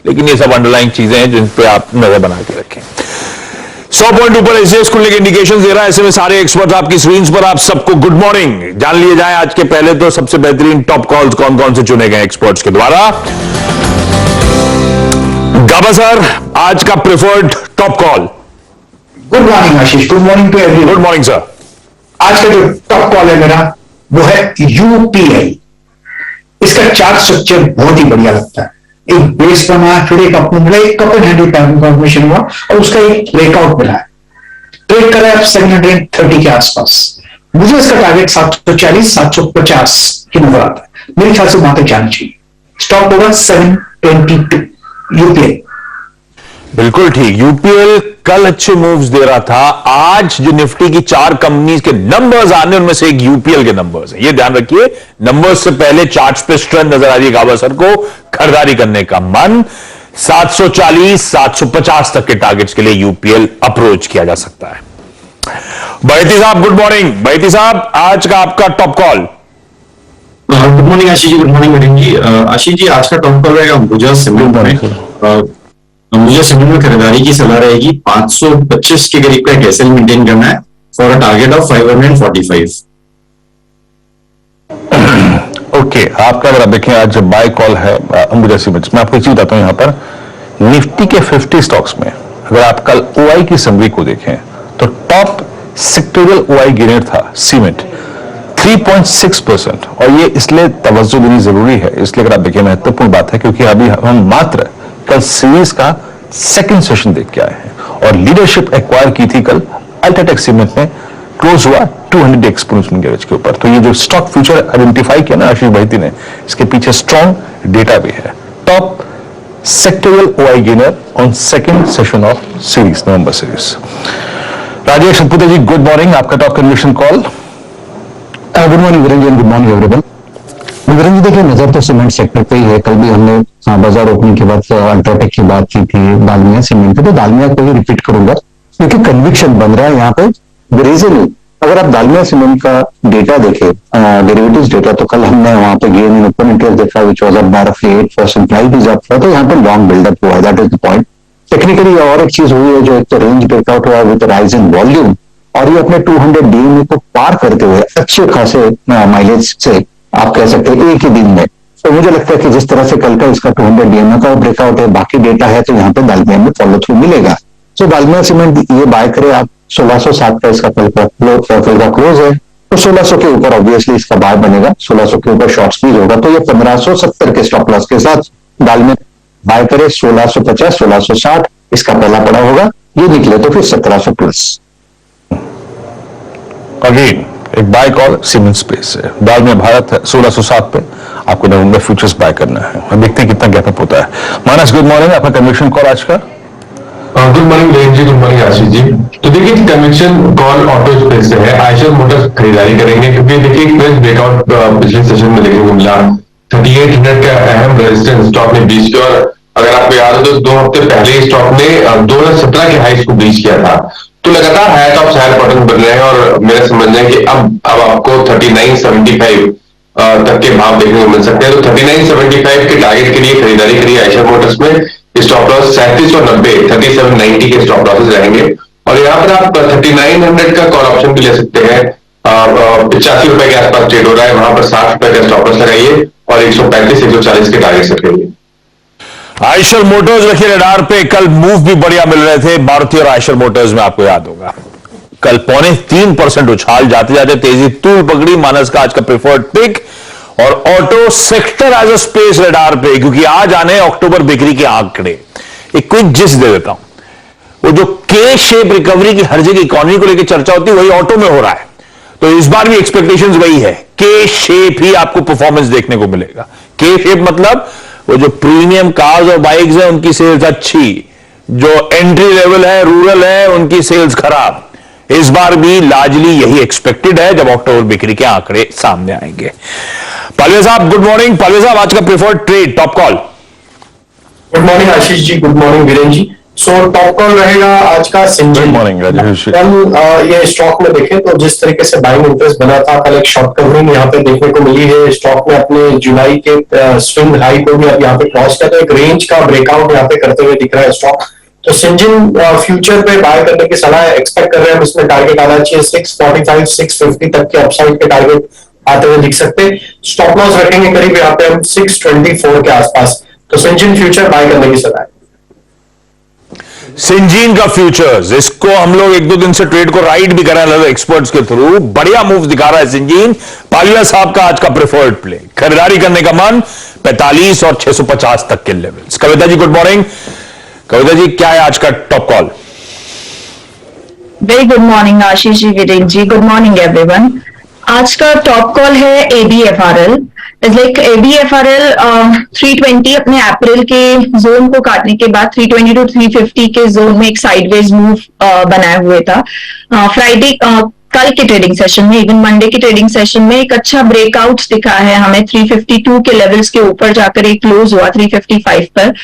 लेकिन ये सब अंडरलाइंग चीजें हैं जिन पे आप नजर बना के रखें। 100 पॉइंट ऊपर एसजीएक्स खुलने के इंडिकेशन दे रहा है। ऐसे में सारे एक्सपर्ट आपकी स्क्रीन पर, आप सबको गुड मॉर्निंग। जान लिए जाए आज के पहले तो सबसे बेहतरीन टॉप कॉल्स कौन कौन से चुने गए एक्सपर्ट्स के द्वारा। गाबा सर, आज का preferred top call. Good morning Ashish, good morning to everyone. Good morning sir. आज का जो टॉप कॉल है मेरा वो है यूपीआई। इसका चार्ट स्ट्रक्चर बहुत ही बढ़िया लगता है। एक बेस बना, फिर एक कपल हैंडल फॉर्मेशन हुआ और उसका एक ब्रेकआउट मिला है। ट्रेड करा है 730 के आसपास। मुझे इसका टारगेट 740 750 की नजर आता है। मेरे ख्याल से वहां तक जाना चाहिए। स्टॉप होगा 722 यूपीआई। बिल्कुल ठीक। यूपीएल कल अच्छे मूव्स दे रहा था। आज जो निफ्टी की 4 कंपनीज के नंबर्स आने उनमें से एक यूपीएल के नंबर्स हैं। ये ध्यान रखिए, नंबर्स से पहले चार्ट्स पे स्ट्रेंथ नजर आ रही है गाबा सर को। खरीदारी करने का मन 740 750 तक के टारगेट्स के लिए यूपीएल अप्रोच किया जा सकता है। बैती साहब गुड मॉर्निंग। बैती साहब, आज का आपका top call. Good morning Ashish ji, good morning Viren जी। आशीष जी, आज का टॉप कॉल रहेगा अंबुजा सीमेंट। मुझे सीमेंट में खरीदारी की सलाह रहेगी। 525 के करीब का कैसल मेंटेन करना है for a target of 545। Okay, आपका अगर आप देखें आज बाय कॉल है अंबुजा सीमेंट्स। मैं आपको एक चीज बताता हूं, यहां पर निफ्टी के 50 स्टॉक्स में अगर आप कल ओआई की समरी को देखें तो टॉप सेक्टोरियल ओआई गेनर था सीमेंट 3.6%। और ये इसलिए तवज्जो देनी जरूरी है, इसलिए अगर आप देखिए महत्वपूर्ण बात है, क्योंकि अभी हम मात्र कल सीरीज का सेकंड सेशन देख के आए हैं और लीडरशिप एक्वायर की थी कल अल्ट्राटेक सीमेंट में। क्लोज हुआ 200 एक्सपोनेंशियल गेज के ऊपर। तो ये जो स्टॉक फ्यूचर आइडेंटिफाई किया ना आशीष भाईती ने, इसके पीछे स्ट्रॉन्ग डेटा भी है। Top sectoral OI gainer on second session of series, November series. Rajesh Satpute ji good morning, आपका top conviction call. Good morning Viren ji, good morning everyone. Viren ji देखिए, नजर तो सीमेंट सेक्टर पे ही है। कल भी हमने बाजार ओपनिंग के बाद अल्ट्राटेक की बात की थी, दालमिया सीमेंट पे, तो दालमिया को ही रिपीट करूंगा क्योंकि कन्विक्शन बन रहा है यहाँ पे। द रीजन, अगर आप दालमिया सीमेंट का डेटा देखें, डेरिवेटिव्स डेटा, तो कल हमने वहां पे गेन इन ओपन इंटरेस्ट देखा विच वाज अप रफली 8%, प्राइस इज अप, तो यहाँ पे लॉन्ग बिल्डअप हुआ है। That is the point. Technically और एक चीज हुई है, जो एक तो रेंज ब्रेकआउट हुआ विद राइज इन वॉल्यूम, और ये अपने 200 डीएमए को पार करते हुए अच्छे खासे माइलेज से आप कह सकते हैं एक ही दिन में। तो मुझे लगता है कि जिस तरह से कल का इसका 200 डीएमए का ब्रेकआउट है, बाकी डेटा है, तो यहाँ पे दालमिया में फॉलो थ्रू मिलेगा। सो दालमिया सीमेंट ये बाय करे आप। 1607 का इसका कल का क्लोज है, तो 1600 के ऊपर ऑब्वियसली इसका बाय बनेगा। 1600 के ऊपर शॉर्ट स्क्वीज होगा, तो ये 1570 के स्टॉप लॉस के साथ दालमिया बाय करे। 1650 1660 इसका पहला पड़ा होगा, ये निकले तो फिर 1700 प्लस। अगेन एक बाय कॉल सीमेंट स्पेस है। दाल में भारत है 1607 पे, आपको नवंबर फ्यूचर्स बाय करना है। अब देखते हैं कितना गैप अप होता है। मानस गुड मॉर्निंग, आपका कन्विक्शन कॉल आज का। Good morning Viren ji, good morning Ashish ji. तो देखिए कन्विक्शन कॉल ऑटो स्पेस से है। आयशर मोटर्स खरीदारी करेंगे क्योंकि देखिए एक ब्रेकआउट पिछले सेशन में देखने को मिला। 3800 का अहम रेजिस्टेंस स्टॉक ने ब्रीच किया, और अगर आपको याद हो तो 2 हफ्ते पहले स्टॉक ने 2017 के हाइस को ब्रीच किया था। तो लगातार हायर टॉप्स हायर बॉटम बन रहे हैं, और मेरा समझना है कि अब आपको 3975 तक के भाव देखने को मिल सकते हैं। तो 3975 के टारगेट के लिए खरीदारी करिए आयशर मोटर्स में। स्टॉप लॉस 3790 3790 के स्टॉप लॉसेस रहेंगे, और यहाँ पर आप 3900 का कॉल ऑप्शन भी ले सकते हैं। 85 रुपए के आसपास ट्रेड हो रहा है, वहां पर 60 रुपए का स्टॉप लॉस लगाइए और 135 140 के टारगेट सेट करिए। आयशर मोटर्स रखिए रडार पे। कल मूव भी बढ़िया मिल रहे थे मारुति और आयशर मोटर्स में, आपको याद होगा कल 3.25% उछाल, जाते जाते तेजी तूल पकड़ी। मानस का आज का प्रेफर्ड पिक और auto sector as a space radar पे, क्योंकि आज आने अक्टूबर बिक्री के आंकड़े। एक क्विक जिस्ट दे देता हूं, वो जो के शेप रिकवरी की हर जगह इकोनॉमी को लेकर चर्चा होती है, वही ऑटो में हो रहा है। तो इस बार भी एक्सपेक्टेशंस वही है, के शेप ही आपको परफॉर्मेंस देखने को मिलेगा। के शेप मतलब वो जो प्रीमियम कार्स और बाइक्स है उनकी सेल्स अच्छी, जो एंट्री लेवल है रूरल है उनकी सेल्स खराब। इस बार भी लार्जली यही एक्सपेक्टेड है जब अक्टूबर बिक्री के आंकड़े सामने आएंगे। पालवे साहब गुड मॉर्निंग। पालवे साहब आज का preferred trade top call. Good morning Ashish ji, good morning Viren ji. So top call रहेगा आज का सिंजिन। Good morning, Rajesh. कल ये स्टॉक में देखें तो जिस तरीके से बाइंग इंटरेस्ट बना था, कल एक शॉर्ट कवरिंग यहाँ पे देखने को मिली है। स्टॉक में अपने जुलाई के स्विंग हाई को भी अब यहाँ पे क्रॉस किया, तो एक रेंज का ब्रेकआउट यहाँ पे करते हुए दिख रहा है स्टॉक। तो सिंजिन फ्यूचर पे बाय करने की सलाह एक्सपेक्ट कर रहे हैं हम। इसमें टारगेट आना चाहिए 645 650 तक के अपसाइड के टारगेट आते हुए दिख सकते हैं। स्टॉप लॉस रखेंगे करीब यहाँ पे हम 624 के आसपास। तो सिंजिन फ्यूचर बाय करने की सलाह है। सिंजीन का फ्यूचर्स, इसको हम लोग एक दो दिन से ट्रेड को राइड भी करा रहे एक्सपर्ट्स के थ्रू। बढ़िया मूव दिखा रहा है सिंजीन। पालिया साहब का आज का प्रेफर्ड प्ले, खरीदारी करने का मन 45 और 650 तक के levels. Kavita ji good morning. Kavita ji क्या है आज का top call? Very good morning Ashish ji, Virendra ji, good morning everyone. आज का टॉप कॉल है ABFRL। लाइक ABFRL 320 अपने अप्रैल के जोन को काटने के बाद 320 टू 350 के जोन में एक साइडवेज मूव बनाए हुए था। फ्राइडे कल के ट्रेडिंग सेशन में, इवन मंडे के ट्रेडिंग सेशन में एक अच्छा ब्रेकआउट दिखा है हमें। 352 के लेवल्स के ऊपर जाकर एक क्लोज हुआ 355 पर।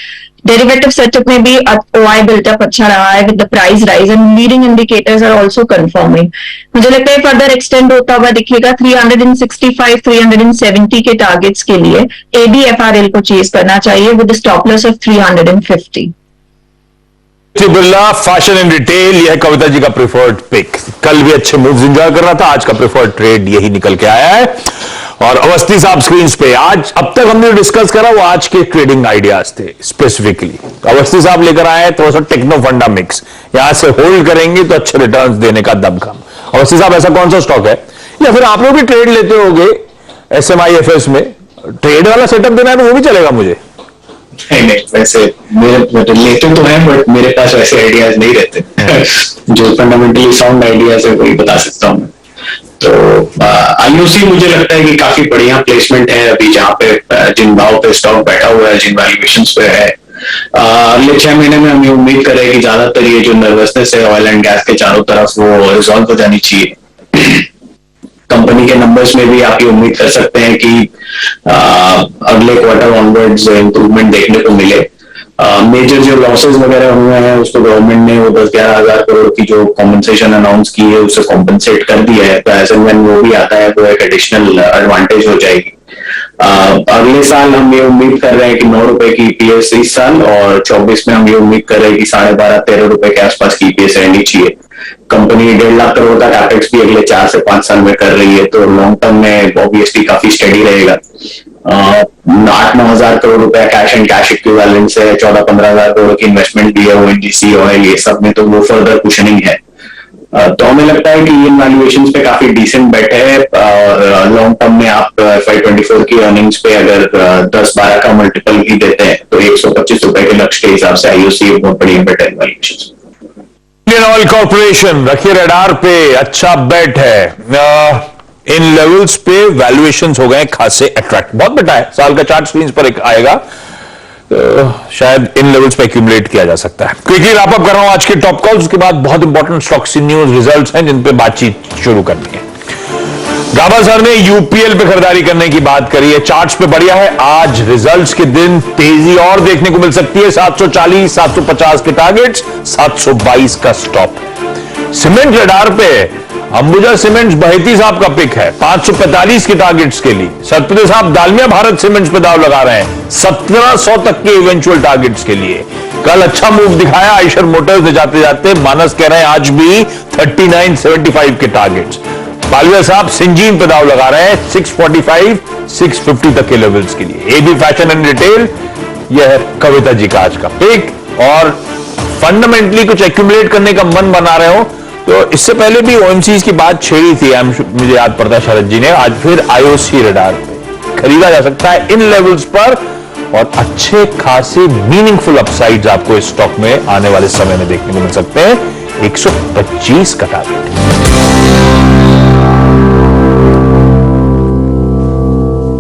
डेरिवेटिव सेटअप में भी OI बिल्टअप अच्छा रहा है with the price rise and leading indicators are also confirming. मुझे लगता है फर्दर एक्सटेंड होता हुआ दिखेगा 365 370 के टारगेट्स के लिए ABFRL को चेज करना चाहिए with stop loss of 350। Birla fashion and retail, यह कविता जी का प्रिफर्ड पिक। कल भी अच्छे मूव्स एंजॉय कर रहा था, आज का प्रिफर्ड ट्रेड यही निकल के आया है। और अवस्थी साहब स्क्रीन पे, आज अब तक हमने डिस्कस करा वो आज के ट्रेडिंग आइडियाज थे। स्पेसिफिकली अवस्थी साहब लेकर आए थोड़ा सा टेक्नो फंडा मिक्स, यहां से होल्ड करेंगे तो अच्छे रिटर्न्स देने का दमखम। अवस्थी साहब ऐसा कौन सा स्टॉक है, या फिर आप लोग भी ट्रेड लेते होगे SMIFS में? ट्रेड वाला सेटअप देना है तो वो भी चलेगा मुझे। नहीं, वैसे मेरे लेते तो हैं, बट मेरे पास वैसे आइडियाज नहीं रहते। जो फंडामेंटली साउंड आइडियाज है वही बता सकता हूँ। तो IOC मुझे लगता है कि काफी बढ़िया प्लेसमेंट है अभी, जहाँ पे जिन भाव पे स्टॉक बैठा हुआ है, जिन वैल्यूएशंस पे है। अगले 6 महीने में हम ये उम्मीद करें कि ज्यादातर ये जो नर्वसनेस है ऑयल एंड गैस के चारों तरफ, वो रिजॉल्व हो जानी चाहिए। कंपनी के नंबर्स में भी आप ये उम्मीद कर सकते हैं कि अगले क्वार्टर ऑनवर्ड्स इंप्रूवमेंट देखने को मिले। मेजर जो लॉसेस वगैरह हुए हैं उसको गवर्नमेंट ने वो 10-11 हजार करोड़ की जो कॉम्पनसेशन अनाउंस की है उसे कॉम्पनसेट कर दिया है। तो एज एंड व्हेन वो भी आता है तो एक एडिशनल एडवांटेज हो जाएगी। अगले साल हम ये उम्मीद कर रहे हैं कि 9 रुपए की EPS इस साल, और 24 में हम ये उम्मीद कर रहे हैं कि 12.5-13 रुपए के आसपास की EPS रहनी चाहिए। कंपनी 1.5 लाख करोड़ का कैपेक्स भी अगले 4 से 5 साल में कर रही है, तो लॉन्ग टर्म में ऑब्वियसली काफी स्टेडी रहेगा। 8-9 हजार करोड़ रुपए कैश एंड कैश इक्विवेलेंट्स है, 14-15 हजार करोड़ की इन्वेस्टमेंट भी है ONGC ऑयल, ये सब में तो वो फर्दर कुशनिंग है। तो हमें लगता है कि इन वैल्यूएशंस पे काफी डिसेंट बेट है। और लॉन्ग टर्म में आप FY24 की अर्निंग्स पे अगर 10-12 का मल्टीपल भी देते हैं तो 125 रुपए के लक्ष्य के हिसाब से IOC बहुत बढ़िया बेट है वैल्यूएशंस। इंडियन ऑयल कॉर्पोरेशन रखिए रडार पे, अच्छा बेट है। इन लेवल्स पे वैल्यूएशंस हो गए खासे अट्रैक्ट, बहुत बेटा है। साल का चार्ट स्क्रीन पर एक आएगा, तो शायद इन लेवल्स पे एक्यूमुलेट किया जा सकता है। क्विकली रैप अप कर रहा हूं आज के टॉप कॉल्स, उसके बाद बहुत इंपॉर्टेंट स्टॉक्स न्यूज रिजल्ट्स हैं जिन पे बातचीत शुरू करनी है। गाबा सर ने UPL पे खरीदारी करने की बात करी है, चार्ट्स पे बढ़िया है। आज रिजल्ट्स के दिन तेजी और देखने को मिल सकती है। 740 750 के टारगेट्स, 722 का स्टॉप। सीमेंट रडार पे अंबुजा सीमेंट्स बहेती साहब का पिक है 545 के टारगेट्स के लिए। सतपति साहब दालमिया भारत सीमेंट्स पे दाव लगा रहे हैं 1700 तक के इवेंचुअल टारगेट्स के लिए। कल अच्छा मूव दिखाया आयशर मोटर्स ने जाते जाते, मानस कह रहे हैं आज भी 3975 के टारगेट्स। पालविया साहब सिंजीन पे दाव लगा रहे हैं 645 650 तक के लेवल्स के लिए। AB फैशन एंड रिटेल, यह है कविता जी का आज का पिक। और फंडामेंटली कुछ एक्यूमुलेट करने का मन बना रहे हो तो इससे पहले भी OMCs की बात छेड़ी थी, मुझे याद पड़ता है शरद जी ने। आज फिर IOC रडार पे खरीदा जा सकता है इन लेवल्स पर, और अच्छे खासे मीनिंगफुल अपसाइड्स आपको इस स्टॉक में आने वाले समय में देखने को मिल सकते हैं। 125 का टारगेट।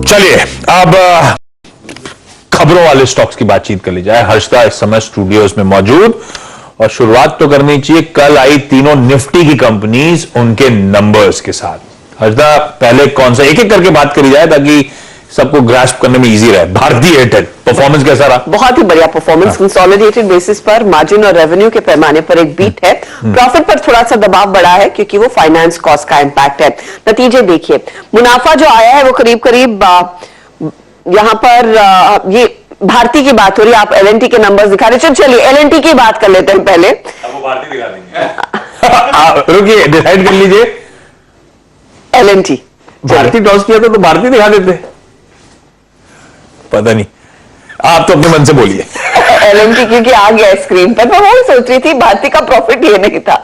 चलिए अब खबरों वाले स्टॉक्स की बातचीत कर ली जाए। हर्षदा इस समय स्टूडियोज में मौजूद, और शुरुआत तो करनी चाहिए कल आई तीनों निफ्टी की कंपनीज उनके नंबर्स के साथ। हर्षदा पहले कौन सा, एक एक करके बात करी जाए ताकि सबको ग्रास्प करने में इजी रहे। भारतीय एयरटेल परफॉर्मेंस कैसा रहा? बहुत ही बढ़िया परफॉर्मेंस, कंसोलिडेटेड बेसिस पर मार्जिन और रेवेन्यू के पैमाने पर एक बीट है। प्रॉफिट पर थोड़ा सा दबाव बढ़ा है क्योंकि वो फाइनेंस कॉस्ट का इंपैक्ट है। नतीजे देखिए, मुनाफा जो आया है वो करीब करीब यहां पर ये भारती की बात हो रही है, आप एलएनटी के नंबर्स दिखा रहे। चलिए एलएनटी की बात कर लेते हैं पहले। वो भारती दिखा देंगे। रुकिए, डिसाइड कर लीजिए। एलएनटी भारती टॉस किया तो भारती दिखा देते, पता नहीं, आप तो अपने मन से बोलिए। एलएनटी क्योंकि आ गया स्क्रीन पर, मैं वही सोच रही थी भारती का प्रॉफिट ये नहीं था।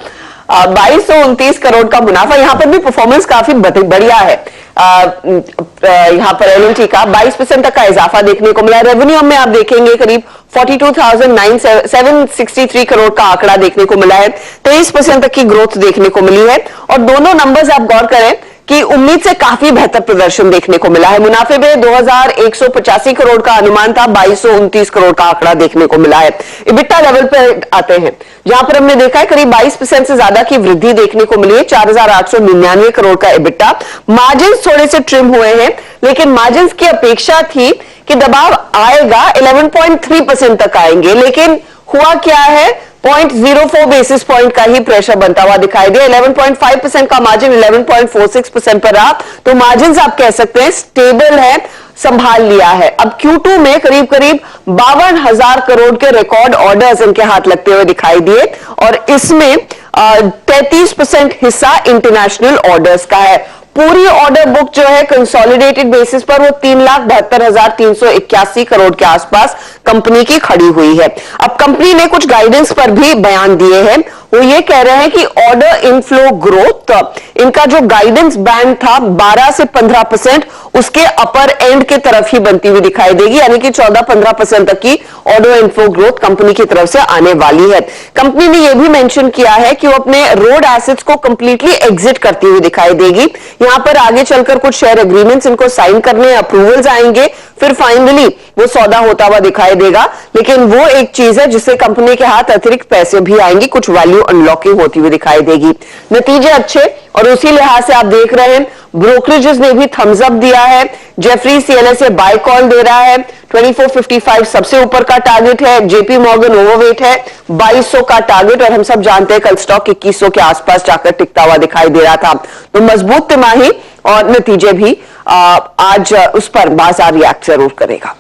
2229 करोड़ का मुनाफा, यहां पर भी परफॉर्मेंस काफी बढ़िया है। यहां पर एलएनटी का 22% तक का इजाफा देखने को मिला। रेवेन्यू में आप देखेंगे करीब 42,763 करोड़ का आंकड़ा देखने को मिला है। 23% तक की ग्रोथ देखने को मिली है और दोनों नंबर्स आप गौर करें कि उम्मीद से काफी बेहतर प्रदर्शन देखने को मिला है। मुनाफे में 2185 करोड़ का अनुमान था, 2229 करोड़ का आंकड़ा देखने को मिला है। इबिटा लेवल पर आते हैं जहां पर हमने देखा है करीब 22% से ज्यादा की वृद्धि देखने को मिली है, 4899 करोड़ का इबिटा। मार्जिन थोड़े से ट्रिम हुए हैं लेकिन मार्जिन की अपेक्षा थी कि दबाव आएगा, 11.3% तक आएंगे, लेकिन हुआ क्या है, 0.04 बेसिस पॉइंट का ही प्रेशर बनता हुआ दिखाई दिया। 11.5% का मार्जिन 11.46% पर रहा, तो मार्जिन आप कह सकते हैं स्टेबल है, संभाल लिया है। अब Q2 में करीब करीब 52,000 करोड़ के रिकॉर्ड ऑर्डर्स इनके हाथ लगते हुए दिखाई दिए और इसमें 33% हिस्सा इंटरनेशनल ऑर्डर्स का है। पूरी ऑर्डर बुक जो है कंसोलिडेटेड बेसिस पर वो 3,72,381 करोड़ के आसपास कंपनी की खड़ी हुई है। अब कंपनी ने कुछ गाइडेंस पर भी बयान दिए हैं। वो ये कह रहे हैं कि ऑर्डर इनफ्लो ग्रोथ, इनका जो गाइडेंस बैंड था 12 से 15%, उसके अपर एंड के तरफ ही बनती हुई दिखाई देगी, यानी कि 14-15% तक की ऑर्डर इनफ्लो ग्रोथ कंपनी की तरफ से आने वाली है। कंपनी ने यह भी मेंशन किया है कि वो अपने रोड एसेट्स को कंप्लीटली एग्जिट करती हुई दिखाई देगी। यहां पर आगे चलकर कुछ शेयर एग्रीमेंट्स इनको साइन करने, अप्रूवल्स आएंगे, फिर फाइनली वो सौदा होता हुआ दिखाई देगा। लेकिन वो एक चीज है जिससे कंपनी के हाथ अतिरिक्त पैसे भी आएंगे, कुछ वैल्यू अनलॉकिंग होती हुई दिखाई देगी। नतीजे अच्छे और उसी लिहाज से आप देख रहे हैं ब्रोकरेजेस ने भी थम्स अप दिया है। जेफरी सीएलएसए बाय कॉल दे रहा है, 2455 सबसे ऊपर का टारगेट है। जेपी मॉर्गन ओवरवेट है, 2200 का टारगेट, और हम सब जानते हैं कल स्टॉक 2100 के आसपास जाकर टिकता हुआ दिखाई दे रहा था। तो मजबूत तिमाही और नतीजे भी आज उस पर बाजार रिएक्ट जरूर करेगा।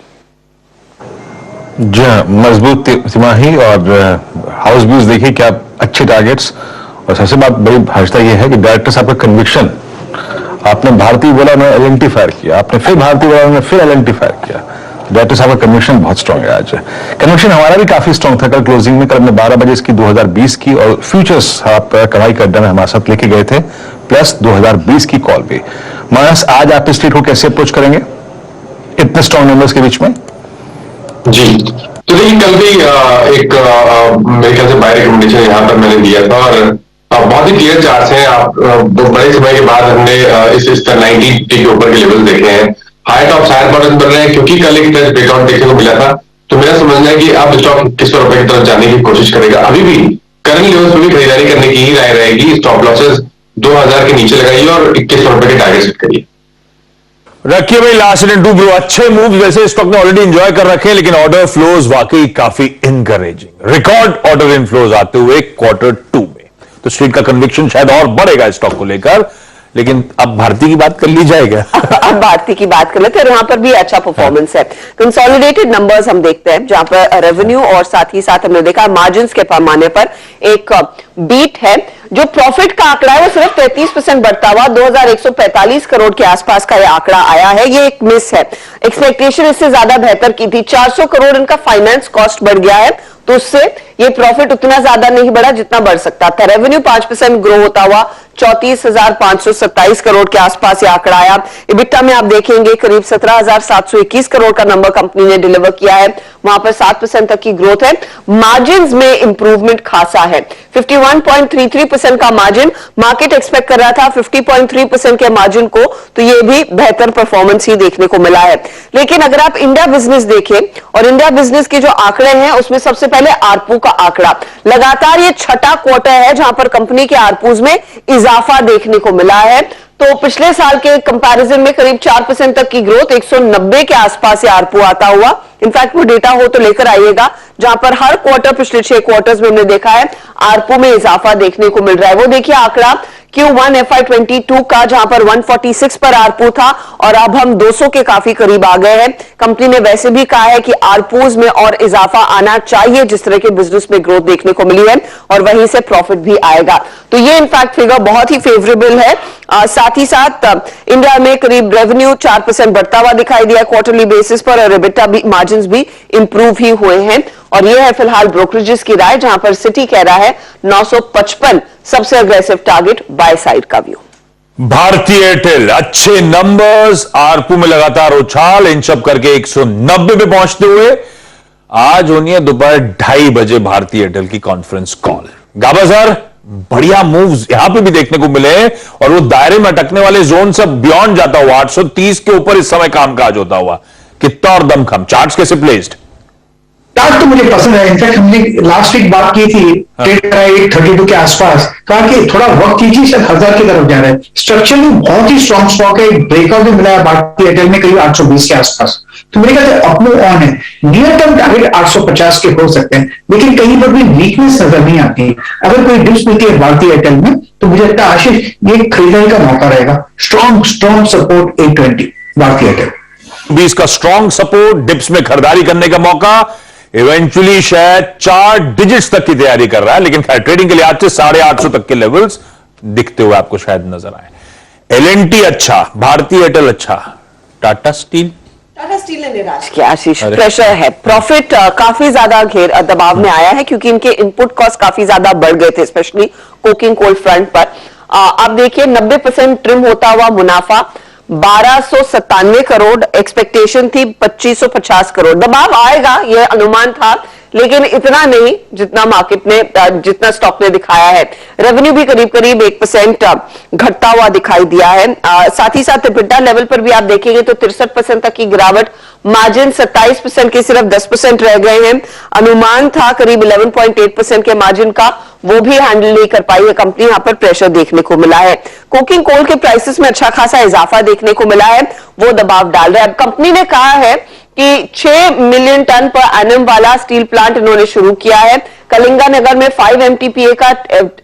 जी हाँ, मजबूत तिमाही और हाउस व्यूज देखिए क्या अच्छे टारगेट्स। और सबसे बात बड़ी भाषा यह है कि डायरेक्टर साहब का कन्विक्शन, आपने भारतीय बोला उन्होंने एलएनटी फायर किया, आपने फिर भारतीय बोला उन्होंने फिर एलएनटी फायर किया। डायरेक्टर साहब का कन्विक्शन बहुत स्ट्रांग है आज। कन्विक्शन हमारा भी काफी स्ट्रांग था कल क्लोजिंग में। कल हमने 12 बजे इसकी 2020 की और फ्यूचर्स आप कमाई का अड्डा में हमारे साथ लेके गए थे, प्लस 2020 की कॉल भी। मानस, आज आप इस ट्रेड को कैसे अप्रोच करेंगे इतने स्ट्रांग नंबर्स के बीच में? जी, तो देखिए कल भी एक मेरे ख्याल से बाय रिकमेंडेशन यहाँ पर मैंने दिया था और बहुत ही क्लियर चार्ट्स हैं। आप बड़े समय के बाद हमने इस 90 के ऊपर के लेवल देखे हैं। हाई टॉप्स हायर बॉटम बन रहे हैं क्योंकि कल एक टेस्ट ब्रेकआउट देखने को मिला था। तो मेरा समझना है कि अब स्टॉक किस रुपए की तरफ जाने की कोशिश करेगा। अभी भी करंट लेवल्स पर भी खरीदारी करने की ही राय रहेगी। स्टॉप लॉसेस 2000 के नीचे लगाइए और 2100 रुपए के टारगेट सेट करिए। रखिए भाई लास्ट इन टू ब्रो, अच्छे मूव वैसे स्टॉक ने ऑलरेडी एंजॉय कर रखे हैं, लेकिन ऑर्डर फ्लोज वाकई काफी इनकरेजिंग। रिकॉर्ड ऑर्डर इनफ्लोज आते हुए Q2 में, तो स्ट्रीट का कन्विक्शन शायद और बढ़ेगा स्टॉक को लेकर। लेकिन अब भारती की बात कर ली जाएगा। अब भारती की बात कर लेते हैं, यहां पर भी अच्छा परफॉर्मेंस है। कंसोलिडेटेड नंबर्स हम देखते हैं जहां पर रेवेन्यू और साथ ही साथ हमने देखा मार्जिन के पैमाने पर एक बीट है। जो प्रॉफिट का आंकड़ा है वो सिर्फ 33% बढ़ता हुआ 2145 करोड़ के आसपास का ये आंकड़ा आया है। ये एक मिस है, एक्सपेक्टेशन इससे ज्यादा बेहतर की थी। 400 करोड़ इनका फाइनेंस कॉस्ट बढ़ गया है, तो उससे ये प्रॉफिट उतना ज्यादा नहीं बढ़ा जितना बढ़ सकता था। रेवेन्यू 5% ग्रो होता हुआ 34,527 करोड़ के आसपास ये आंकड़ा आया। इबिटा में आप देखेंगे करीब 17,721 करोड़ का नंबर कंपनी ने डिलीवर किया है, वहां पर 7% तक की ग्रोथ है। मार्जिन में इंप्रूवमेंट खासा है, 51.33% का मार्जिन। मार्केट एक्सपेक्ट कर रहा था 50.3% के मार्जिन को, तो ये भी बेहतर परफॉर्मेंस ही देखने को मिला है। लेकिन अगर आप इंडिया बिजनेस देखें और इंडिया बिजनेस के जो आंकड़े हैं उसमें सबसे पहले आरपू का आंकड़ा, लगातार ये छठा क्वार्टर है जहां पर कंपनी के आरपूज में इजाफा देखने को मिला है। तो पिछले साल के कंपैरिजन में करीब 4% तक की ग्रोथ, 190 के आसपास ये आरपू आता हुआ। इनफैक्ट वो डेटा हो तो लेकर आइएगा, जहां पर हर क्वार्टर पिछले 6 क्वार्टर्स में हमने देखा है आरपू में इजाफा देखने को मिल रहा है। वो देखिए आंकड़ा Q1 FY22 का, जहां पर 146 पर आरपू था और अब हम 200 के काफी करीब आ गए हैं। कंपनी ने वैसे भी कहा है कि आरपूज में और इजाफा आना चाहिए, जिस तरह के बिजनेस में ग्रोथ देखने को मिली है, और वहीं से प्रॉफिट भी आएगा। तो ये इनफैक्ट फिगर बहुत ही फेवरेबल है। साथ ही साथ इंडिया में करीब रेवेन्यू 4% बढ़ता हुआ दिखाई दिया क्वार्टरली बेसिस पर, और एबिटा भी, मार्जिन भी इंप्रूव ही हुए हैं। और ये है फिलहाल ब्रोकरेजेस की राय, जहां पर सिटी कह रहा है 955 सबसे अग्रेसिव टारगेट, बाय साइड का व्यू। भारतीय एयरटेल अच्छे नंबर्स, आरपू में लगातार उछाल, इंचअप करके 190 पे पहुंचते हुए आज होनी है दोपहर 2:30 बजे भारतीय एयरटेल की कॉन्फ्रेंस कॉल। गाबा सर, बढ़िया मूव्स यहां पे भी देखने को मिले, और वो दायरे में अटकने वाले जोन सब बियॉन्ड जाता हुआ 830 के ऊपर इस समय कामकाज होता हुआ, कितना और दमखम। चार्ट्स कैसे प्लेस्ड? चार्ट तो मुझे पसंद है। इनफैक्ट हमने लास्ट वीक बात की थी 832 के आसपास, कहा कि थोड़ा वक्त कीजिए, शायद 1000 की तरफ जा रहा है। स्ट्रक्चर में बहुत ही स्ट्रॉन्ग स्टॉक है, ब्रेकआउट भी मिला है भारतीय एयरटेल में करीब 820 के आसपास। तो मेरे ख्याल से अपनो ऑन है। नियर टर्म टारगेट 850 के हो सकते हैं, लेकिन कहीं पर भी वीकनेस नजर नहीं आती। अगर कोई डिप्स मिलती है भारतीय एयरटेल में, तो मुझे लगता है आशीष ये खरीदारी का मौका रहेगा। स्ट्रॉन्ग सपोर्ट 820 भारतीय एयरटेल। 20 का स्ट्रॉन्ग सपोर्ट, डिप्स में खरीदारी करने का मौका, इवेंचुअली शायद 4 डिजिट्स तक की तैयारी कर रहा है, लेकिन खैर ट्रेडिंग के लिए आज से 850 तक के लेवल्स दिखते हुए आपको शायद नजर आए। एलएनटी अच्छा, भारतीय एयरटेल अच्छा, टाटा स्टील ने निराश किया आशीष। प्रेशर है, प्रॉफिट काफी ज्यादा दबाव में आया है, क्योंकि इनके इनपुट कॉस्ट काफी ज्यादा बढ़ गए थे, स्पेशली कोकिंग कोल फ्रंट पर। आप देखिए 90% ट्रिम होता हुआ मुनाफा, 1297 करोड़, एक्सपेक्टेशन थी 2550 करोड़। दबाव आएगा यह अनुमान था, लेकिन इतना नहीं जितना मार्केट ने, जितना स्टॉक ने दिखाया है। रेवेन्यू भी करीब करीब 1% घटता हुआ दिखाई दिया है। साथ ही साथ एबिटा लेवल पर भी आप देखेंगे तो 63% तक की गिरावट, मार्जिन 27% के सिर्फ 10% रह गए हैं। अनुमान था करीब 11.8% के मार्जिन का, वो भी हैंडल नहीं कर पाई है कंपनी। यहां पर प्रेशर देखने को मिला है। कोकिंग कोल के प्राइसेस में अच्छा खासा इजाफा देखने को मिला है, वो दबाव डाल रहा है। अब कंपनी ने कहा है कि 6 मिलियन टन पर एनम वाला स्टील प्लांट इन्होंने शुरू किया है। कलिंगानगर में 5 MTPA का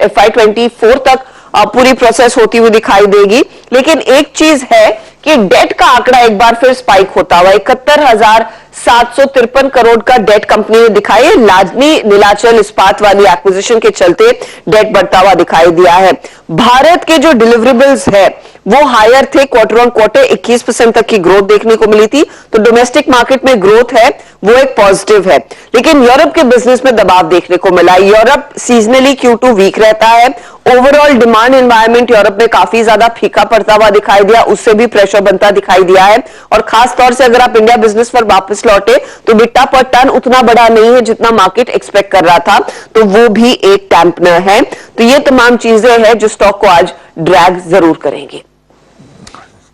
FY24 तक पूरी प्रोसेस होती हुई दिखाई देगी। लेकिन एक चीज है कि डेट का आंकड़ा एक बार फिर स्पाइक होता हुआ, 71,753 करोड़ का डेट कंपनी ने दिखाई है। लाजमी नीलाचल इस्पात वाली एक्विजिशन के चलते डेट बढ़ता हुआ दिखाई दिया है। भारत के जो डिलीवरेबल्स है वो हायर थे, क्वार्टर ऑन क्वार्टर 21% तक की ग्रोथ देखने को मिली थी। तो डोमेस्टिक मार्केट में ग्रोथ है, वो एक पॉजिटिव है। लेकिन यूरोप के बिजनेस में दबाव देखने को मिला। यूरोप सीजनली Q2 वीक रहता है। ओवरऑल डिमांड एनवायरनमेंट यूरोप में काफी ज्यादा फीका पड़ता हुआ दिखाई दिया, उससे भी प्रेशर बनता दिखाई दिया है। और खास तौर से अगर आप इंडिया बिजनेस पर वापस लौटे तो बिट्टा पर टन उतना बड़ा नहीं है जितना मार्केट एक्सपेक्ट कर रहा था, तो वो भी एक डैम्पनर है। तो ये तमाम चीजें हैं जो स्टॉक को आज ड्रैग जरूर करेंगे।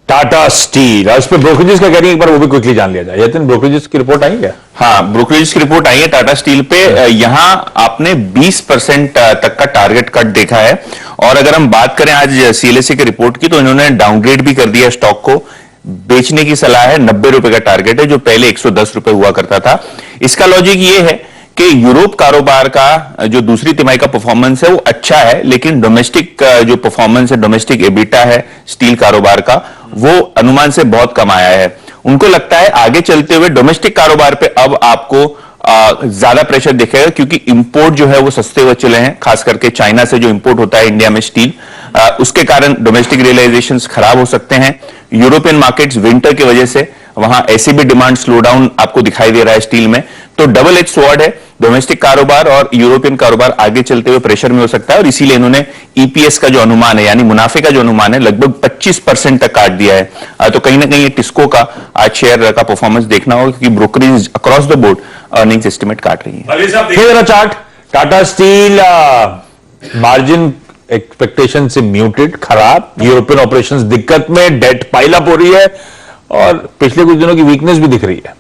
टाटा स्टील, इस पे ब्रोकरेजेस का कह रही है, एक बार वो भी क्विकली जान लिया जाए। यतिन, ब्रोकरेजेस की रिपोर्ट आई है? हाँ, ब्रोकरेज की रिपोर्ट आई है टाटा स्टील पे। यहां आपने 20% तक का टारगेट कट देखा है। और अगर हम बात करें आज CLSA की रिपोर्ट की, तो इन्होंने डाउनग्रेड भी कर दिया स्टॉक को। बेचने की सलाह है, 90 रुपए का टारगेट है, जो पहले 110 रुपए हुआ करता था। इसका लॉजिक ये है कि यूरोप कारोबार का जो दूसरी तिमाही का परफॉर्मेंस है वो अच्छा है, लेकिन डोमेस्टिक जो परफॉर्मेंस है, डोमेस्टिक एबिटा है स्टील कारोबार का, वो अनुमान से बहुत कम आया है। उनको लगता है आगे चलते हुए डोमेस्टिक कारोबार पे अब आपको ज्यादा प्रेशर दिखेगा, क्योंकि इंपोर्ट जो है वो सस्ते हुए चले हैं, खास करके चाइना से जो इंपोर्ट होता है इंडिया में स्टील, उसके कारण डोमेस्टिक रियलाइजेशंस खराब हो सकते हैं। यूरोपियन मार्केट्स विंटर की वजह से वहां ऐसी भी डिमांड स्लो डाउन आपको दिखाई दे रहा है स्टील में। तो डबल एज स्वॉर्ड है, डोमेस्टिक कारोबार और यूरोपियन कारोबार आगे चलते हुए प्रेशर में हो सकता है। और इसीलिए इन्होंने ईपीएस का जो अनुमान है, यानी मुनाफे का जो अनुमान है, लगभग 25% तक काट दिया है। तो कहीं ना कहीं टिस्को का आज शेयर का परफॉर्मेंस देखना होगा, क्योंकि brokerage across the board earnings estimate काट रही है। Chart Tata steel margin expectation से म्यूटेड, खराब, यूरोपियन ऑपरेशंस दिक्कत में, डेट पाइल अप हो रही है और पिछले कुछ दिनों की वीकनेस भी दिख रही है।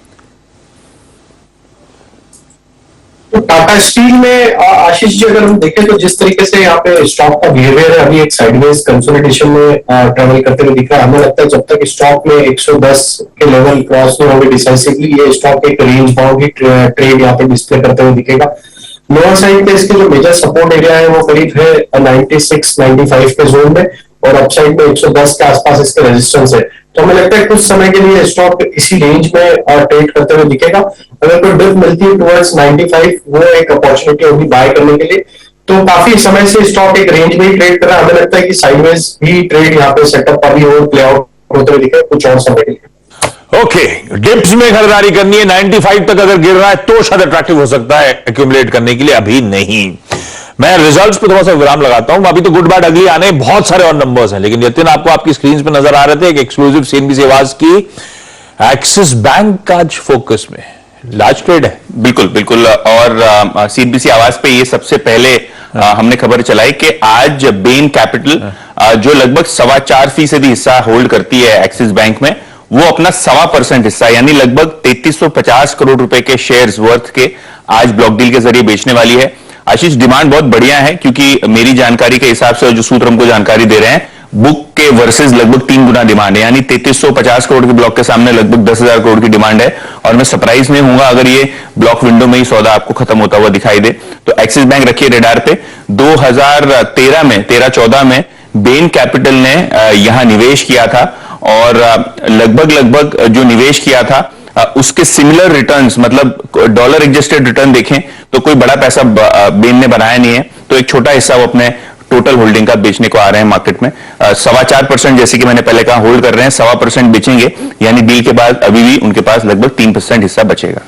तो टाटा स्टील में आशीष जी अगर हम देखें तो जिस तरीके से यहाँ पे स्टॉक का बिहेवियर है अभी एक साइडवेज कंसोलिडेशन में ट्रेवल करते हुए दिख रहा है। हमें लगता है जब तक स्टॉक में 110 के लेवल क्रॉस नहीं होंगे डिसाइसिवली, ये स्टॉक एक रेंज बाउंड ट्रेड यहाँ पे डिस्प्ले करते हुए दिखेगा। लोअर साइड पे इसके जो मेजर सपोर्ट एरिया है वो करीब है 96-95 के जोन में, और अपसाइड में 110 के आसपास इसके रेजिस्टेंस है। तो हमें लगता है कुछ समय के लिए स्टॉक इसी रेंज में ट्रेड करते हुए दिखेगा। अगर कोई डिप मिलती है टुवर्ड्स 95, वो एक अपॉर्चुनिटी होगी बाय करने के लिए। तो काफी समय से स्टॉक एक रेंज में ही ट्रेड कर रहा है। हमें लगता है कि साइडवेज भी ट्रेड यहाँ पे सेटअप अभी और प्ले आउट होते हुए दिखेगा कुछ और समय के लिए। ओके, डिप्स में खरीदारी करनी है, 95 तक अगर गिर रहा है तो शायद अट्रैक्टिव हो सकता है एक्यूमुलेट करने के लिए, अभी नहीं। मैं रिजल्ट्स पे थोड़ा सा विराम लगाता हूं। अभी तो गुड बैड अगली आने बहुत सारे और नंबर्स हैं, लेकिन यतिन आपको आपकी स्क्रीन पे नजर आ रहे थे एक एक्सक्लूसिव सीएनबीसी आवाज की एक्सिस बैंक का आज फोकस में लार्ज ट्रेड है। बिल्कुल बिल्कुल, और सीएनबीसी आवाज पे ये सबसे पहले हमने खबर चलाई कि आज बेन कैपिटल जो लगभग 4.25% हिस्सा होल्ड करती है एक्सिस बैंक में, वो अपना 1.25% हिस्सा यानी लगभग 3350 करोड़ रुपए के शेयर्स वर्थ के आज ब्लॉक डील के जरिए बेचने वाली है। आशीष, डिमांड बहुत बढ़िया है क्योंकि मेरी जानकारी के हिसाब से जो सूत्र हमको जानकारी दे रहे हैं, बुक के वर्सेस लगभग 3 गुना डिमांड है, यानी 3350 करोड़ के ब्लॉक के सामने लगभग 10,000 करोड़ की डिमांड है। और मैं सरप्राइज नहीं होऊंगा अगर ये ब्लॉक विंडो में ही सौदा आपको खत्म होता हुआ दिखाई दे। तो एक्सिस बैंक रखिए रेडार पे। 2013-14 में बेन कैपिटल ने यहां निवेश किया था, और लगभग जो निवेश किया था उसके सिमिलर रिटर्न्स, मतलब डॉलर एडजस्टेड रिटर्न देखें तो कोई बड़ा पैसा बेन ने बनाया नहीं है। तो एक छोटा हिस्सा वो अपने टोटल होल्डिंग का बेचने को आ रहे हैं मार्केट में। 4.25% जैसे कि मैंने पहले कहा होल्ड कर रहे हैं, 1.25% बेचेंगे, यानी डील के बाद अभी भी उनके पास लगभग 3% हिस्सा बचेगा।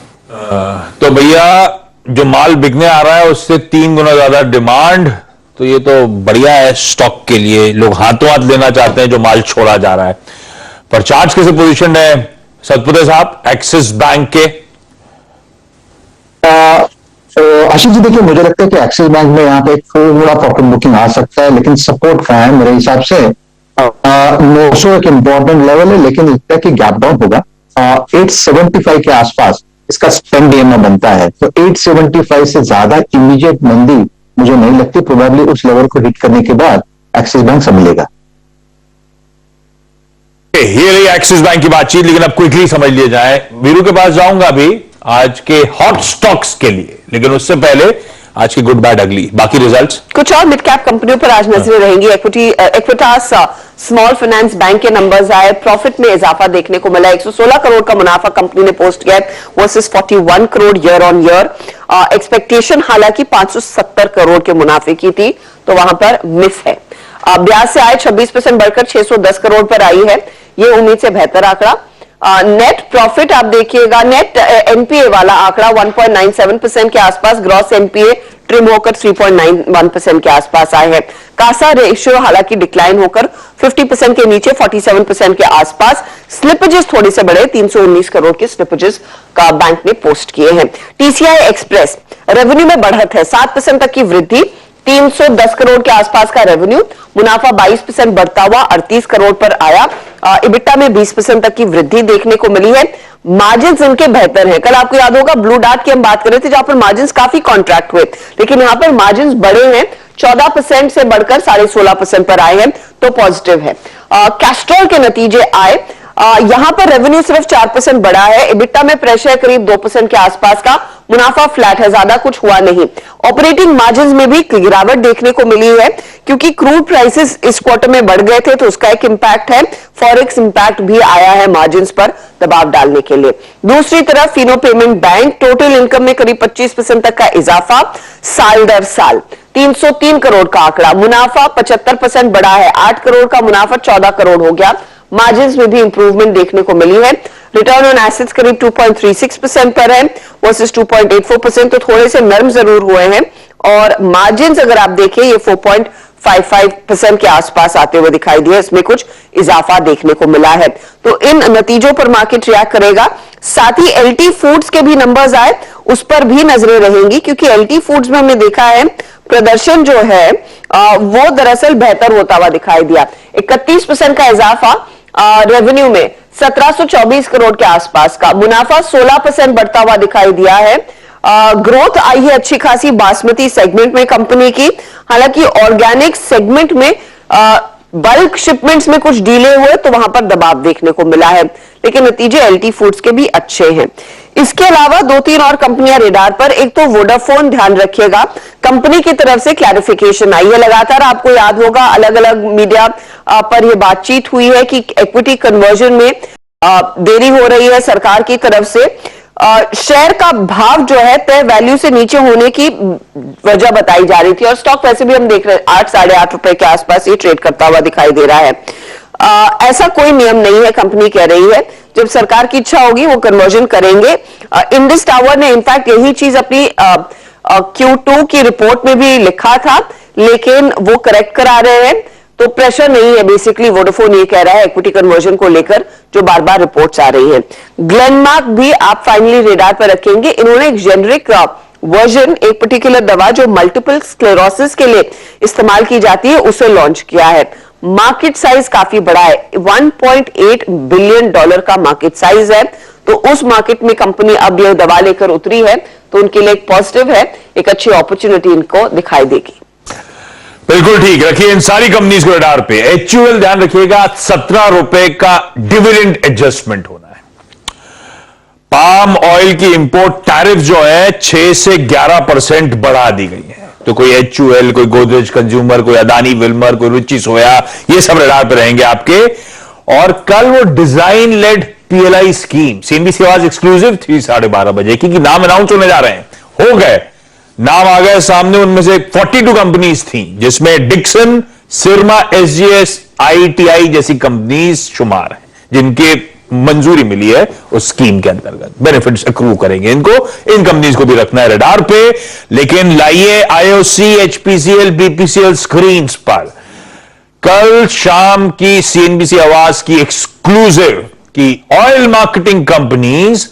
तो भैया जो माल बिकने आ रहा है उससे 3 गुना ज्यादा डिमांड, तो ये तो बढ़िया है स्टॉक के लिए। लोग हाथों हाथ लेना चाहते हैं जो माल छोड़ा जा रहा है। पर चार्ज कैसे पोजीशन है सतपुते साहब एक्सिस बैंक के? आशीष जी देखिए, मुझे लगता है कि एक्सिस बैंक में यहाँ पे एक थोड़ा प्रॉफिट बुकिंग आ सकता है, लेकिन सपोर्ट का है मेरे हिसाब से 900 एक इंपॉर्टेंट लेवल है, लेकिन लगता है कि गैप डाउन होगा 875 के आसपास इसका स्पेंड डीएमए बनता है। तो 875 से ज्यादा इमीडिएट मंदी मुझे नहीं लगती। प्रोबेबली उस लेवल को हिट करने के बाद एक्सिस बैंक से मिलेगा। ये रही एक्सिस बैंक की बातचीत, लेकिन अब क्विकली समझ लिए जाए। वीरू के पास जाऊंगा अभी आज के हॉट स्टॉक्स के लिए, लेकिन उससे पहले आज की गुड बैड अगली बाकी रिजल्ट्स। कुछ और मिड कैप कंपनियों पर आज नजरें रहेंगी। इक्विटास स्मॉल फाइनेंस बैंक के नंबर्स आए, प्रॉफिट में इजाफा देखने को मिला। 116 करोड़ का मुनाफा कंपनी ने पोस्ट किया versus 41 crore year on year. Expectation हालांकि 570 करोड़ के मुनाफे की थी, तो वहां पर मिस है। ब्याज से आय 26% बढ़कर 610 करोड़ पर आई है, ये उम्मीद से बेहतर आंकड़ा। नेट प्रॉफिट आप देखिएगा, नेट एनपीए वाला आंकड़ा 1.97% के आसपास, ग्रॉस एनपीए ट्रिम होकर 3.91% के आसपास आए हैं। कासा रेशियो हालांकि डिक्लाइन होकर 50% के नीचे 47% के आसपास। स्लिपेजेस थोड़े से बढ़े, 319 करोड़ के स्लिपेजेस का बैंक ने पोस्ट किए हैं। टीसीआई एक्सप्रेस रेवेन्यू में बढ़त है, 7% तक की वृद्धि, 310 करोड़ के आसपास का रेवेन्यू। मुनाफा 22% बढ़ता हुआ 38 करोड़ पर आया। इबिटा में 20% तक की वृद्धि देखने को मिली है। मार्जिन्स इनके बेहतर हैं। कल आपको याद होगा ब्लू डार्ट की हम बात कर रहे थे जहां पर मार्जिन्स काफी कॉन्ट्रैक्ट हुए, लेकिन यहां पर मार्जिन्स बढ़े हैं, 14% से बढ़कर 16.5% पर आए हैं, तो पॉजिटिव है। कैस्ट्रॉल के नतीजे आए, यहां पर रेवेन्यू सिर्फ 4% बढ़ा है, इबिटा में प्रेशर करीब 2% के आसपास का, मुनाफा फ्लैट है, ज्यादा कुछ हुआ नहीं। ऑपरेटिंग मार्जिन्स में भी गिरावट देखने को मिली है क्योंकि क्रूड प्राइसेस इस क्वार्टर में बढ़ गए थे, तो उसका एक इंपैक्ट है। फॉरेक्स इंपैक्ट भी आया है मार्जिन्स पर दबाव डालने के लिए। दूसरी तरफ Fino payment bank total income में करीब 25% तक का इजाफा साल दर साल, 303 करोड़ का आंकड़ा। मुनाफा 75% बढ़ा है, 8 करोड़ का मुनाफा 14 करोड़ हो गया। मार्जिन्स में भी इंप्रूवमेंट देखने को मिली है। रिटर्न ऑन एसेट्स करीब 2.36% पर है वर्सेस 2.84%, तो थोड़े से नरम जरूर हुए हैं। और मार्जिन्स अगर आप देखें ये 4.55% के आसपास आते हुए दिखाई दिए, इसमें कुछ इजाफा देखने को मिला है। तो इन नतीजों पर मार्केट रिएक्ट करेगा। साथ ही एलटी फूड्स के भी नंबर्स आए, उस पर भी नजरें रहेंगी क्योंकि एलटी फूड्स में हमने देखा है प्रदर्शन जो है वो दरअसल बेहतर होता हुआ दिखाई दिया। 31% का इजाफा रेवेन्यू में 1724 करोड़ के आसपास का, मुनाफा 16% बढ़ता हुआ दिखाई दिया है। ग्रोथ आई है अच्छी खासी बासमती सेगमेंट में कंपनी की। हालांकि ऑर्गेनिक सेगमेंट में बल्क शिपमेंट्स में कुछ डीले हुए तो वहां पर दबाव देखने को मिला है, लेकिन नतीजे एलटी फूड्स के भी अच्छे हैं। इसके अलावा 2-3 और कंपनियां रेडार पर, एक तो वोडाफोन, ध्यान रखिएगा कंपनी की तरफ से क्लैरिफिकेशन आई है। लगातार आपको याद होगा अलग अलग मीडिया पर यह बातचीत हुई है कि इक्विटी कन्वर्जन में देरी हो रही है सरकार की तरफ से। शेयर का भाव जो है तय वैल्यू से नीचे होने की वजह बताई जा रही थी और स्टॉक वैसे भी हम देख रहे हैं 8 साढ़े 8 रुपए के आसपास ये ट्रेड करता हुआ दिखाई दे रहा है। ऐसा कोई नियम नहीं है, कंपनी कह रही है जब सरकार की इच्छा होगी वो कन्वर्जन करेंगे। इंडस टावर ने इनफैक्ट यही चीज अपनी Q2 की रिपोर्ट में भी लिखा था, लेकिन वो करेक्ट करा रहे हैं, तो प्रेशर नहीं है। बेसिकली वोडाफोन ये कह रहा है इक्विटी कन्वर्जन को लेकर जो बार बार रिपोर्ट्स आ रही हैं। ग्लेनमार्क भी आप फाइनली रेडार पर रखेंगे। इन्होंने एक जेनरिक वर्जन, एक पर्टिकुलर दवा जो मल्टीपल स्क्लेरोसिस के लिए इस्तेमाल की जाती है, उसे लॉन्च किया है। मार्केट साइज काफी बड़ा है, $1.8 बिलियन का मार्केट साइज है। तो उस मार्केट में कंपनी अब यह दवा लेकर उतरी है, तो उनके लिए एक पॉजिटिव है, एक अच्छी अपॉर्चुनिटी इनको दिखाई देगी। बिल्कुल ठीक, रखिए इन सारी कंपनीज को रडार पे। HUL ध्यान रखिएगा 17 रुपए का डिविडेंड एडजस्टमेंट होना है। पाम ऑयल की इंपोर्ट टैरिफ जो है 6 से 11% बढ़ा दी गई है। तो कोई HUL, कोई गोदरेज कंज्यूमर, कोई अदानी विल्मर, कोई रुचि सोया, ये सब रडार पे रहेंगे आपके। और कल वो design led PLI scheme, CNBC Awaaz exclusive थी 12:30 बजे की, नाम अनाउंस होने जा रहे हैं, हो गए, नाम आ गए सामने। उनमें से 42 कंपनीज थी, जिसमें डिक्सन, सिरमा, SGS, ITI जैसी कंपनीज शुमार हैं, जिनके मंजूरी मिली है उस स्कीम के अंतर्गत, बेनिफिट्स अक्रू करेंगे इनको। इन कंपनीज को भी रखना है रडार पे। लेकिन लाइए IOC, HPCL, BPCL स्क्रीन पर कल शाम की CNBC आवाज की एक्सक्लूसिव कि ऑयल मार्केटिंग कंपनीज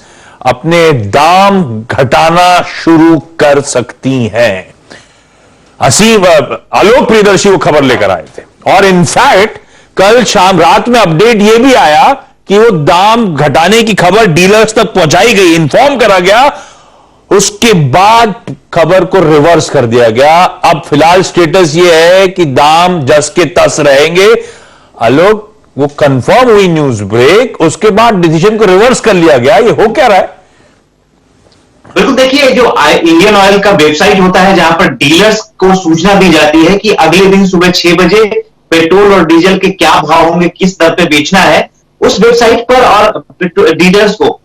अपने दाम घटाना शुरू कर सकती हैं। आलोक प्रियदर्शी वो खबर लेकर आए थे और इनफैक्ट कल शाम रात में अपडेट ये भी आया कि वो दाम घटाने की खबर डीलर्स तक पहुंचाई गई, इन्फॉर्म करा गया। उसके बाद खबर को रिवर्स कर दिया गया। अब फिलहाल स्टेटस ये है कि दाम जस के तस रहेंगे। आलोक, वो कंफर्म हुई न्यूज ब्रेक, उसके बाद डिसीजन को रिवर्स कर लिया गया। ये हो क्या रहा है? बिल्कुल, देखिए जो इंडियन ऑयल का वेबसाइट होता है जहां पर डीलर्स को सूचना दी जाती है कि अगले दिन सुबह 6 बजे पेट्रोल और डीजल के क्या भाव होंगे, किस दर पे बेचना है, उस वेबसाइट पर और डीलर्स को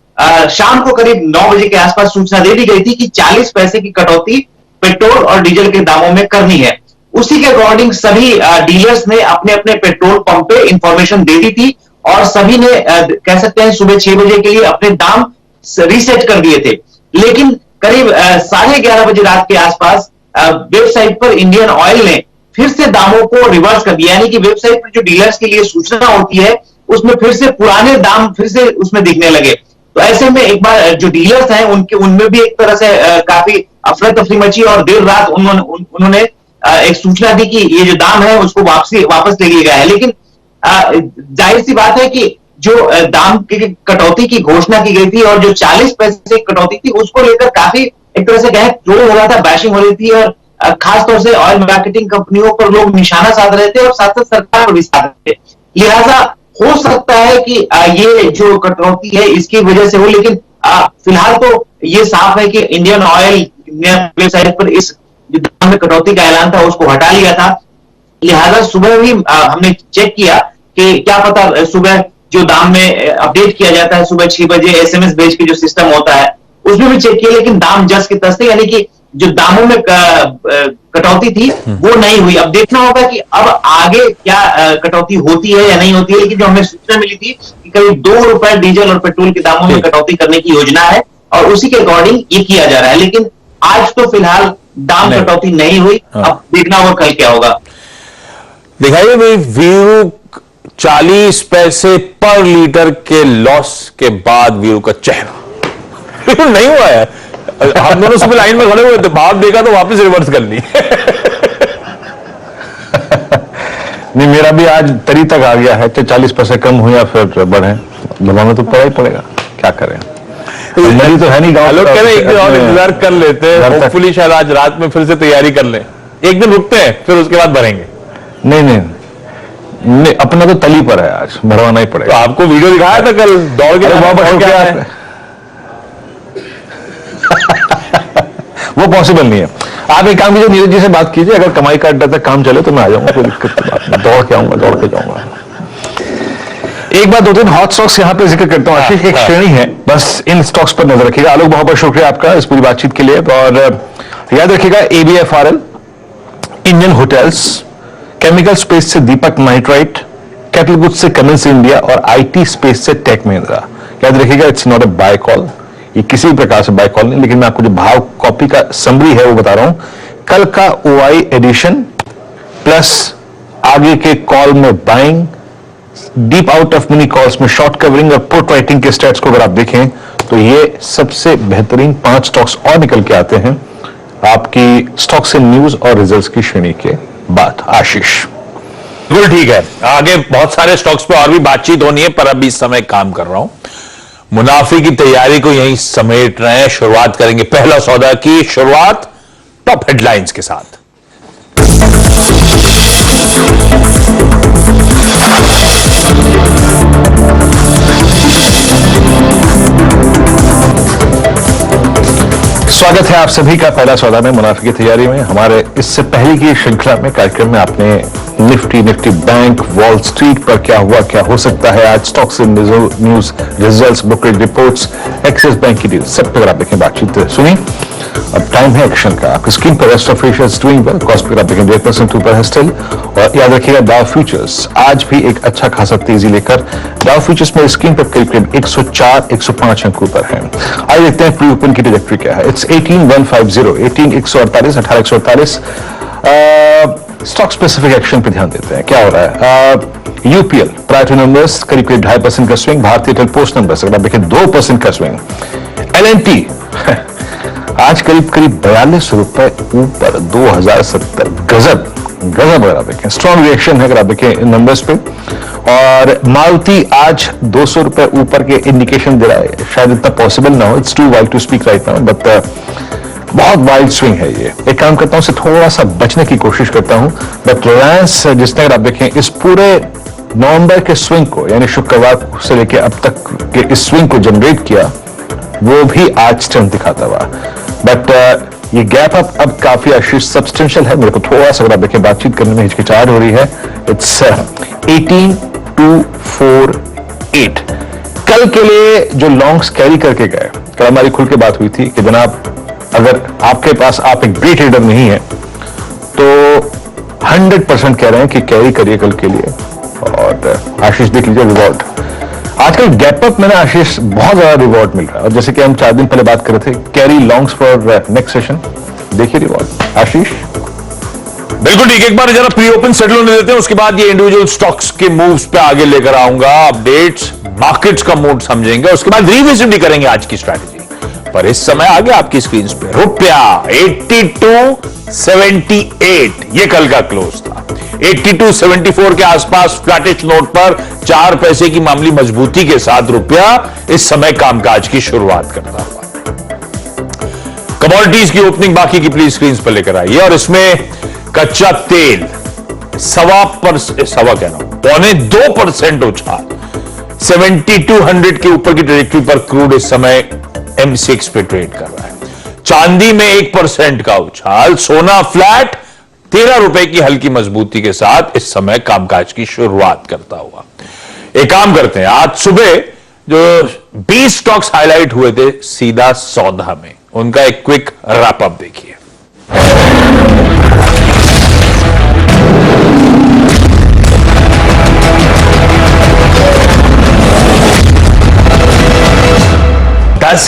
शाम को करीब 9 बजे के आसपास सूचना दे दी गई थी कि 40 पैसे की कटौती पेट्रोल और डीजल के दामों में करनी है। उसी के अकॉर्डिंग सभी डीलर्स ने अपने अपने पेट्रोल पंप पे इंफॉर्मेशन दे दी थी और सभी ने कह सकते हैं सुबह 6 बजे के लिए अपने दाम रीसेट कर दिए थे। लेकिन करीब 11:30 बजे रात के आसपास वेबसाइट पर इंडियन ऑयल ने फिर से दामों को रिवर्स कर दिया, यानी कि वेबसाइट पर जो डीलर्स के लिए सूचना होती है उसमें फिर से पुराने दाम फिर से उसमें दिखने लगे। तो ऐसे में एक बार जो डीलर्स हैं उनमें भी एक तरह से काफी अफरा तफरी मची और देर रात उन्होंने एक सूचना दी कि ये जो दाम है उसको वापस ले लिया गया है। लेकिन जाहिर सी बात है कि जो दाम की कटौती की घोषणा की गई थी और जो 40 पैसे कटौती थी उसको लेकर काफी एक तरह से कहें ट्रोल हो रहा था, बैशिंग हो रही थी और खासतौर से ऑयल मार्केटिंग कंपनियों पर लोग निशाना साध रहे थे और साथ साथ सरकार पर भी साध रहे थे। लिहाजा हो सकता है कि ये जो कटौती है इसकी वजह से हो, लेकिन फिलहाल तो ये साफ है कि इंडियन ऑयल ने वेबसाइट पर इस दाम में कटौती का ऐलान था उसको हटा लिया था। लिहाजा सुबह भी हमने चेक किया कि क्या पता सुबह जो दाम में अपडेट किया जाता है सुबह 6 बजे SMS भेज के जो सिस्टम होता है उसमें भी चेक किया, लेकिन दाम जस के तस थे, यानी कि जो दामों में कटौती थी वो नहीं हुई। अब देखना होगा कि अब आगे क्या कटौती होती है या नहीं होती है। लेकिन जो हमें सूचना मिली थी कि करीब 2 रुपए डीजल और पेट्रोल के दामों में कटौती करने की योजना है और उसी के अकॉर्डिंग ये किया जा रहा है। लेकिन आज तो फिलहाल दाम कटौती नहीं हुई। अब देखना होगा कल क्या होगा। दिखाइए भाई, वीरू 40 पैसे पर लीटर के लॉस के बाद वीरू का चेहरा नहीं हुआ है। हम दोनों सुबह लाइन में खड़े हुए थे, भाव देखा तो वापस रिवर्स कर ली। नहीं, मेरा भी आज तरी तक आ गया है, तो 40 पैसे कम हुआ फिर बढ़े, दबाना तो पड़ा ही पड़ेगा, क्या करें। नदी तो है नहीं गाँव। लोग कह रहे हैं एक दिन और इंतजार कर लेते हैं, होपफुली शायद आज रात में फिर से तैयारी कर लें, एक दिन रुकते हैं फिर उसके बाद भरेंगे। नहीं, अपना तो तली पर है, आज भरवाना ही तो पड़ेगा। आपको वीडियो दिखाया था कल दौड़ के वो पॉसिबल नहीं है। आप एक काम कीजिए, नीरज जी से बात कीजिए, अगर कमाई का अड्डा तक काम चले तो मैं आ जाऊंगा, कोई दिक्कत की बात नहीं, दौड़ के आऊंगा, दौड़ के जाऊंगा। एक बात, 2-3 हॉट स्टॉक्स यहाँ पे जिक्र करता हूँ आशीष, एक श्रेणी है, बस इन स्टॉक्स पर नजर रखिएगा। आलोक, बहुत बहुत शुक्रिया आपका इस पूरी बातचीत के लिए। और याद रखिएगा ABFRL, Indian hotels, chemical space से दीपक नाइट्राइट, कैटल गुड्स से कमिंस इंडिया और IT स्पेस से टेक महिंद्रा। याद रखिएगा, it's not a buy call, ये किसी भी प्रकार से बाय कॉल नहीं, लेकिन मैं आपको जो भाव कॉपी का समरी है वो बता रहा हूं। कल का OI एडिशन प्लस आगे के कॉल में buying, deep out of mini calls में शॉर्ट कवरिंग और पुट राइटिंग के स्टैट्स को अगर आप देखें तो ये सबसे बेहतरीन 5 स्टॉक्स और निकल के आते हैं आपकी स्टॉक्स इन न्यूज और रिजल्ट्स की श्रेणी के बाद। आशीष, बिल्कुल ठीक है, आगे बहुत सारे स्टॉक्स पे और भी बातचीत होनी है, पर अभी इस समय काम कर रहा हूं, मुनाफे की तैयारी को यहीं समेट रहे हैं। शुरुआत करेंगे पहला सौदा की शुरुआत टॉप हेडलाइंस के साथ। स्वागत है आप सभी का पहला सौदा में मुनाफे की तैयारी में। हमारे इससे पहले की श्रृंखला में कार्यक्रम में आपने निफ्टी बैंक, वॉल स्ट्रीट पर क्या हुआ, क्या हो सकता है आज, stocks in news, results, booklet reports, axis bank की डील, सब पे अगर आप देखें बातचीत सुनी। अब टाइम है एक्शन का। आपकी स्क्रीन पर rest of Asia is doing well, cost per आप देखें 1% ऊपर है स्टिल। और याद रखिएगा डाउ फ्यूचर्स आज भी एक अच्छा खासा तेजी लेकर, डाउ फ्यूचर्स में स्क्रीन पर करीब 104-105 अंक ऊपर है। आइए देखते हैं प्री ओपन की ट्रैजेक्टरी क्या है। इट्स 18,150, 18,148, 18,148। स्टॉक स्पेसिफिक एक्शन पे ध्यान देते हैं, क्या हो रहा है। UPL प्रायर टू नंबर्स करीब 2.5% का स्विंग, भारतीय एयरटेल पोस्ट नंबर्स अगर आप देखें 2% का स्विंग। L&T आज करीब 42 रुपए ऊपर, 2070, गजब अगर आप देखें, स्ट्रॉन्ग रिएक्शन है अगर आप देखें नंबर्स पे। और मारुति आज 200 रुपए ऊपर के इंडिकेशन दे रहा है, शायद इतना पॉसिबल ना हो, it's too wild to speak right now, but बहुत वाइल्ड स्विंग है ये। एक काम करता हूं, से थोड़ा सा बचने की कोशिश करता हूं, बट रिलायंस जिसने अगर आप देखें इस पूरे नवंबर के स्विंग को, यानी शुक्रवार से लेकर अब तक के इस स्विंग को जनरेट किया, वो भी आज स्ट्रेंथ दिखाता हुआ। बट ये गैप अब काफी आशीष सब्सटेंशियल है। मेरे को थोड़ा सा अगर आप देखें बातचीत करने में हिचकिचाहट हो रही है। इट्स 18,248। कल के लिए जो लॉन्ग्स कैरी करके गए, कल हमारी खुल के बात हुई थी कि जनाब अगर आपके पास आप एक डे ट्रेडर नहीं है तो 100% कह रहे हैं कि कैरी करिए कल के लिए। और आशीष देख लीजिए रिवॉर्ड, आजकल गैप अप में ना आशीष बहुत ज्यादा रिवॉर्ड मिल रहा है। और जैसे कि हम 4 दिन पहले बात कर रहे थे, carry longs for next session, देखिए रिवॉर्ड। आशीष बिल्कुल ठीक, एक बार जरा प्री ओपन सेटल होने देते हैं, उसके बाद ये इंडिविजुअल स्टॉक्स के मूव्स पे आगे लेकर आऊंगा, अपडेट्स, मार्केट्स का मूड समझेंगे, उसके बाद रिविजन भी करेंगे आज की स्ट्रैटेजी। पर इस समय आगे आपकी स्क्रीन पे रुपया 82.78, ये कल का क्लोज था। 82.74 के आसपास फ्लैटिश नोट पर 4 पैसे की मामूली मजबूती के साथ रुपया इस समय कामकाज की शुरुआत करता हुआ। कमोडिटीज की ओपनिंग बाकी की प्लीज स्क्रीन पर लेकर आइए, और इसमें कच्चा तेल 2.25% उछाल, 7200 के ऊपर की ट्रैजेक्टरी पर क्रूड इस समय M6 पे ट्रेड कर रहा है। चांदी में 1% का उछाल, सोना फ्लैट 13 रुपए की हल्की मजबूती के साथ इस समय कामकाज की शुरुआत करता हुआ। एक काम करते हैं, आज सुबह जो 20 स्टॉक्स हाईलाइट हुए थे सीधा सौदा में, उनका एक क्विक रैप अप देखिए।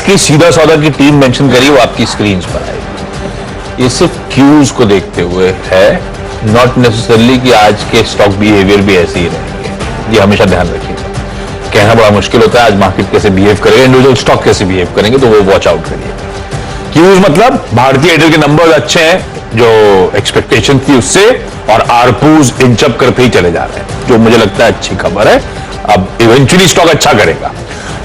की सीधा सौदा की टीम मेंशन करी, वो आपकी स्क्रीन पर आएगी। ये सिर्फ क्यूज को देखते हुए है, नॉट नेसेसरली कि आज के स्टॉक बिहेवियर भी ऐसे ही रहेंगे। ये हमेशा ध्यान रखिएगा, कहना बड़ा मुश्किल होता है आज मार्केट कैसे बिहेव करेगा, इंडिविजुअल स्टॉक कैसे बिहेव करेंगे, तो वो वॉच आउट करिए। क्यूज मतलब भारतीय एयरटेल के नंबर्स अच्छे हैं जो एक्सपेक्टेशन थी उससे, और आरपूज इंचअप करते ही चले जा रहे हैं, जो मुझे लगता है अच्छी खबर है। अब इवेंचुअली स्टॉक अच्छा करेगा।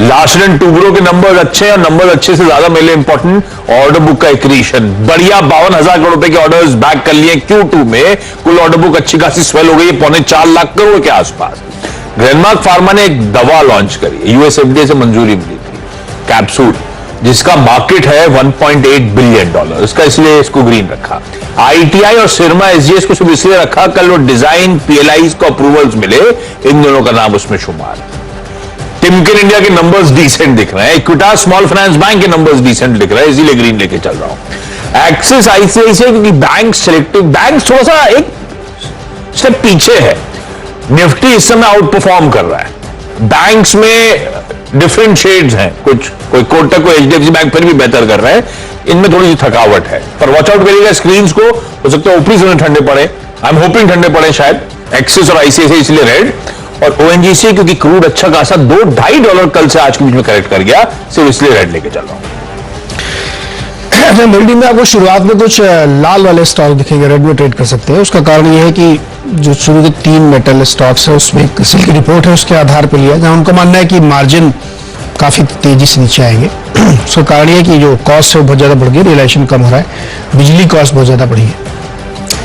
लार्सन टुब्रो के नंबर्स अच्छे हैं, और नंबर्स अच्छे से ज्यादा मेरे लिए इंपॉर्टेंट ऑर्डर बुक का एक्रीशन बढ़िया। 52,000 करोड़ रुपए के ऑर्डर्स बैक कर लिए Q2 में। कुल ऑर्डर बुक अच्छी खासी स्वेल हो गई है, 4.25 लाख करोड़ के आसपास। ग्लेनमार्क फार्मा ने एक दवा लॉन्च करी, यूएस FDA से मंजूरी मिली थी, कैप्सूल, जिसका मार्केट है $1.8 बिलियन। इसका इसलिए इसको ग्रीन रखा। ITI और सिरमा SGS को सिर्फ इसलिए रखा, कल वो डिजाइन PLIs को अप्रूवल्स मिले, इन दोनों का नाम उसमें शुमार। टिमकेन इंडिया के नंबर्स डिसेंट दिख रहे हैं, इक्विटास स्मॉल फाइनेंस बैंक के नंबर्स डिसेंट दिख रहे हैं, इसीलिए ग्रीन लेके चल रहा हूं। एक्सिस ICICI, क्योंकि बैंक सेलेक्टिव, बैंक थोड़ा सा एक स्टेप पीछे है। निफ्टी इस समय आउट परफॉर्म कर रहा है। बैंक्स में डिफरेंट शेड्स हैं, कुछ कोई कोटक को HDFC बैंक फिर भी बेहतर कर रहा है, इनमें थोड़ी सी थकावट है, पर वॉच आउट करिएगा स्क्रीन को, हो सकता है ऊपरी से ठंडे पड़े। आई एम होपिंग ठंडे पड़े शायद। एक्सिस और ICICI इसलिए रेड, और ONGC क्योंकि क्रूड अच्छा खासा $2-2.5 कल से आज के बीच में करेक्ट कर गया, सिर्फ इसलिए रेड लेके चल रहा हूं। बिल्डिंग में आपको शुरुआत में कुछ लाल वाले स्टॉक दिखेंगे, रेड में ट्रेड कर सकते हैं। उसका कारण यह है कि जो शुरू के 3 मेटल स्टॉक्स है उसमें एक सेल की रिपोर्ट है, उसके आधार पर लिया, जहां उनको मानना है कि मार्जिन काफी तेजी से नीचे आएंगे। उसका कारण यह है कि जो कॉस्ट है वो बहुत ज्यादा बढ़ गई, रियलाइजेशन कम हो रहा है, बिजली कॉस्ट बहुत ज्यादा बढ़ी है।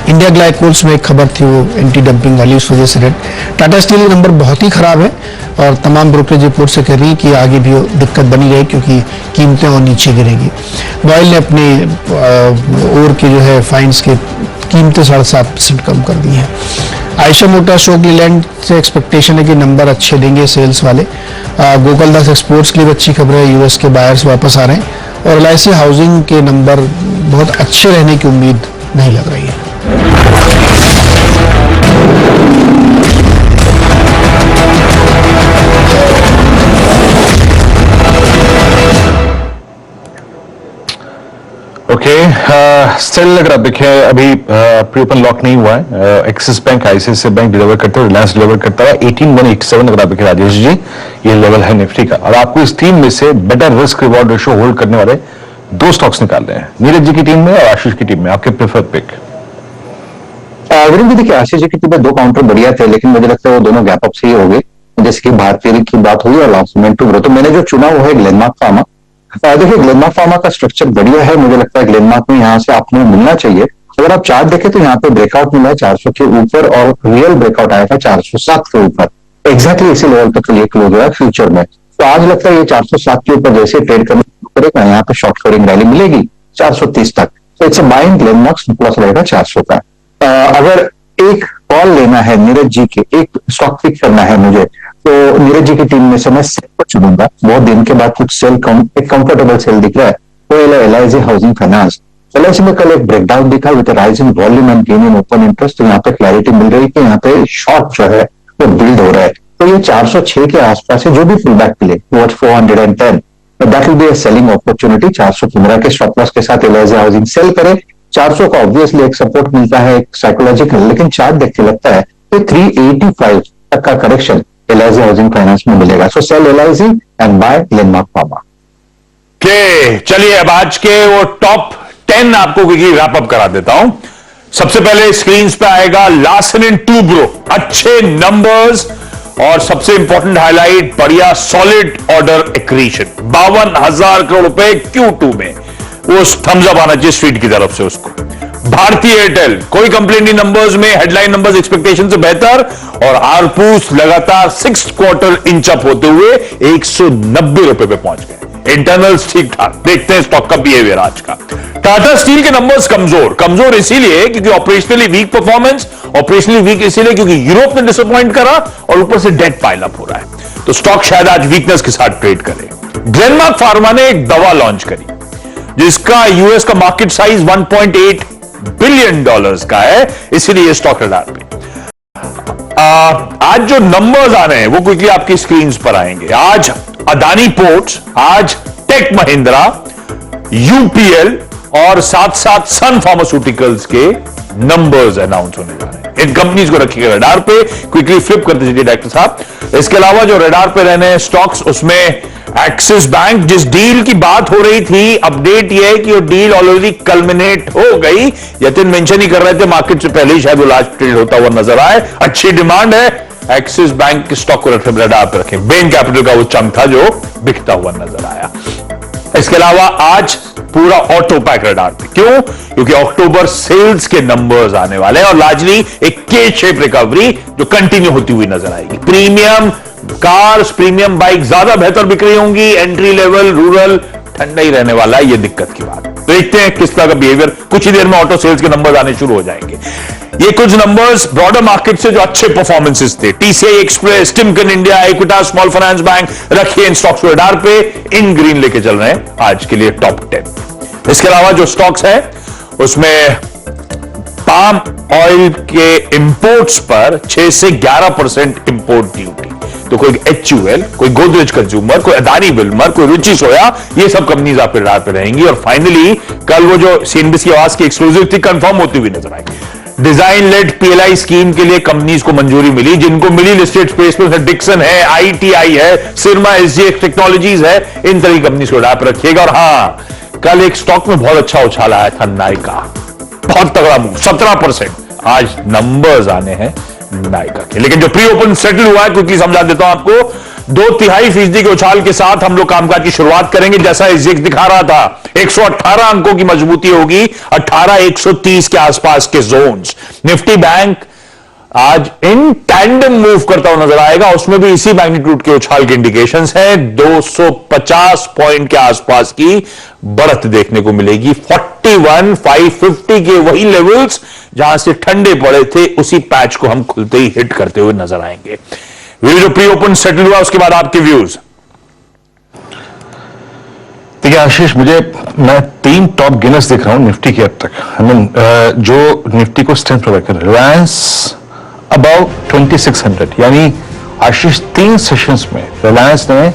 इंडिया ग्लाइकोल्स में एक खबर थी वो एंटी डंपिंग वाली, उस वजह से रेड। टाटा स्टील के नंबर बहुत ही खराब है, और तमाम ब्रोकरेज रिपोर्ट से कह रही है कि आगे भी दिक्कत बनी रही, क्योंकि कीमतें और नीचे गिरेगी। बॉयल ने अपने ओर के जो है फाइन्स के कीमतें 7.5% कम कर दी हैं। आयशा मोटर्स शोक लीलैंड से एक्सपेक्टेशन है कि नंबर अच्छे देंगे सेल्स वाले। गोकुलदास एक्सपोर्ट्स की भी अच्छी खबर है, यूएस के बायर्स वापस आ रहे हैं, और LIC हाउसिंग के नंबर बहुत अच्छे रहने की उम्मीद नहीं लग रही है। ओके, स्टिल अगर आप देखें अभी प्री ओपन लॉक नहीं हुआ है। Axis bank, ICICI bank deliver करता है, रिलायंस डिलीवर करता है 18,187 अगर आप देखें राजेश जी, ये लेवल है निफ्टी का। और आपको इस टीम में से better risk reward ratio hold करने वाले 2 स्टॉक्स निकाल रहे हैं, नीरज जी की टीम में और आशीष की टीम में। आपके प्रेफर्ड पिक? वीरेंद्र देखिए, आशीष जी की टीम में 2 काउंटर बढ़िया थे, लेकिन मुझे लगता है वो दोनों गैप अप से ही हो गए, जैसे कि भारतीय की बात हुई और लॉन्चमेंट टू। तो मैंने जो चुना वो है ग्लेनमार्क फार्मा। देखिए, ग्लेनमार्क फार्मा का स्ट्रक्चर बढ़िया है, मुझे लगता है ग्लेनमार्क में यहाँ से आपको मिलना चाहिए। अगर आप चार्ट देखें तो यहाँ पे ब्रेकआउट मिला है 400 के ऊपर, और रियल ब्रेकआउट आया था 407 के ऊपर। एग्जैक्टली इसी लेवल तक ये क्लोज हुआ है फ्यूचर में। तो आज लगता है ये 407 के ऊपर जैसे ट्रेड करने करेगा, यहाँ पे शॉर्ट कवरिंग रैली मिलेगी 430 तक। तो it's a buying Glenmark, plus रहेगा 400 का। अगर एक कॉल लेना है नीरज जी के, एक स्टॉक पिक करना है मुझे, तो नीरज जी की टीम में से मैं सेल को चुनूंगा। बहुत दिन के बाद कुछ सेल एक कंफर्टेबल सेल दिख रहा है, वो LIC हाउसिंग फाइनेंस। LIC में कल एक ब्रेकडाउन दिखा with rise in volume and gain in open interest, तो यहाँ पे क्लैरिटी मिल रही है कि यहाँ पे शॉर्ट जो है वो बिल्ड हो रहा है। तो ये 406 के आसपास है, जो भी फुल बैक मिले watch 410, that will be a selling opportunity. 415 के स्टॉप लॉस के साथ LIC हाउसिंग सेल करे। 400 का ऑब्वियसली एक सपोर्ट मिलता है, एक साइकोलॉजिकल, लेकिन चार्ट देख के लगता है कि 385 तक का करेक्शन LIC हाउसिंग फाइनेंस में मिलेगा। So sell LIC and buy Glenmark pharma. चलिए अब आज के वो टॉप 10 आपको क्विकली रैप अप करा देता हूं। सबसे पहले स्क्रीन पे आएगा लार्सन टुब्रो, अच्छे नंबर्स और सबसे इंपॉर्टेंट हाईलाइट, बढ़िया सॉलिड ऑर्डर एक्रीशन, 52,000 करोड़ रुपए Q2 में। वो थम्स अप आना चाहिए स्ट्रीट की तरफ से उसको। भारतीय एयरटेल, कोई कंप्लेंट नहीं नंबर्स में, हेडलाइन नंबर्स एक्सपेक्टेशन से बेहतर, और आरपूस लगातार 6th क्वार्टर इंच अप होते हुए 190 रुपए पे पहुंच गए। इंटरनल्स ठीक ठाक, देखते हैं स्टॉक का बिहेवियर आज का। टाटा स्टील के नंबर्स कमजोर इसीलिए क्योंकि operationally weak performance, operationally weak इसीलिए क्योंकि यूरोप ने डिसअपॉइंट करा और ऊपर से डेट पाइल अप हो रहा है, तो स्टॉक शायद आज वीकनेस के साथ ट्रेड करे। ग्लेनमार्क फार्मा ने एक दवा लॉन्च करी जिसका यूएस का मार्केट साइज $1.8 बिलियन का है, इसीलिए ये स्टॉक रडार पे। आज जो नंबर्स आ रहे हैं वो क्विकली आपकी स्क्रीन पर आएंगे। आज अदानी पोर्ट्स, आज टेक महिंद्रा, UPL और साथ साथ सन फार्मास्यूटिकल्स के नंबर्स अनाउंस होने जा रहे हैं। इन कंपनीज को रखिएगा रडार पे, क्विकली फ्लिप करते चलिए डायरेक्टर साहब। इसके अलावा जो रडार पे रहने हैं स्टॉक्स, उसमें एक्सिस बैंक, जिस डील की बात हो रही थी, अपडेट यह है कि वो डील ऑलरेडी कल्मिनेट हो गई। यतिन मेंशन ही कर रहे थे मार्केट से पहले ही शायद वो लास्ट ट्रेड होता हुआ नजर आए। अच्छी डिमांड है, एक्सिस बैंक के स्टॉक को रडार पर रखें। बेन कैपिटल का वो चंक था जो बिकता हुआ नजर आया। इसके अलावा आज पूरा ऑटो पैक रडार पे। क्यों? क्योंकि अक्टूबर सेल्स के नंबर्स आने वाले हैं और लार्जली एक के शेप रिकवरी जो कंटिन्यू होती हुई नजर आएगी। प्रीमियम कार्स, प्रीमियम बाइक ज्यादा बेहतर बिक रही होंगी, एंट्री लेवल, रूरल ठंडा ही रहने वाला है, ये दिक्कत की बात। देखते हैं किस तरह का बिहेवियर। कुछ ही देर में ऑटो सेल्स के नंबर्स आने शुरू हो जाएंगे। ये कुछ नंबर्स ब्रॉडर मार्केट से जो अच्छे परफॉर्मेंसेस थे, TCI express, Timken India, Equitas small finance bank, रखिए इन स्टॉक्स को रडार पे। इन ग्रीन लेके चल रहे हैं आज के लिए टॉप 10। इसके अलावा जो स्टॉक्स हैं उसमें पाम ऑयल के इंपोर्ट्स पर 6 से 11% इंपोर्ट ड्यूटी। तो कोई HUL, कोई गोदरेज कंज्यूमर, कोई अदानी विल्मर, कोई रुचि सोया, ये सब कंपनीज आप रडार पे रहेंगी। और फाइनली कल वो जो सीएनबीसी आवाज की एक्सक्लूसिव थी कंफर्म होती हुई नजर आई। डिजाइन लेड PLI स्कीम के लिए कंपनीज को मंजूरी मिली। जिनको मिली लिस्टेड स्पेस में डिक्सन है, ITI है, सिरमा SGX टेक्नोलॉजीज है, इन तरह की कंपनीज को रडार पे रखिएगा। और हां, कल एक स्टॉक में बहुत अच्छा उछाल आया था, नायका, बहुत तगड़ा मूव, 17%। आज नंबर्स आने हैं नायका के, लेकिन जो प्री ओपन सेटल हुआ है, क्योंकि समझा देता हूं आपको, 2/3% के उछाल के साथ हम लोग कामकाज की शुरुआत करेंगे। जैसा SGX दिखा रहा था, 118 अंकों की मजबूती होगी, 18,130 के आसपास के जोन्स। निफ्टी बैंक आज इन टैंडम मूव करता हुआ नजर आएगा, उसमें भी इसी मैग्नीट्यूड के उछाल के इंडिकेशंस हैं। 250 पॉइंट के आसपास की बढ़त देखने को मिलेगी। 41,550 के वही लेवल्स जहां से ठंडे पड़े थे, उसी पैच को हम खुलते ही हिट करते हुए नजर आएंगे। वीडियो जो प्री ओपन सेटल हुआ उसके बाद आपके व्यूज। देखिए आशीष, मैं 3 टॉप गेनर्स देख रहा हूं निफ्टी की अब तक। जो निफ्टी को स्ट्रेंथ प्रोवाइड कर, रिलायंस अबाउ 2600, यानी आशीष 3 सेशंस में रिलायंस ने,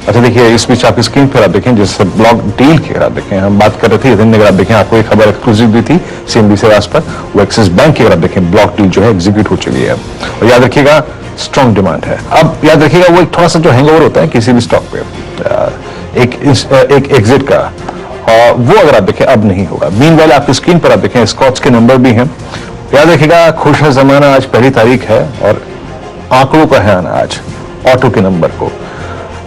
अच्छा देखिए इस बीच आपकी स्क्रीन पर आप देखें, जैसे ब्लॉक डील की अगर आप देखें, हम बात कर रहे थे दिन अगर आप देखें, आपको एक खबर एक्सक्लूसिव दी थी सीएनबीसी आवाज पर, वो एक्सिस बैंक की अगर आप देखें, ब्लॉक डील जो है एग्जीक्यूट हो चुकी है। और याद रखिएगा स्ट्रॉन्ग डिमांड है। अब याद रखिएगा वो एक थोड़ा सा जो हैंगओवर होता है किसी भी स्टॉक पे, एक एग्जिट का, और वो अगर आप देखें अब नहीं होगा। मीनवाइल आपकी स्क्रीन पर आप देखें स्कॉट्स के नंबर भी हैं। याद रखिएगा खुश है जमाना, आज पहली तारीख है और आंकड़ों का है आना आज। ऑटो के नंबर को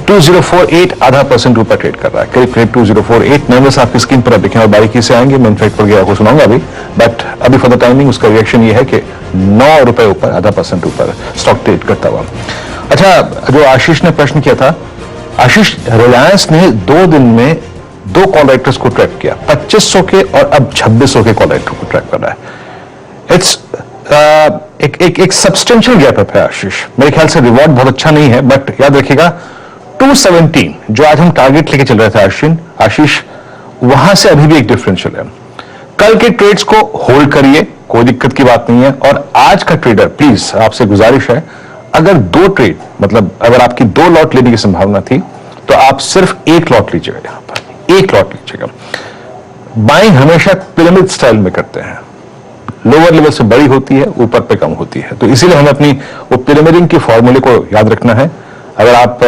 2048 0.5% ऊपर ट्रेड कर रहा है, करीब 2048 नंबर्स आपकी स्क्रीन पर आप देखें और बारीकी से आएंगे। मैं इनफैक्ट वगैरह को सुनाऊंगा अभी, बट अभी फॉर द टाइमिंग उसका रिएक्शन ये है कि 9 रुपए ऊपर 0.5% ऊपर स्टॉक ट्रेड करता हुआ। अच्छा, जो आशीष ने प्रश्न किया था, आशीष रिलायंस ने 2 दिन में 2 कॉल राइटर्स को ट्रैक किया, 2500 के और अब 2600 के कॉल राइटर को ट्रैक कर रहा है। इट्स एक सब्सटेंशियल गैप अप है आशीष। मेरे ख्याल से रिवॉर्ड बहुत अच्छा नहीं है, बट याद रखिएगा 217 जो आज हम टारगेट लेके चल रहे थे आशीष, वहां से अभी भी एक डिफरेंशियल है। कल के ट्रेड्स को होल्ड करिए, कोई दिक्कत की बात नहीं है। और आज का ट्रेडर प्लीज आपसे गुजारिश है, अगर 2 ट्रेड, मतलब अगर आपकी 2 लॉट लेने की संभावना थी तो आप सिर्फ 1 लॉट लीजिएगा, यहां पर 1 लॉट लीजिएगा। बाइंग हमेशा पिरामिड स्टाइल में करते हैं, लोअर लेवल से बड़ी होती है, ऊपर पे कम होती है, तो इसीलिए हमें अपनी वो पिरामिडिंग के फॉर्मूले को याद रखना है। अगर आप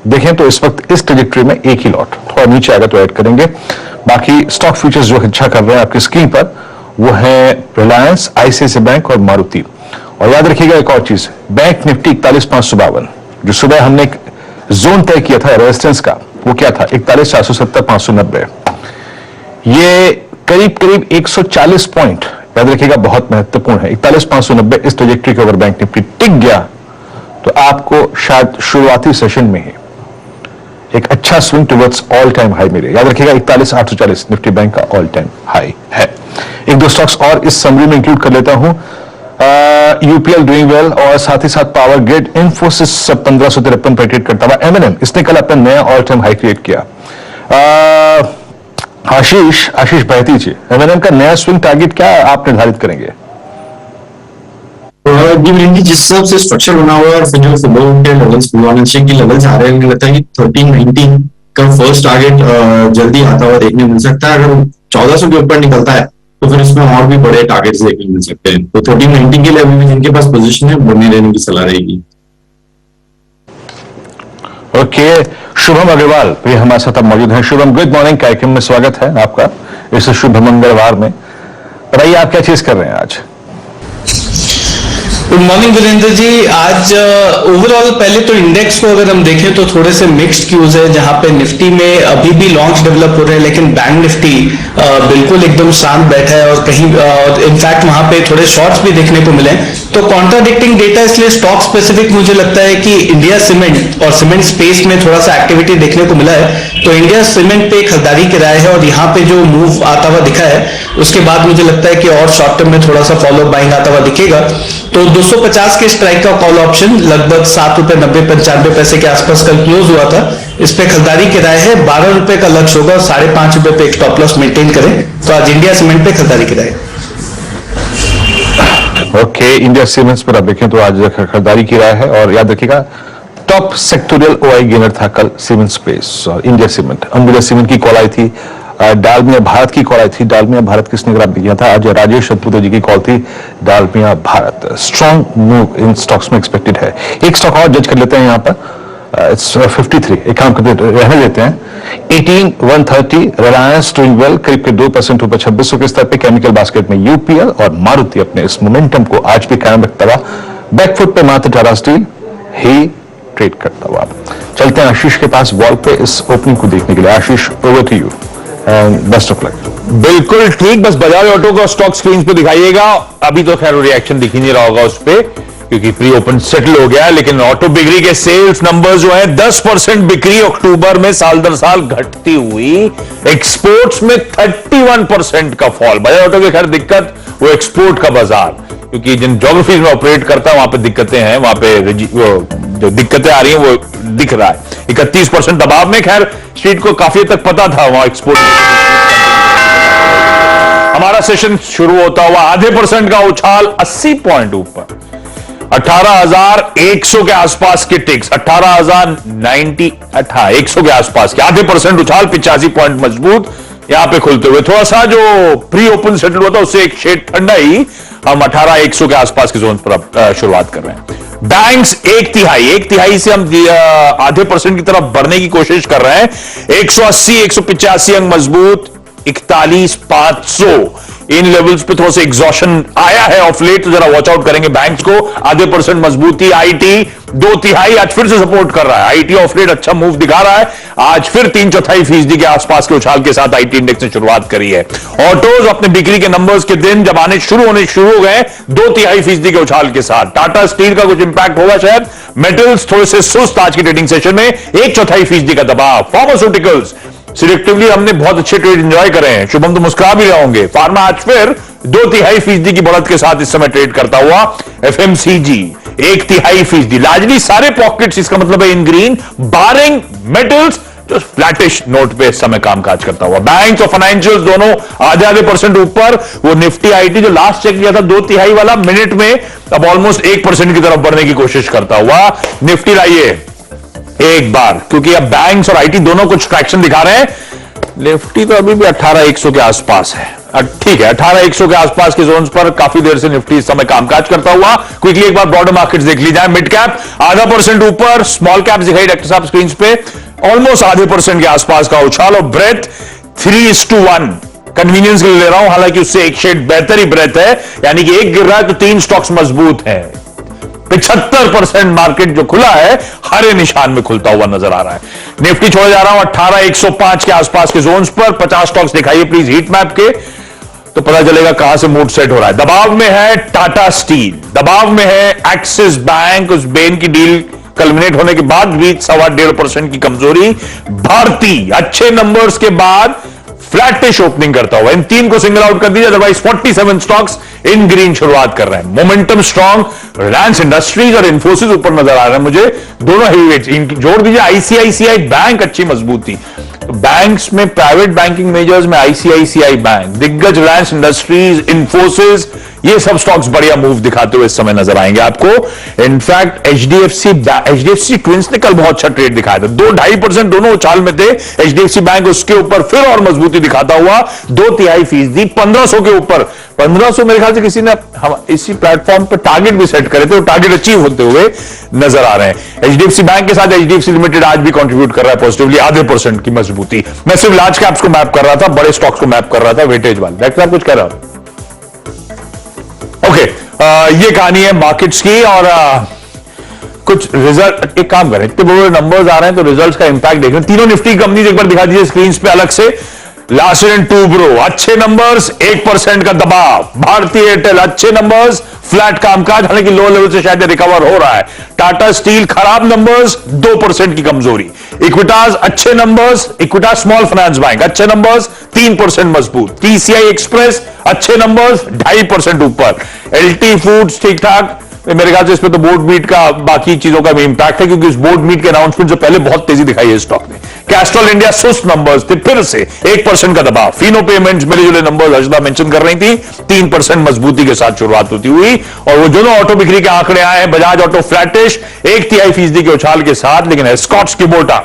देखें तो इस वक्त इस ट्रेजेक्टरी में 1 ही लॉट, थोड़ा नीचे आएगा तो ऐड करेंगे। बाकी स्टॉक फ्यूचर्स जो अच्छा कर रहे हैं आपकी स्क्रीन पर, वो है रिलायंस, ICICI बैंक और मारुति। और याद रखिएगा एक और चीज, बैंक निफ्टी 41,552, जो सुबह हमने एक जोन तय किया था रेजिस्टेंस का, वो क्या था 41,470, 590। ये करीब 140 पॉइंट याद रखिएगा बहुत महत्वपूर्ण है। 41,590 इस ट्रेजेक्टरी के ऊपर बैंक निफ्टी टिक गया तो आपको शायद शुरुआती सेशन में ही एक अच्छा swing towards all time high मिले। याद रखिएगा 41,840 निफ्टी बैंक का ऑल टाइम हाई है। 1-2 स्टॉक्स और इस समरी में इंक्लूड कर लेता हूं। UPL डूइंग वेल, और साथ ही साथ पावर ग्रिड, इन्फोसिस 1553 पर ट्रेड करता हुआ। M&M इसने कल अपना नया ऑल टाइम हाई क्रिएट किया। आशीष बहती जी, M&M का नया स्विंग टारगेट क्या आप निर्धारित करेंगे? जिस हिसाब से स्ट्रक्चर बना हुआ है और फिर जो फुटबॉल के लेवल्स, फिबोनाची के लेवल्स आ रहे हैं, मुझे लगता है कि 1390 का फर्स्ट टारगेट जल्दी आता हुआ देखने मिल सकता है। अगर 1400 के ऊपर निकलता है तो फिर इसमें और भी बड़े टारगेट्स देखने मिल सकते हैं। तो 1390 के लिए अभी भी जिनके पास पोजीशन है बने रहने की सलाह रहेगी। ओके, शुभम अग्रवाल भी हमारे साथ अब मौजूद हैं। शुभम, गुड मॉर्निंग, कार्यक्रम में स्वागत है आपका इस शुभ मंगलवार में। बताइए आप क्या चीज कर रहे हैं आज? Good morning Virendra ji. आज ओवरऑल पहले तो इंडेक्स को अगर हम देखें तो थोड़े से मिक्स्ड क्यूज है, जहां पे निफ्टी में अभी भी लॉन्च डेवलप हो रहे हैं, लेकिन बैंक निफ्टी बिल्कुल एकदम शांत बैठा है और कहीं इनफैक्ट वहां पे थोड़े शॉर्ट्स भी देखने को मिले। तो कॉन्ट्राडिक्टिंग डेटा, इसलिए स्टॉक स्पेसिफिक मुझे लगता है कि इंडिया सीमेंट और सीमेंट स्पेस में थोड़ा सा एक्टिविटी देखने को मिला है। तो इंडिया सीमेंट पे खरीदारी की राय है और यहाँ पे जो मूव आता हुआ दिखा है उसके बाद मुझे लगता है कि और शॉर्ट टर्म में थोड़ा सा फॉलो बाइंग आता हुआ दिखेगा। तो 250 के स्ट्राइक का कॉल ऑप्शन लगभग ₹7.90-95 के आसपास कल क्लोज हुआ था, इस पे खरीदारी की राय है। ₹12 का लक्ष्य होगा, ₹5.5 पे एक स्टॉप लॉस मेंटेन करें। तो आज इंडिया सीमेंट पे खरीदारी की राय। ओके, इंडिया सीमेंट्स पर आप देखें तो आज खरीदारी की राय है। और याद रखिएगा टॉप सेक्टोरियल ओआई गेनर था कल सीमेंट स्पेस और इंडिया सीमेंट। अंबुजा सीमेंट की कॉल आई थी, डालमिया भारत की कॉल आई थी। डालमिया भारत किसने ग्राफ दिया था? आज राजेश रतपुते जी की कॉल थी, Dalmia Bharat. Strong move in stocks में एक्सपेक्टेड है। एक स्टॉक और जज कर लेते हैं यहाँ पर, इट्स 53, एक काम करते रहने देते हैं। 18,130 रिलायंस डूइंग वेल, करीब 2% ऊपर 2600 के स्तर पे। केमिकल बास्केट में यूपीएल और मारुति अपने इस मोमेंटम को आज भी कायम रखता हुआ बैकफुट पे मात्र टाटा स्टील ही ट्रेड करता हुआ। चलते हैं आशीष के पास वॉल पे इस ओपनिंग को देखने के लिए। Ashish, over to you and best of luck. बिल्कुल ठीक, बस बजाज ऑटो का स्टॉक स्क्रीन पे दिखाइएगा। अभी तो खैर रिएक्शन दिख ही नहीं रहा होगा उस पे, क्योंकि प्री ओपन सेटल हो गया है। लेकिन ऑटो बिक्री के सेल्स नंबर्स जो है 10% बिक्री अक्टूबर में साल दर साल घटती हुई। एक्सपोर्ट्स में 31% का फॉल। बजाज ऑटो की खैर दिक्कत वो एक्सपोर्ट का बाजार, क्योंकि जिन ज्योग्राफीज में ऑपरेट करता है वहां पे दिक्कतें हैं, वहां पे जो दिक्कतें आ रही हैं वो दिख रहा है। 31% दबाव में, खैर स्ट्रीट को काफी हद तक पता था वहां एक्सपोर्ट। हमारा सेशन शुरू होता हुआ ½ का उछाल 80 पॉइंट ऊपर, 18,100 के आसपास के टिक्स, 18,090 100 के आसपास के ½ उछाल, 85 पॉइंट मजबूत यहां पे खुलते हुए। थोड़ा सा जो प्री ओपन सेटल हुआ था उससे एक शेड ठंडा ही, हम 18,100 के आसपास के जोन पर अब शुरुआत कर रहे हैं। बैंक्स एक तिहाई से हम ½ की तरफ बढ़ने की कोशिश कर रहे हैं। 180 185 अंक मजबूत, 41,500 इन लेवल्स पे थोड़ा सा एग्जॉशन आया है ऑफ लेट, तो जरा वॉच आउट करेंगे बैंक्स को। ½ मजबूती। आईटी 2 तिहाई आज फिर से सपोर्ट कर रहा है। आईटी ऑफ लेट अच्छा मूव दिखा रहा है, आज फिर 3/4% के आसपास के उछाल के साथ आईटी इंडेक्स ने शुरुआत करी है। ऑटोज अपने बिक्री के नंबर्स के दिन जब होने शुरू हो गए 2/3% के उछाल के साथ। टाटा स्टील का कुछ इंपैक्ट होगा शायद। मेटल्स थोड़े से सुस्त आज की ट्रेडिंग सेशन में, 1/4% का दबाव। फार्मास्यूटिकल्स सिलेक्टिवली हमने बहुत अच्छे ट्रेड एंजॉय करे हैं, शुभम तो मुस्कुरा भी रहे होंगे। फार्मा आज फिर 2/3% की बढ़त के साथ इस समय ट्रेड करता हुआ। एफएमसीजी 1/3%, लार्जली सारे पॉकेट्स, इसका मतलब है इन ग्रीन, बारिंग मेटल्स जो फ्लैटिश नोट पे इस समय कामकाज करता हुआ। बैंक्स और फाइनेंशियल्स दोनों ½ ऊपर। वो निफ्टी आईटी जो लास्ट चेक किया था 2/3 वाला, मिनट में अब ऑलमोस्ट 1% की तरफ बढ़ने की कोशिश करता हुआ। निफ्टी लाइए एक बार, क्योंकि अब बैंक्स और आईटी दोनों कुछ ट्रैक्शन दिखा रहे हैं। निफ्टी तो अभी भी 18,100 के आसपास है, ठीक है, 18,100 के आसपास के जोन्स पर काफी देर से निफ्टी इस समय कामकाज करता हुआ। क्विकली एक बार ब्रॉडर मार्केट्स देख ली जाए। मिड कैप ½ ऊपर, स्मॉल कैप दिखाई डॉक्टर साहब स्क्रीन पे, ऑलमोस्ट ½ के आसपास का उछाल। और ब्रेथ 3:1 कन्वीनियंस के लिए ले रहा हूं, हालांकि उससे एक शेड बेहतर ही ब्रेथ है, यानी कि एक गिर रहा है तो 3 स्टॉक्स मजबूत हैं। 75% मार्केट जो खुला है हरे निशान में खुलता हुआ नजर आ रहा है। निफ्टी छोड़ जा रहा हूं 18,105 के आसपास के जोन्स पर। 50 स्टॉक्स दिखाइए प्लीज हीट मैप के, तो पता चलेगा कहां से मूड सेट हो रहा है। दबाव में है टाटा स्टील, दबाव में है एक्सिस बैंक, उस बेन की डील कल्मिनेट होने के बाद भी 1.25% की कमजोरी। भारती अच्छे नंबर्स के बाद फ्लैटिश ओपनिंग करता हुआ, इन 3 को सिंगल आउट कर दीजिए, अदरवाइज 47 स्टॉक्स इन ग्रीन शुरुआत कर रहे हैं। मोमेंटम स्ट्रॉन्ग, रिलायंस इंडस्ट्रीज और इन्फोसिस ऊपर नजर आ रहे हैं मुझे, दोनों हेवीवेट्स इनकी जोड़ दीजिए। आईसीआईसीआई बैंक अच्छी मजबूती। तो बैंक्स में प्राइवेट बैंकिंग मेजर्स में आईसीआईसीआई बैंक, दिग्गज रिलायंस इंडस्ट्रीज, इन्फोसिस, ये सब स्टॉक्स बढ़िया मूव दिखाते हुए इस समय नजर आएंगे आपको। इनफैक्ट एचडीएफसी ट्विंस ने कल बहुत अच्छा ट्रेड दिखाया था, 2-2.5% दोनों उछाल में थे। एचडीएफसी बैंक उसके ऊपर फिर और मजबूती दिखाता हुआ 2/3%, 1500 के ऊपर। 1500 मेरे ख्याल से किसी ने हम इसी प्लेटफॉर्म पर टारगेट भी सेट करे थे, वो टारगेट अचीव होते हुए नजर आ रहे हैं। एचडीएफसी बैंक के साथ एचडीएफसी लिमिटेड आज भी कंट्रीब्यूट कर रहा है पॉजिटिवली, ½ की मजबूती। मैं सिर्फ लार्ज कैप्स को मैप कर रहा था, बड़े स्टॉक्स को मैप कर रहा था वेटेज वाले। डॉक्टर साहब कुछ कह रहा था? ओके, ये कहानी है मार्केट्स की। और कुछ रिजल्ट, एक काम करें, इतने बड़े नंबर्स आ रहे हैं तो रिजल्ट्स का इंपैक्ट देख रहे हैं। तीनों निफ्टी कंपनीज एक बार दिखा दीजिए स्क्रीन पे अलग से। लार्सन & टूब्रो अच्छे नंबर्स, 1% का दबाव। भारतीय एयरटेल अच्छे नंबर्स, फ्लैट कामकाज, हालांकि लो लेवल से शायद रिकवर हो रहा है। टाटा स्टील खराब नंबर्स, 2% की कमजोरी। इक्विटास अच्छे numbers, Equitas small finance bank अच्छे नंबर्स, 3% मजबूत। टीसीआई एक्सप्रेस अच्छे नंबर्स, 2.5% ऊपर। एलटी फूड्स ठीक ठाक। मेरे ख्याल से इसमें तो बोर्ड मीट का बाकी चीजों का भी इंपैक्ट है, क्योंकि इस बोर्ड मीट के अनाउंसमेंट से पहले बहुत तेजी दिखाई है स्टॉक में। कैस्ट्रॉल इंडिया सुस्त नंबर्स थे, फिर से 1% का दबाव। फिनो पेमेंट्स मिले जुले नंबर्स हर्षदा मेंशन कर रही थी, 3% मजबूती के साथ शुरुआत होती हुई। और वो दोनों ऑटो बिक्री के आंकड़े आए हैं, बजाज ऑटो फ्लैटिश 1/3% के उछाल के साथ, लेकिन एस्कॉट्स कुबोटा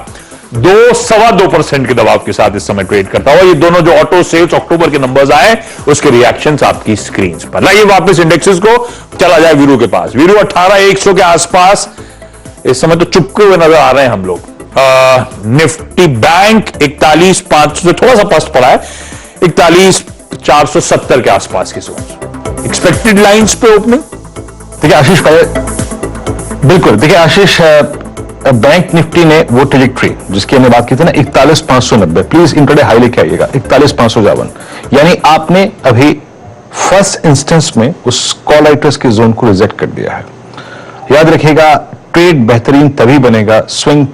2-2.25% के दबाव के साथ इस समय ट्रेड करता हुआ। ये दोनों जो ऑटो सेल्स अक्टूबर के नंबर्स आए उसके रिएक्शंस आपकी स्क्रीन पर। लाइए वापस इंडेक्सेस को, चला जाए वीरू के पास। वीरू 18,100 के आसपास इस समय तो चुपके हुए नजर आ रहे हैं हम लोग। निफ्टी बैंक 41,500 से थोड़ा सा पस्त पड़ा है, 41,470 के आसपास की जोन। एक्सपेक्टेड लाइंस पे ओपनिंग देखिए आशीष, बिल्कुल देखिए आशीष, बैंक निफ्टी ने वो ट्रेजेक्ट्री जिसकी हमने बात की थी ना 41,590, प्लीज इंट्राडे हाई लेके आइएगा, 41,551, यानी आपने अभी फर्स्ट इंस्टेंस में उस कॉल राइटर्स के जोन को रिजेक्ट कर दिया है। याद रखिएगा, ट्रेड बेहतरीन तभी बनेगा, स्विंग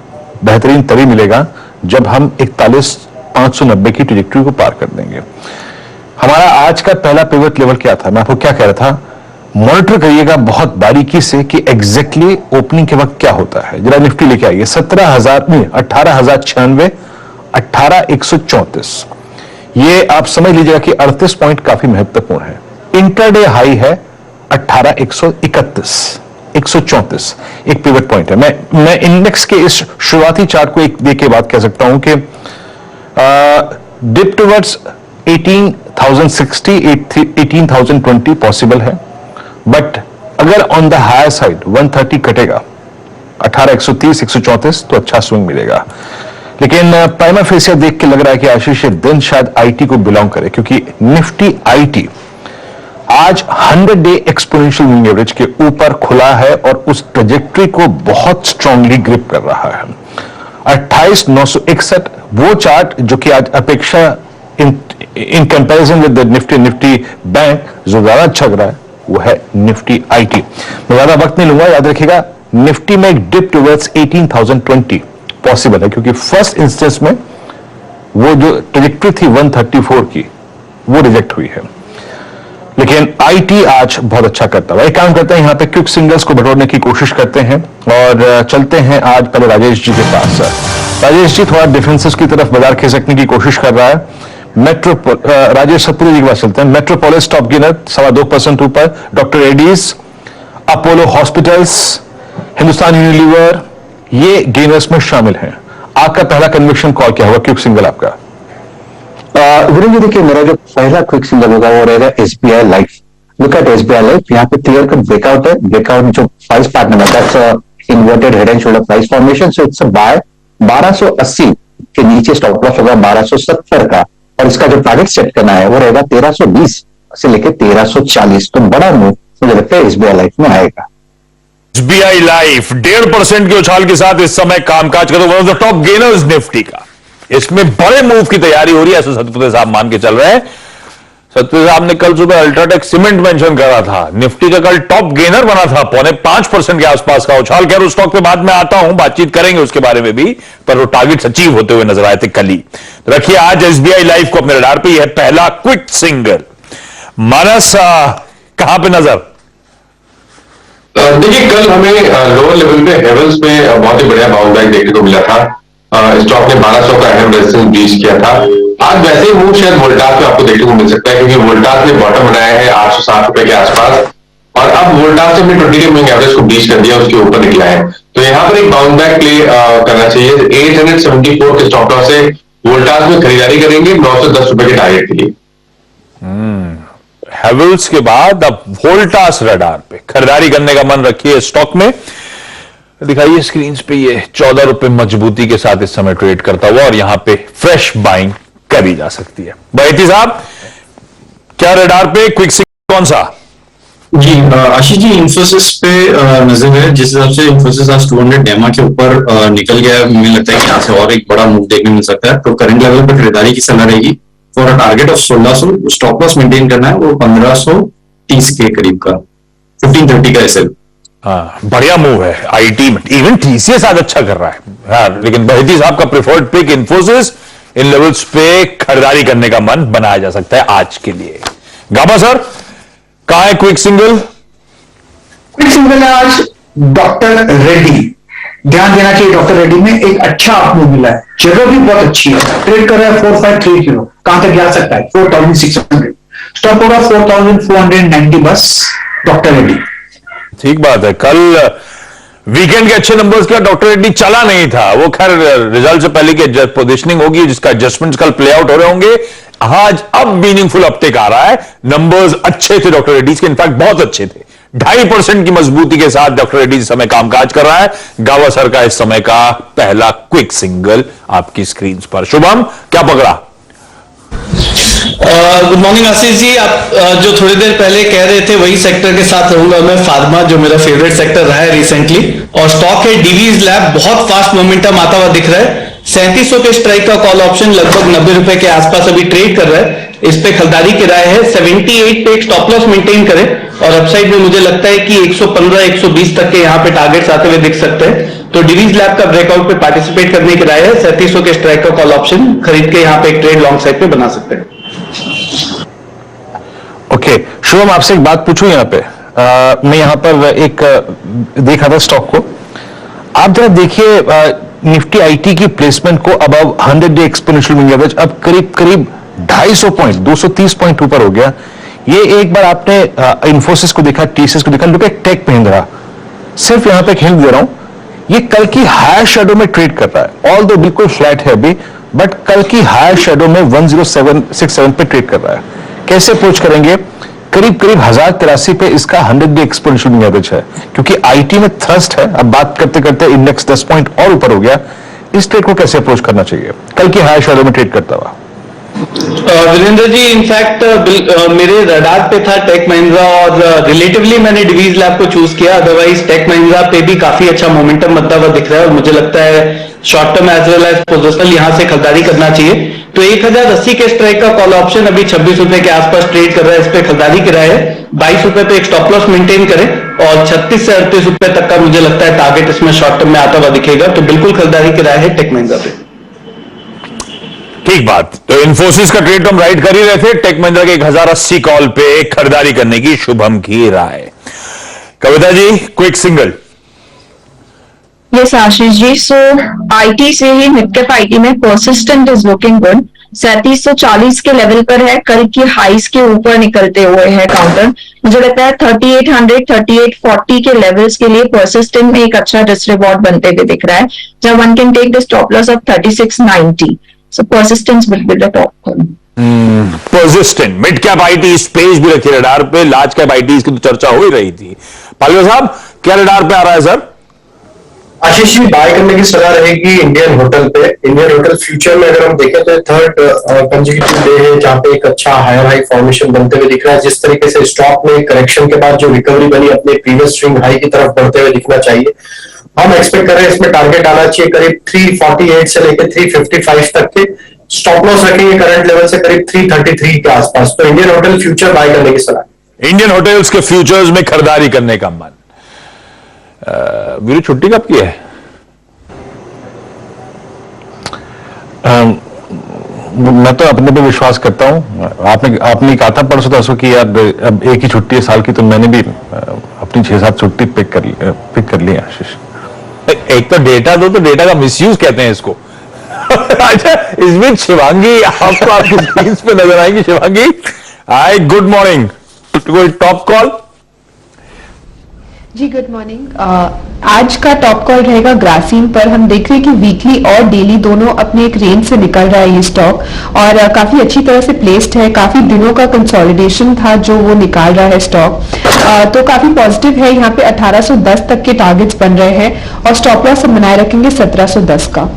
बेहतरीन तभी मिलेगा जब हम 41,590 की ट्रेजेक्ट्री को पार कर देंगे। हमारा आज का पहला पिवट लेवल क्या था, मैं आपको क्या कह रहा था, मॉनिटर करिएगा बहुत बारीकी से कि एग्जैक्टली ओपनिंग के वक्त क्या होता है। जरा निफ्टी लेके आइए, 18,096, 18,134, ये आप समझ लीजिएगा कि 38 पॉइंट काफी महत्वपूर्ण है। इंटरडे हाई है 18,131, 134 एक पिवट पॉइंट है। मैं इंडेक्स के इस शुरुआती चार्ट को एक देख के बात कह सकता हूं कि डिप टुवर्ड्स 18,060, 18,020 पॉसिबल है, बट अगर ऑन द हायर साइड 130 कटेगा 18,130, 134 तो अच्छा स्विंग मिलेगा। लेकिन प्राइमा फेसिया देख के लग रहा है कि आशीष ये दिन शायद आईटी को बिलोंग करे, क्योंकि निफ्टी आईटी आज 100 डे एक्सपोनेंशियल मूविंग एवरेज के ऊपर खुला है और उस ट्रेजेक्ट्री को बहुत स्ट्रांगली ग्रिप कर रहा है। 28,961 वो चार्ट जो कि आज अपेक्षा in comparison with the Nifty bank जो ज्यादा अच्छा लग रहा है वो है निफ्टी आईटी। मैं ज्यादा वक्त नहीं लूंगा, याद रखिएगा निफ्टी में एक डिप टुवर्ड्स 18,020 पॉसिबल है, क्योंकि फर्स्ट इंस्टेंस में वो जो ट्रेजेक्ट्री थी 134 की वो रिजेक्ट हुई है। लेकिन आईटी आज बहुत अच्छा करता है। एक काम करते हैं, यहां पे क्विक सिंगल्स को बटोरने की कोशिश करते हैं और चलते हैं आज पहले राजेश जी के पास। राजेश जी थोड़ा डिफेंसेस की तरफ बाजार खिसकने की कोशिश कर रहा है। राजेश सतपुरी जी के पास चलते हैं। मेट्रोपोलिस टॉप गेनर 2.25% ऊपर, डॉक्टर एडीज, अपोलो हॉस्पिटल्स, हिंदुस्तान यूनिलीवर, ये गेनर्स में शामिल हैं। आपका पहला कन्विक्शन कॉल क्या होगा, क्विक सिंगल आपका? वीरेंद्र जी, देखिए मेरा जो पहला क्विक सिंगल होगा वो रहेगा SBI life. Look at SBI life, यहाँ पे क्लियर कट ब्रेकआउट है। ब्रेकआउट जो प्राइस पैटर्न है that's inverted head and shoulder price formation, so it's a buy. 1280 के नीचे स्टॉप लॉस होगा 1270 का, और इसका जो टारगेट सेट करना है वो रहेगा 1320 से लेकर 1340। तो बड़ा मूव मुझे लगता है एसबीआई लाइफ में आएगा। एसबीआई लाइफ 1.5% के उछाल के साथ इस समय कामकाज कर one of the top gainers Nifty का। इसमें बड़े मूव की तैयारी हो रही है, ऐसे सतपुते साहब मान के चल रहे हैं। सतपुते साहब ने कल सुबह अल्ट्राटेक सीमेंट मेंशन करा था, निफ्टी का कल टॉप गेनर बना था, 5.25% के आसपास का उछाल। खैर उस स्टॉक पे बाद में आता हूं, बातचीत करेंगे उसके बारे में भी, पर वो टारगेट्स अचीव होते हुए नजर आए थे कल ही। तो रखिए आज एसबीआई लाइफ को अपने रडार पे, यह पहला क्विक सिंगल। मानस कहां पे नजर? देखिए कल हमें लोअर लेवल पे हेवल्स में बहुत ही बढ़िया बाउंस बैक देखने को मिला था। स्टॉक ने 1200 का अहम रेजिस्टेंस ब्रीच किया था। आज वैसे ही मूव शायद वोल्टास में आपको देखने को मिल सकता है, क्योंकि वोल्टास ने बॉटम बनाया है 860 रुपए के आसपास, और अब वोल्टास ने अपने 20 डे मूविंग एवरेज को ब्रीच कर दिया, उसके ऊपर निकला है। तो यहाँ पर एक बाउंस बैक प्ले करना चाहिए। 874 के स्टॉप लॉस से वोल्टास में खरीदारी करेंगे 910 रुपए के टारगेट के लिए। हेवल्स के बाद अब वोल्टास रडार पे खरीदारी करने का मन रखिए स्टॉक में। दिखाइए स्क्रीन पे, ये 14 रुपए मजबूती के साथ इस समय ट्रेड करता हुआ, और यहां पे फ्रेश बाइंग करी जा सकती है। बैती साहब क्या रडार पे क्विक सिंगल कौन सा? जी आशीष जी, इंफोसिस पे नजर है। जिस हिसाब से इंफोसिस आज 200 डेमा के ऊपर निकल गया है, मुझे लगता है कि यहाँ से और एक बड़ा मूव देखने मिल सकता है। तो करंट लेवल पर खरीदारी की सलाह रहेगी। For a target of 1600, stop loss maintain करना है वो 1530 के करीब का, 1530 का एसएल। हाँ, बढ़िया मूव है आईटी में। इवन टीसीएस आज अच्छा कर रहा है हाँ, लेकिन बहती साहब का प्रिफर्ड पिक इंफोसिस। इन लेवल्स पे खरीदारी करने का मन बनाया जा सकता है आज के लिए। गाबा सर, कहां है क्विक सिंगल? क्विक सिंगल है आज डॉक्टर रेड्डी। ध्यान देना चाहिए, डॉक्टर रेड्डी में एक अच्छा आपको मिला है, जगह भी बहुत अच्छी है। ट्रेड कर रहा है 4530, कहां तक जा सकता है 4600। स्टॉप होगा 4490 बस डॉक्टर रेड्डी। ठीक बात है। कल वीकेंड के अच्छे नंबर्स का डॉक्टर रेड्डी चला नहीं था, वो खैर रिजल्ट से पहले की पोजीशनिंग होगी जिसका एडजस्टमेंट्स कल प्ले आउट हो रहे होंगे। आज अब मीनिंगफुल अपटेक आ रहा है। नंबर्स अच्छे थे डॉक्टर रेड्डी के, इनफैक्ट बहुत अच्छे थे। 2.5% की मजबूती के साथ डॉक्टर रेड्डी इस समय कामकाज कर रहा है। गावा सर का इस समय का पहला क्विक सिंगल आपकी स्क्रीन पर। शुभम, क्या पकड़ा? गुड मॉर्निंग आशीष जी। आप जो थोड़ी देर पहले कह रहे थे वही सेक्टर के साथ रहूंगा मैं। फार्मा जो मेरा फेवरेट सेक्टर रहा है रिसेंटली, और स्टॉक है डीवीज लैब। बहुत फास्ट मोमेंटम आता हुआ दिख रहा है। 3700 के स्ट्राइक का कॉल ऑप्शन लगभग 90 रुपए के आसपास अभी ट्रेड कर रहा है। इस पे खरीदारी की राय है। 78 पे एक स्टॉप लॉस मेंटेन करें, और अपसाइड में मुझे लगता है कि 115-120 तक के यहाँ पे टारगेट्स आते हुए दिख सकते हैं। तो डीवीज लैब का ब्रेकआउट पे पार्टिसिपेट करने की राय है। 3700 के स्ट्राइक का कॉल ऑप्शन खरीद के यहाँ पे एक ट्रेड लॉन्ग साइड पे बना सकते हैं। ओके शुभम, आपसे एक बात पूछूं यहाँ पे। मैं यहाँ पर एक देखा था स्टॉक को। आप जरा देखिए निफ्टी आईटी की प्लेसमेंट को above 100 day exponential moving average अब करीब करीब 250 पॉइंट 230 पॉइंट ऊपर हो गया। ये एक बार आपने इंफोसिस को देखा, टीसीएस को देखा, लुक एट टेक महिंद्रा। सिर्फ यहाँ पे एक हिंट दे रहा हूं, ये कल की हायर शेडो में ट्रेड कर रहा है। ऑल दो बिल्कुल फ्लैट है अभी, बट कल की हायर शेडो में 10767 पे ट्रेड कर रहा है। कैसे अप्रोच करेंगे? करीब करीब 1083 पे इसका 100 डे एक्सपोनेंशियल मूविंग एवरेज है, क्योंकि आईटी में थ्रस्ट है। अब बात करते करते इंडेक्स 10 पॉइंट और ऊपर हो गया। इस ट्रेड को कैसे अप्रोच करना चाहिए कल की हायर शेडो में ट्रेड करता हुआ? वीरेंद्र जी, इनफैक्ट मेरे रडार पे था टेक महिंद्रा, और रिलेटिवली मैंने डिवीज लैब को चूज किया। अदरवाइज टेक महिंद्रा पे भी काफी अच्छा मोमेंटम बनता हुआ दिख रहा है, और मुझे लगता है short term as well as positional यहां से खरीदारी करना चाहिए। तो 1080 के स्ट्राइक का कॉल ऑप्शन अभी 26 रुपए के आसपास ट्रेड कर रहा है। इस पे खरीदारी की राय है। 22 रुपए पे एक स्टॉप लॉस मेंटेन करें, और 36 से 38 रुपए तक का मुझे लगता है टारगेट इसमें शॉर्ट टर्म में आता हुआ दिखेगा। तो बिल्कुल खरीदारी की राय है टेक महिंद्रा पे। ठीक बात। तो इंफोसिस का ट्रेड तो हम राइट कर ही रहे थे। टेक महिंद्रा के 1080 कॉल पे खरीदारी करने की शुभम की राय। Kavita ji, quick single. Yes Ashish ji, so IT से ही मिड कैप आईटी में परसिस्टेंट इज लुकिंग गुड। 3740 के लेवल पर है, कल की हाइस के ऊपर निकलते हुए है काउंटर। मुझे लगता है 3800 3840 के लेवल्स के लिए परसिस्टेंट में एक अच्छा डिसरिवॉर्ड बनते हुए दिख रहा है, जब one can take the stop loss of 3690। So persistence will be the top call. Persistent mid cap IT space भी रखी रडार पे। लार्ज कैप आईटी की तो चर्चा हो ही रही थी। पालिया साहब, क्या रडार पे आ रहा है सर? आशीष जी, बाय करने की सलाह रहेगी इंडियन होटल पे। इंडियन होटल फ्यूचर में अगर हम देखें तो थर्ड कंसेक्यूटिव डे है जहां पे एक अच्छा हायर हाई फॉर्मेशन बनते हुए दिख रहा है। जिस तरीके से स्टॉक में करेक्शन के बाद जो रिकवरी बनी अपने प्रीवियस स्विंग हाई की तरफ बढ़ते हुए दिखना चाहिए। हम एक्सपेक्ट कर रहे हैं इसमें टारगेट आना चाहिए करीब 348 से लेकर 355 तक के। स्टॉप लॉस रखेंगे करंट लेवल से करीब 333 के आसपास। तो इंडियन होटल फ्यूचर बाय करने की सलाह। इंडियन होटल्स के फ्यूचर्स में खरीदारी करने का मन। वीरू, छुट्टी कब की है? मैं तो अपने पे विश्वास करता हूं। आपने कहा था परसों तरसों कि यार अब एक ही छुट्टी है साल की, तो मैंने भी अपनी 6-7 छुट्टी पिक कर ली आशीष। एक तो डेटा दो, तो डेटा का मिसयूज कहते हैं इसको। अच्छा, इसमें शिवांगी आपको आपकी स्क्रीन पे नजर आएंगी। शिवांगी, हाय, गुड मॉर्निंग। टॉप कॉल जी, गुड मॉर्निंग। आज का टॉप कॉल रहेगा ग्रासीम पर। हम देख रहे हैं कि वीकली और डेली दोनों अपने एक रेंज से निकल रहा है ये स्टॉक, और काफी अच्छी तरह से प्लेस्ड है। काफी दिनों का कंसोलिडेशन था जो वो निकाल रहा है स्टॉक, तो काफी पॉजिटिव है। यहाँ पे 1810 तक के टारगेट्स बन रहे हैं, और स्टॉप लॉस हम बनाए रखेंगे 1710 का।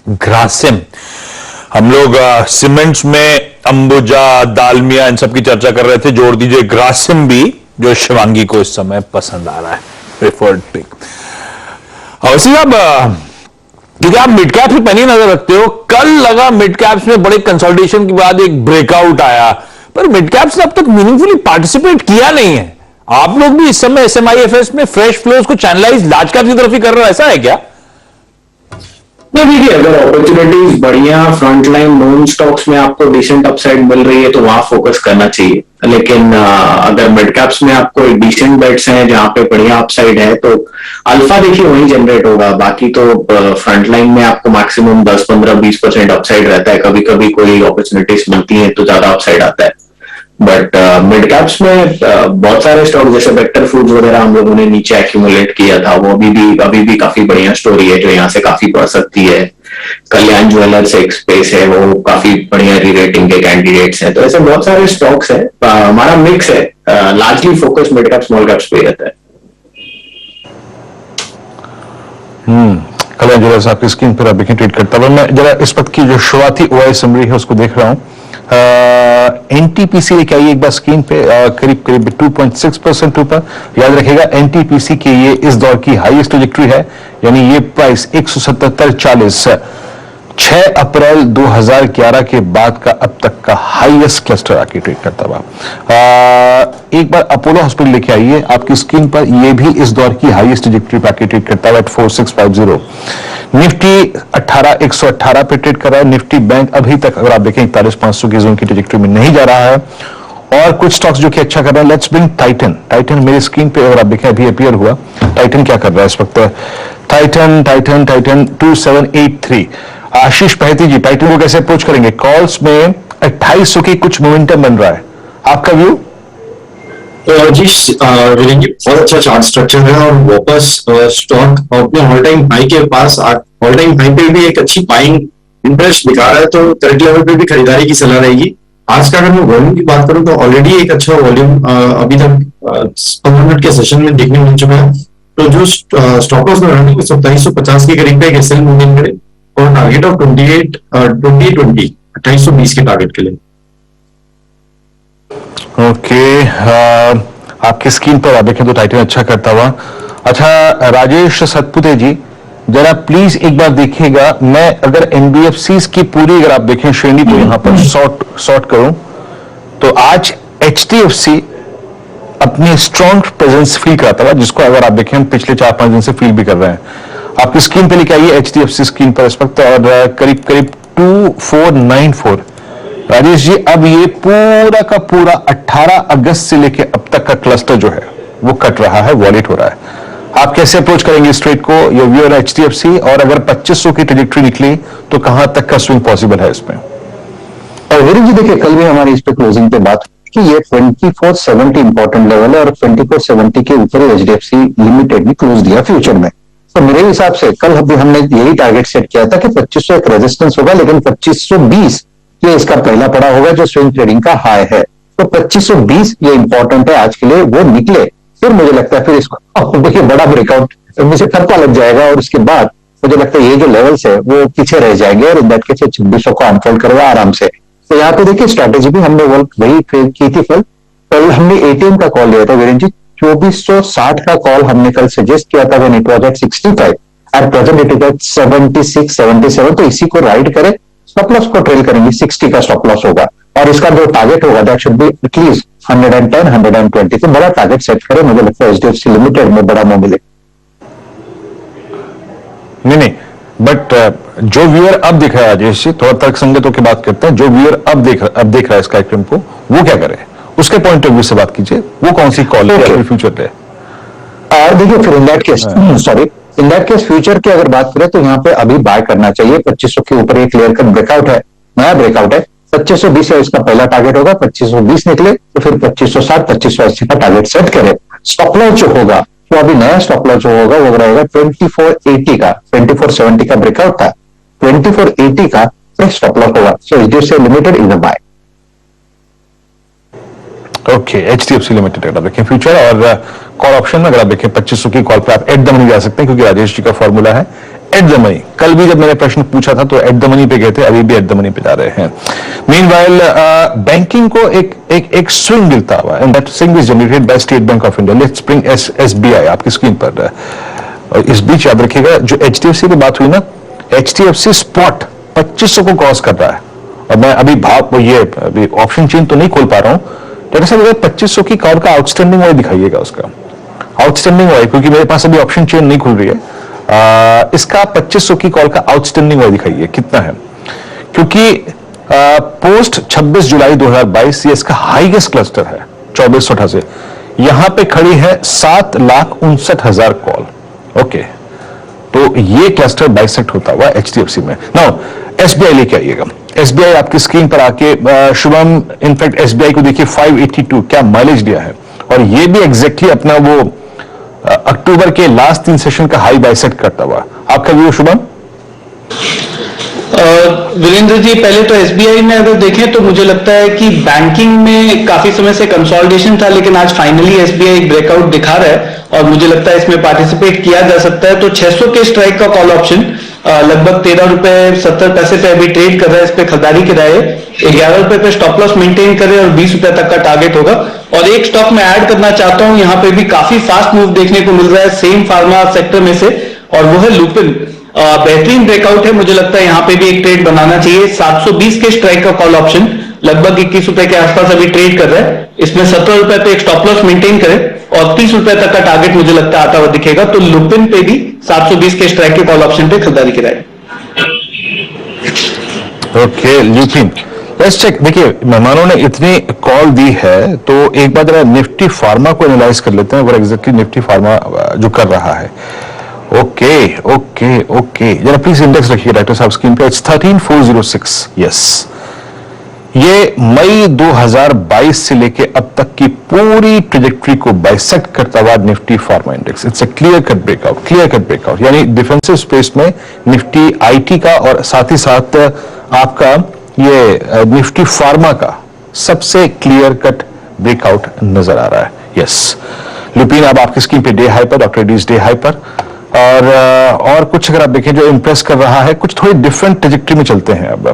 ग्रासिम, हम लोग सीमेंट्स में अंबुजा, दालमिया, इन सब की चर्चा कर रहे थे। जोड़ दीजिए ग्रासिम भी, जो शिवांगी को इस समय पसंद आ रहा है, प्रेफर्ड पिक। अवश्य साहब, क्योंकि आप मिड कैप्स पे पैनी नजर रखते हो, कल लगा मिड कैप्स में बड़े कंसोलिडेशन के बाद एक ब्रेकआउट आया, पर मिड कैप्स ने अब तक मीनिंगफुली पार्टिसिपेट किया नहीं है। आप लोग भी इस समय SMIFS में फ्रेश फ्लोज को चैनलाइज लार्ज कैप्स की तरफ ही कर रहे हो, ऐसा है क्या? नहीं, देखिए, अगर अपॉर्चुनिटीज बढ़िया फ्रंटलाइन नॉन स्टॉक्स में आपको डिसेंट अपसाइड मिल रही है तो वहां फोकस करना चाहिए। लेकिन अगर मिड कैप्स में आपको एक डिसेंट बेट्स हैं जहां पे बढ़िया अपसाइड है तो अल्फा देखिए वहीं जनरेट होगा। बाकी तो फ्रंटलाइन में आपको मैक्सिमम 10, 15, 20% अपसाइड रहता है। कभी कभी कोई अपॉर्चुनिटीज मिलती है तो ज्यादा अपसाइड आता है। बट मिड कैप्स में बहुत सारे स्टॉक जैसे वेक्टर फूड्स वगैरह हम लोगों ने नीचे एक्यूमुलेट किया था, वो अभी भी काफी बढ़िया स्टोरी है जो यहाँ से काफी बढ़ सकती है। कल्याण ज्वेलर्स एक स्पेस है, वो काफी बढ़िया री रेटिंग के कैंडिडेट्स हैं। तो ऐसे बहुत सारे स्टॉक्स है। हमारा मिक्स है, largely focus mid cap small caps पे रहता है। कल्याण ज्वेलर्स आपकी स्क्रीन पर आप ट्वीट करता हूं मैं। जरा इस वक्त की जो शुरुआती OI समरी है उसको देख रहा हूं। NTPC लेके आइए एक बार स्क्रीन पे, करीब करीब 2.6% ऊपर। याद रखिएगा NTPC के ये इस दौर की हाईएस्ट ट्रैजेक्टरी है, यानी ये प्राइस 177.40 6 अप्रैल 2011 के बाद का अब तक का हाईएस्ट क्लस्टर आके ट्रेड करता हुआ। एक बार अपोलो हॉस्पिटल लेके आइए आपकी स्क्रीन पर, ये भी इस दौर की हाईएस्ट ट्रैजेक्टरी पे आके ट्रेड करता हुआ एट 4650। निफ्टी 118 पे ट्रेड कर रहा है। निफ्टी बैंक अभी तक अगर आप देखें 41,500 की जोन की ट्रैजेक्टरी में नहीं जा रहा है। और कुछ स्टॉक्स जो कि अच्छा कर रहा है, लेट्स ब्रिंग टाइटन मेरी स्क्रीन पे अगर आप देखें अभी अपीयर हुआ। टाइटन क्या कर रहा है इस वक्त? टाइटन 2783। आशीष पहती जी, टाइटन को कैसे अप्रोच करेंगे? कॉल्स में 2800 की कुछ मोमेंटम बन रहा है, आपका व्यू? जी वीरेंद्र जी, बहुत अच्छा चार्ट स्ट्रक्चर है और वापस स्टॉक अपने ऑल टाइम हाई के पास, ऑल टाइम हाई पे भी एक अच्छी बाइंग इंटरेस्ट दिखा रहा है, तो करंट लेवल पे भी खरीदारी की सलाह रहेगी। आज का अगर मैं वॉल्यूम की बात करूं तो ऑलरेडी एक अच्छा वॉल्यूम अभी तक 15 मिनट के सेशन में देखने मिल चुका है। तो जो स्टॉक लॉस में रनिंग 2750 के करीब पे SL मूवमेंट करे और टारगेट ऑफ 2820 के टारगेट के लिए। ओके, आपकी स्क्रीन पर आप देखें तो टाइटन अच्छा करता हुआ। अच्छा, राजेश सतपुते जी, जरा प्लीज एक बार देखिएगा। मैं अगर NBFCs की पूरी अगर आप देखें श्रेणी को यहां पर सॉर्ट करूं तो आज HDFC अपनी स्ट्रॉन्ग प्रेजेंस फील कराता हुआ, जिसको अगर आप देखें हम पिछले 4-5 दिन से फील भी कर रहे हैं। आपकी स्क्रीन पे लेके आइए HDFC स्क्रीन पर इस वक्त, और करीब करीब 2494। राजेश जी, अब ये पूरा का पूरा 18 अगस्त से लेके अब तक का क्लस्टर जो है वो कट रहा है, वॉलेट हो रहा है। आप कैसे अप्रोच करेंगे इस ट्रेड को? ये व्यू है HDFC, और अगर 2500 की ट्रैजेक्टरी निकली तो कहां तक का स्विंग पॉसिबल है इसमें? वीरेंद्र जी, देखिए कल भी हमारी इस पे क्लोजिंग पे बात कि ये 2470 इंपॉर्टेंट लेवल है और 2470 के ऊपर HDFC लिमिटेड ने क्लोज दिया फ्यूचर में। तो मेरे हिसाब से कल अभी हमने यही टारगेट सेट किया था कि 2500 एक रेजिस्टेंस होगा, लेकिन 2520 ये इसका पहला पड़ा होगा जो स्विंग ट्रेडिंग का हाई है। तो 2520 ये इंपॉर्टेंट है आज के लिए, वो निकले फिर मुझे लगता है फिर इसको देखिए बड़ा ब्रेकआउट मुझे थप्पा लग जाएगा, और उसके बाद मुझे लगता है ये जो लेवल्स है वो पीछे रह जाएंगे और इन दैट केस 2600 को अनफोल्ड करेगा आराम से। तो यहाँ पे देखिए स्ट्रैटेजी भी हमने वही की थी। कल हमने ATM का कॉल लिया था वीरेंद्र जी, 2460 का कॉल हमने कल सजेस्ट किया था when it was at 65, at present it is at 76, 77। तो इसी को राइड करे, स्टॉप लॉस को ट्रेल करेंगे, 60 का स्टॉप लॉस होगा, और इसका जो टारगेट होगा दैट शुड बी एटलीस्ट 110, 120। तो बड़ा टारगेट सेट करे, मुझे लगता है HDFC लिमिटेड में बड़ा मूव मिले। नहीं, बट जो व्यूअर अब देख रहा है राजेश जी, थोड़ा तर्क संगतों की बात करते हैं, जो व्यूअर अब देख रहा है इस कार्यक्रम को, वो क्या करे? उसके पॉइंट ऑफ व्यू से बात कीजिए, वो कौन सी कॉल है फ्यूचर पे? देखिए फिर इन दैट केस फ्यूचर की अगर बात करें तो यहाँ पे अभी बाय करना चाहिए। 2500 के ऊपर ये क्लियर कट ब्रेकआउट है, नया ब्रेकआउट है। 2520 है इसका पहला टारगेट होगा, 2520 निकले तो फिर 2560, 2580 का टारगेट सेट करे। स्टॉप लॉस जो होगा, तो अभी नया स्टॉप लॉस जो होगा वो रहेगा 2480 का, 2470 का ब्रेकआउट था, 2480 का फ्रेश स्टॉप लॉस होगा। So HDFC limited is a buy. Okay, HDFC limited अगर आप देखें फ्यूचर और कॉल ऑप्शन में अगर आप देखें 2500 की कॉल पे आप एट द मनी जा सकते हैं, क्योंकि राजेश जी का फॉर्मूला है एट द मनी, कल भी जब मैंने प्रश्न पूछा था तो एट द मनी पे गए थे, अभी भी एट द मनी पे जा रहे हैं। मीनवाइल बैंकिंग को एक स्विंग मिलता हुआ, and that swing is generated by state bank of India. Let's bring SBI आपकी स्क्रीन पर। और इस बीच याद रखिएगा जो एचडीएफसी की बात हुई ना, एचडीएफसी स्पॉट 2500 को क्रॉस कर रहा है। और मैं अभी अभी ऑप्शन चेन तो नहीं खोल पा रहा हूं, लेकिन सर 2500 की कॉल का आउटस्टैंडिंग वाई दिखाइएगा, उसका आउटस्टैंडिंग वाई, क्योंकि मेरे पास अभी ऑप्शन चेन नहीं खुल रही है। इसका 2500 की कॉल का आउटस्टैंडिंग वाई दिखाइए कितना है, क्योंकि पोस्ट 26 जुलाई 2022 ये इसका हाईएस्ट क्लस्टर है 2488, यहां पे खड़ी है 7,59,000 कॉल। ओके, तो ये क्लस्टर बाइसेक्ट होता हुआ एचडीएफसी में। नाउ एसबीआई लेके आइएगा, एसबीआई आपकी स्क्रीन पर आके, शुभम इनफैक्ट एसबीआई को देखिए 582 क्या माइलेज दिया है, और ये भी एग्जैक्टली अपना वो अक्टूबर के लास्ट 3 सेशन का हाई बाइसेक्ट करता हुआ। आपका व्यू शुभम? वीरेंद्र जी, पहले तो एसबीआई में अगर देखें तो मुझे लगता है कि बैंकिंग में काफी समय से कंसोलिडेशन था, लेकिन आज फाइनली एसबीआई ब्रेकआउट दिखा रहा है और मुझे लगता है इसमें पार्टिसिपेट किया जा सकता है। तो 600 के स्ट्राइक का कॉल ऑप्शन लगभग 13 रुपए 70 पैसे पे अभी ट्रेड कर रहा है। इस पे खरीदारी कराए, 11 रुपए पे स्टॉप लॉस मेंटेन करे और 20 रुपए तक का टारगेट होगा। और एक स्टॉक मैं ऐड करना चाहता हूं, यहाँ पे भी काफी फास्ट मूव देखने को मिल रहा है सेम फार्मा सेक्टर में से, और वो है लुपिन। बेहतरीन ब्रेकआउट है, मुझे लगता है यहाँ पे भी एक ट्रेड बनाना चाहिए। 720 के स्ट्राइक का कॉल ऑप्शन लगभग 21 रुपए के आसपास अभी ट्रेड कर रहा है। इसमें 17 रुपए पे एक स्टॉप लॉस मेंटेन करे और 30 रुपए तक का टारगेट मुझे लगता है आता हुआ दिखेगा। तो लुपिन पे भी 720 के स्ट्राइक के कॉल ऑप्शन पे खरीदारी कराए। Okay, Lupin let's check. देखिए मेहमानों ने इतनी कॉल दी है तो एक बार जरा निफ्टी फार्मा को एनालाइज कर लेते हैं, वो एग्जैक्टली निफ्टी फार्मा जो कर रहा है। ओके ओके ओके, जरा प्लीज इंडेक्स रखिए डॉक्टर साहब स्क्रीन पे। इट्स 13406। यस, ये मई 2022 से लेके अब तक की पूरी ट्रेजेक्ट्री को बाइसेक्ट करता हुआ Nifty pharma index. It's a clear cut breakout, यानी डिफेंसिव स्पेस में निफ्टी आईटी का और साथ ही साथ आपका ये निफ्टी फार्मा का सबसे क्लियर कट ब्रेकआउट नजर आ रहा है। यस, लुपिन अब आपकी स्क्रीन पे डे हाई पर, डॉक्टर डीज डे हाई पर। और कुछ अगर आप देखें जो इंप्रेस कर रहा है, कुछ थोड़ी डिफरेंट ट्रेजेक्ट्री में चलते हैं अब।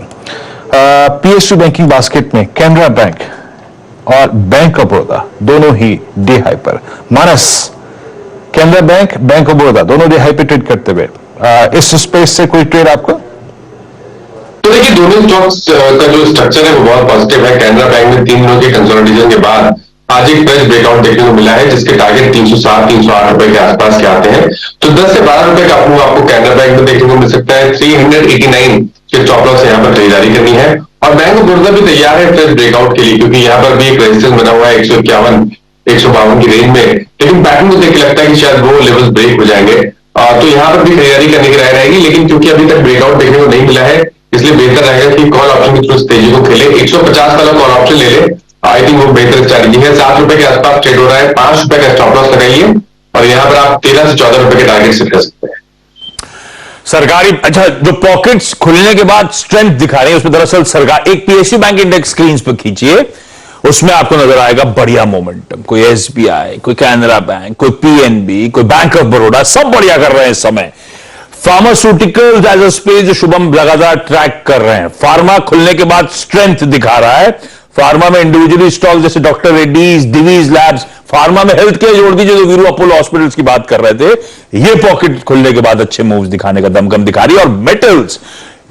पीएसयू बैंकिंग बास्केट में कैनरा बैंक और बैंक ऑफ बड़ौदा दोनों ही डे हाई पर। Manas, Canara bank, bank of Baroda दोनों डे हाई पे ट्रेड करते हुए, इस स्पेस से कोई ट्रेड आपका? तो देखिए दोनों स्टॉक्स का जो स्ट्रक्चर है वो बहुत पॉजिटिव है। कैनरा बैंक में 3 दिनों के कंसोलिडेशन के बाद आज एक फ्रेश ब्रेकआउट देखने को मिला है, जिसके टारगेट 307-308 रुपए के आसपास के आते हैं। तो 10 से 12 रुपए का मूव आपको कैनरा बैंक में देखने को मिल सकता है। 389 के स्टॉप लॉस यहाँ पर खरीदारी करनी है। और बैंक ऑफ बड़ौदा भी तैयार है फ्रेश ब्रेकआउट के लिए, क्योंकि यहाँ पर भी एक रेजिस्टेंस बना हुआ है 151-152 की रेंज में, लेकिन पैटर्न को देख के लगता है कि शायद वो लेवल्स ब्रेक हो जाएंगे। तो यहाँ पर भी खरीदारी करने की राय रहेगी, लेकिन क्योंकि अभी तक ब्रेकआउट देखने को नहीं मिला है, इसलिए बेहतर रहेगा कि कॉल ऑप्शन के थ्रू तेजी को खेले। 150 वाला कॉल ऑप्शन ले ले, आई थिंक वो बेहतर स्ट्रैटेजी है। 7 रुपए के आसपास ट्रेड हो रहा है, 5 रुपए का स्टॉप लॉस लगाइए और यहाँ पर आप 13 से 14 रुपए के टारगेट सेट कर सकते हैं। सरकारी, अच्छा, जो पॉकेट्स खुलने के बाद स्ट्रेंथ दिखा रहे हैं उसमें दरअसल सरकार, एक पीएसयू बैंक इंडेक्स स्क्रीन पर खींचिए, उसमें आपको नजर आएगा बढ़िया मोमेंटम। कोई एसबीआई, कोई कैनरा बैंक, कोई पीएनबी, कोई बैंक ऑफ बड़ौदा, सब बढ़िया कर रहे हैं इस समय। फार्मास्यूटिकल्स एज अ स्पेस जो शुभम लगातार ट्रैक कर रहे हैं, फार्मा खुलने के बाद स्ट्रेंथ दिखा रहा है। फार्मा में इंडिविजुअली स्टॉक जैसे doctor Reddy's, Divij labs, pharma में हेल्थ केयर जोड़ दीजिए, जो वीरू अपोलो हॉस्पिटल्स की बात कर रहे थे, ये पॉकेट खुलने के बाद अच्छे मूव्स दिखाने का दमखम दिखा रही है। और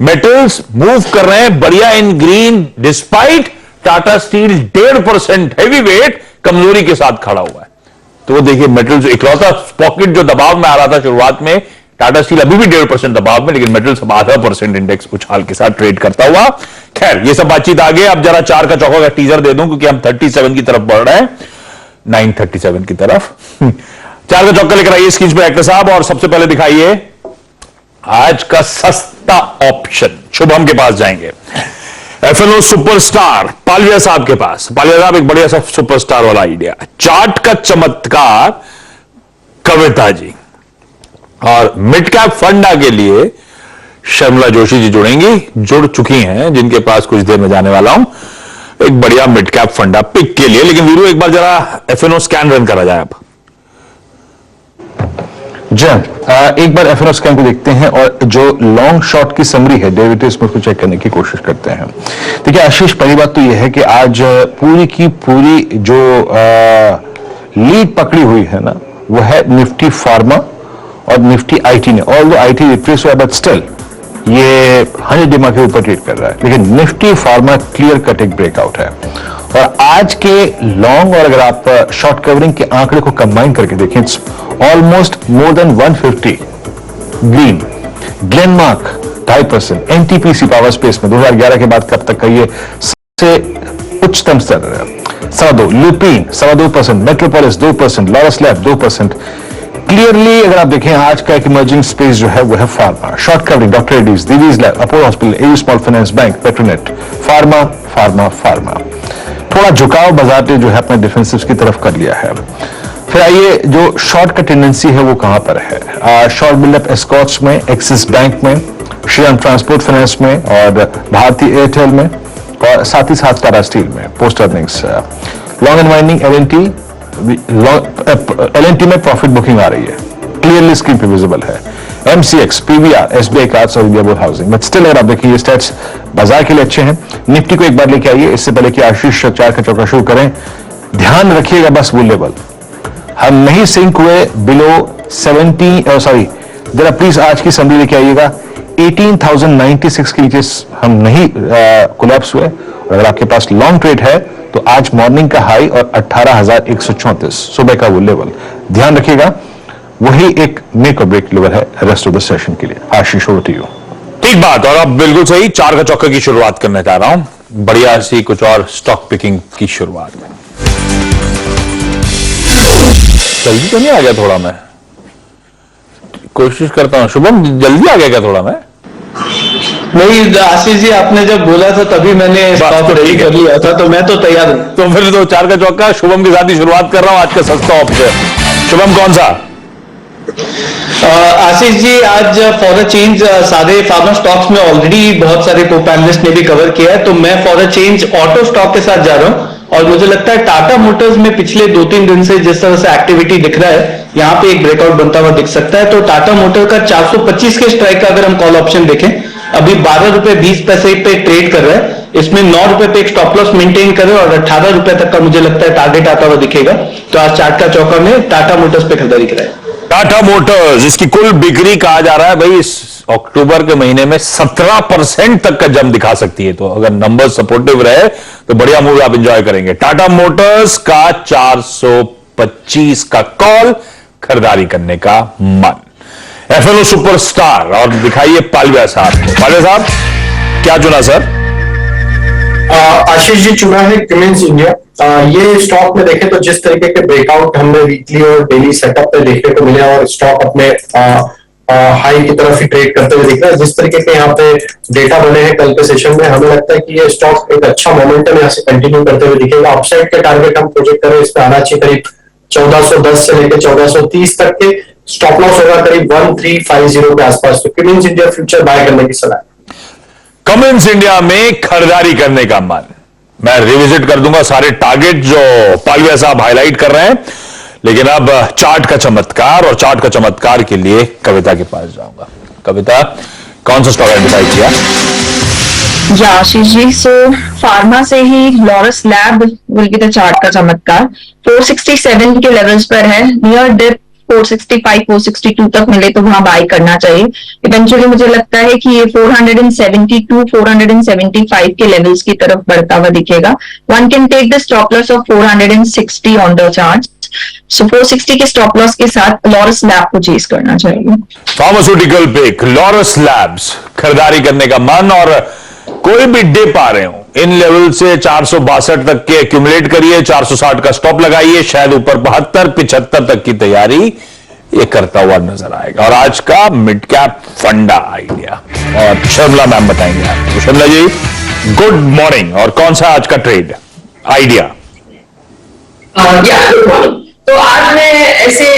मेटल्स मूव कर रहे हैं बढ़िया इन green, despite Tata steel 1.5% heavy weight कमजोरी के साथ खड़ा हुआ है। तो वो देखिए मेटल्स इकलौता पॉकेट जो दबाव में आ रहा था शुरुआत में, टाटा स्टील अभी भी 1.5% दबाव में, लेकिन मेटल्स अब 0.5% इंडेक्स उछाल के साथ ट्रेड करता हुआ। खैर, ये सब बातचीत आगे। अब जरा 4 का चौका का टीजर दे दूं, क्योंकि हम 37 की तरफ बढ़ रहे हैं, 937 की तरफ। 4 का चौका लेकर आइए स्क्रीन पर एक्टर साहब, और सबसे पहले दिखाइए आज का सस्ता ऑप्शन। शुभम के पास जाएंगे, एफएनओ सुपरस्टार पालिया साहब के पास। पालिया साहब एक बढ़िया सा सुपरस्टार वाला आइडिया, चार्ट का चमत्कार कविता जी, और मिड कैप फंडा के लिए शर्मिला जोशी जी जुड़ चुकी हैं, जिनके पास कुछ देर में जाने वाला हूं एक बढ़िया मिड कैप फंडा पिक के लिए। लेकिन वीरू एक बार जरा एफएनओ स्कैन रन करा जाए। अब जी एक बार एफएनओ स्कैन को देखते हैं और जो लॉन्ग शॉर्ट की समरी है डेरिवेटिव्स में उसको चेक करने की कोशिश करते हैं। देखिए आशीष, पहली बात तो यह है कि आज पूरी की पूरी जो लीड पकड़ी हुई है ना, वो है निफ्टी फार्मा और निफ्टी आईटी ने। ऑल दो आईटी रिप्रेस हुआ बट स्टिल ये 100 डिमा के ऊपर ट्रेड कर रहा है, लेकिन निफ्टी फार्मा क्लियर कट एक ब्रेकआउट है। और आज के लॉन्ग और अगर आप शॉर्ट कवरिंग के आंकड़े को कंबाइन करके देखें, it's almost more than 150। Green, Glenmark 2.5%, NTPC power space में 2011 के बाद कब तक का ये सबसे उच्चतम स्तर है। 2.25, Lupin 2.25%, metropolis 2%, Laurus lab 2%। Clearly अगर आप देखें आज का एक इमर्जिंग स्पेस जो है वो है pharma. Short covering doctor Reddy's, Divi's lab, Apollo hospital, AU small finance bank, Petronet, pharma pharma pharma. थोड़ा झुकाव बाजार ने जो है अपने डिफेंसिव्स की तरफ कर लिया है। फिर आइए जो शॉर्ट का टेंडेंसी है वो कहां पर है। शॉर्ट बिल्डअप एस्कॉट्स में, एक्सिस बैंक में, श्रीराम ट्रांसपोर्ट फाइनेंस में और भारतीय एयरटेल में और साथ ही साथ टाटा स्टील में post earnings. Long and winding LNT में प्रॉफिट बुकिंग आ रही है, क्लियरली स्क्रीन पे विजिबल है। एमसीएक्स, पीवीआर, एसबीआई कार्ड्स और India bull housing. But still अगर आप देखिए ये स्टैट्स बाजार के लिए अच्छे हैं। निफ्टी को एक बार लेके आइए, इससे पहले कि आशीष चार का चौका शुरू करें, ध्यान रखिएगा बस वो लेवल हम नहीं सिंक हुए बिलो 70, सॉरी जरा प्लीज आज की समरी लेके आइएगा। 18,096 के नीचे हम नहीं कोलैप्स हुए। और अगर आपके पास लॉन्ग ट्रेड है तो आज मॉर्निंग का हाई और 18,134 सुबह का वो लेवल ध्यान रखिएगा, वही एक मेक और ब्रेक लेवल है रेस्ट ऑफ द सेशन के लिए। Ashish over to you. ठीक बात, और अब बिल्कुल सही चार का चौका की शुरुआत करना चाह रहा हूं, बढ़िया सी कुछ और स्टॉक पिकिंग की शुरुआत। जल्दी तो नहीं आ गया थोड़ा? मैं कोशिश करता हूं। शुभम जल्दी आ गया क्या थोड़ा? मैं नहीं आशीष जी, आपने जब बोला था तभी मैंने स्टॉक रेडी कर लिया था, तो मैं तो तैयार हूं। तो फिर तो चार का चौका शुभम के साथ ही शुरुआत कर रहा हूं आज का सस्ता ऑप्शन। शुभम कौन सा? आशीष जी, आज फॉर अ चेंज सारे फार्मा स्टॉक्स में ऑलरेडी बहुत सारे पैनलिस्ट ने भी कवर किया है, तो मैं for a change auto stock के साथ जा रहा हूं। और मुझे लगता है टाटा मोटर्स में पिछले 2-3 दिन से जिस तरह से एक्टिविटी दिख रहा है, यहाँ पे एक ब्रेकआउट बनता हुआ दिख सकता है। तो टाटा मोटर का 425 के स्ट्राइक का अगर हम कॉल ऑप्शन देखें, अभी 12 रुपए 20 पैसे पे ट्रेड कर रहा है। इसमें 9 रुपए पे एक स्टॉप लॉस मेंटेन करे और 18 रुपए तक का मुझे लगता है टारगेट आता हुआ दिखेगा। तो आज चार्ट का चौका में टाटा मोटर्स पे खरीदारी कराए। टाटा मोटर्स, इसकी कुल बिक्री कहा जा रहा है भाई इस अक्टूबर के महीने में 17% तक का जंप दिखा सकती है। तो अगर नंबर सपोर्टिव रहे तो बढ़िया मूव आप एंजॉय करेंगे। टाटा मोटर्स का 425 का कॉल, खरीदारी करने का मन। एफएनओ सुपरस्टार, और दिखाइए पालविया साहब। पालविया साहब क्या चुना सर? आशीष जी चुना है क्यूमेंस इंडिया। ये स्टॉक में देखें तो जिस तरीके के ब्रेकआउट हमने वीकली और डेली सेटअप पे देखने को मिले और स्टॉक अपने हाई की तरफ ही ट्रेड करते हुए दिख रहा है, जिस तरीके के यहाँ पे डेटा बने हैं कल के सेशन में, हमें लगता है कि ये स्टॉक एक अच्छा मोमेंटम यहाँ से कंटिन्यू करते हुए दिखेगा। अपसाइड के टारगेट हम प्रोजेक्ट करें, इस पे आना चाहिए करीब 1410 से लेकर 1430 तक के। स्टॉप लॉस होगा करीब 1350 के आसपास। तो क्यूमेंस इंडिया फ्यूचर बाय करने की सलाह। कमिंस इंडिया में खरीदारी करने का मन। मैं रिविजिट कर दूंगा सारे टारगेट जो पालविया साहब हाईलाइट कर रहे हैं, लेकिन अब चार्ट का चमत्कार, और चार्ट का चमत्कार के लिए कविता के पास जाऊंगा। कविता, कौन सा स्टॉक आइडेंटिफाई किया? या आशीष जी, सो फार्मा से ही Laurus lab will be the chart का चमत्कार। 467 के लेवल्स पर है, नियर डिप 465 462 तक मिले तो वहां बाय करना चाहिए। इवेंचुअली मुझे लगता है कि ये 472 475 के लेवल्स की तरफ बढ़ता हुआ दिखेगा। One can take the stop loss of 460 on the chart. So 460 के स्टॉप लॉस के साथ लॉरस लैब को चेज करना चाहिए। फार्मास्यूटिकल पिक लॉरस लैब्स, खरीदारी करने का मन। और कोई भी डिप आ रहे हो इन लेवल से 462 तक के एक्यूमुलेट करिए, 460 का स्टॉप लगाइए, शायद ऊपर 72 75 तक की तैयारी ये करता हुआ नजर आएगा। और आज का मिड कैप फंडा आइडिया, और शर्मिला मैम बताएंगे आपको। शर्मिला जी गुड मॉर्निंग, और कौन सा आज का ट्रेड आइडिया? Good morning. तो आज मैं ऐसे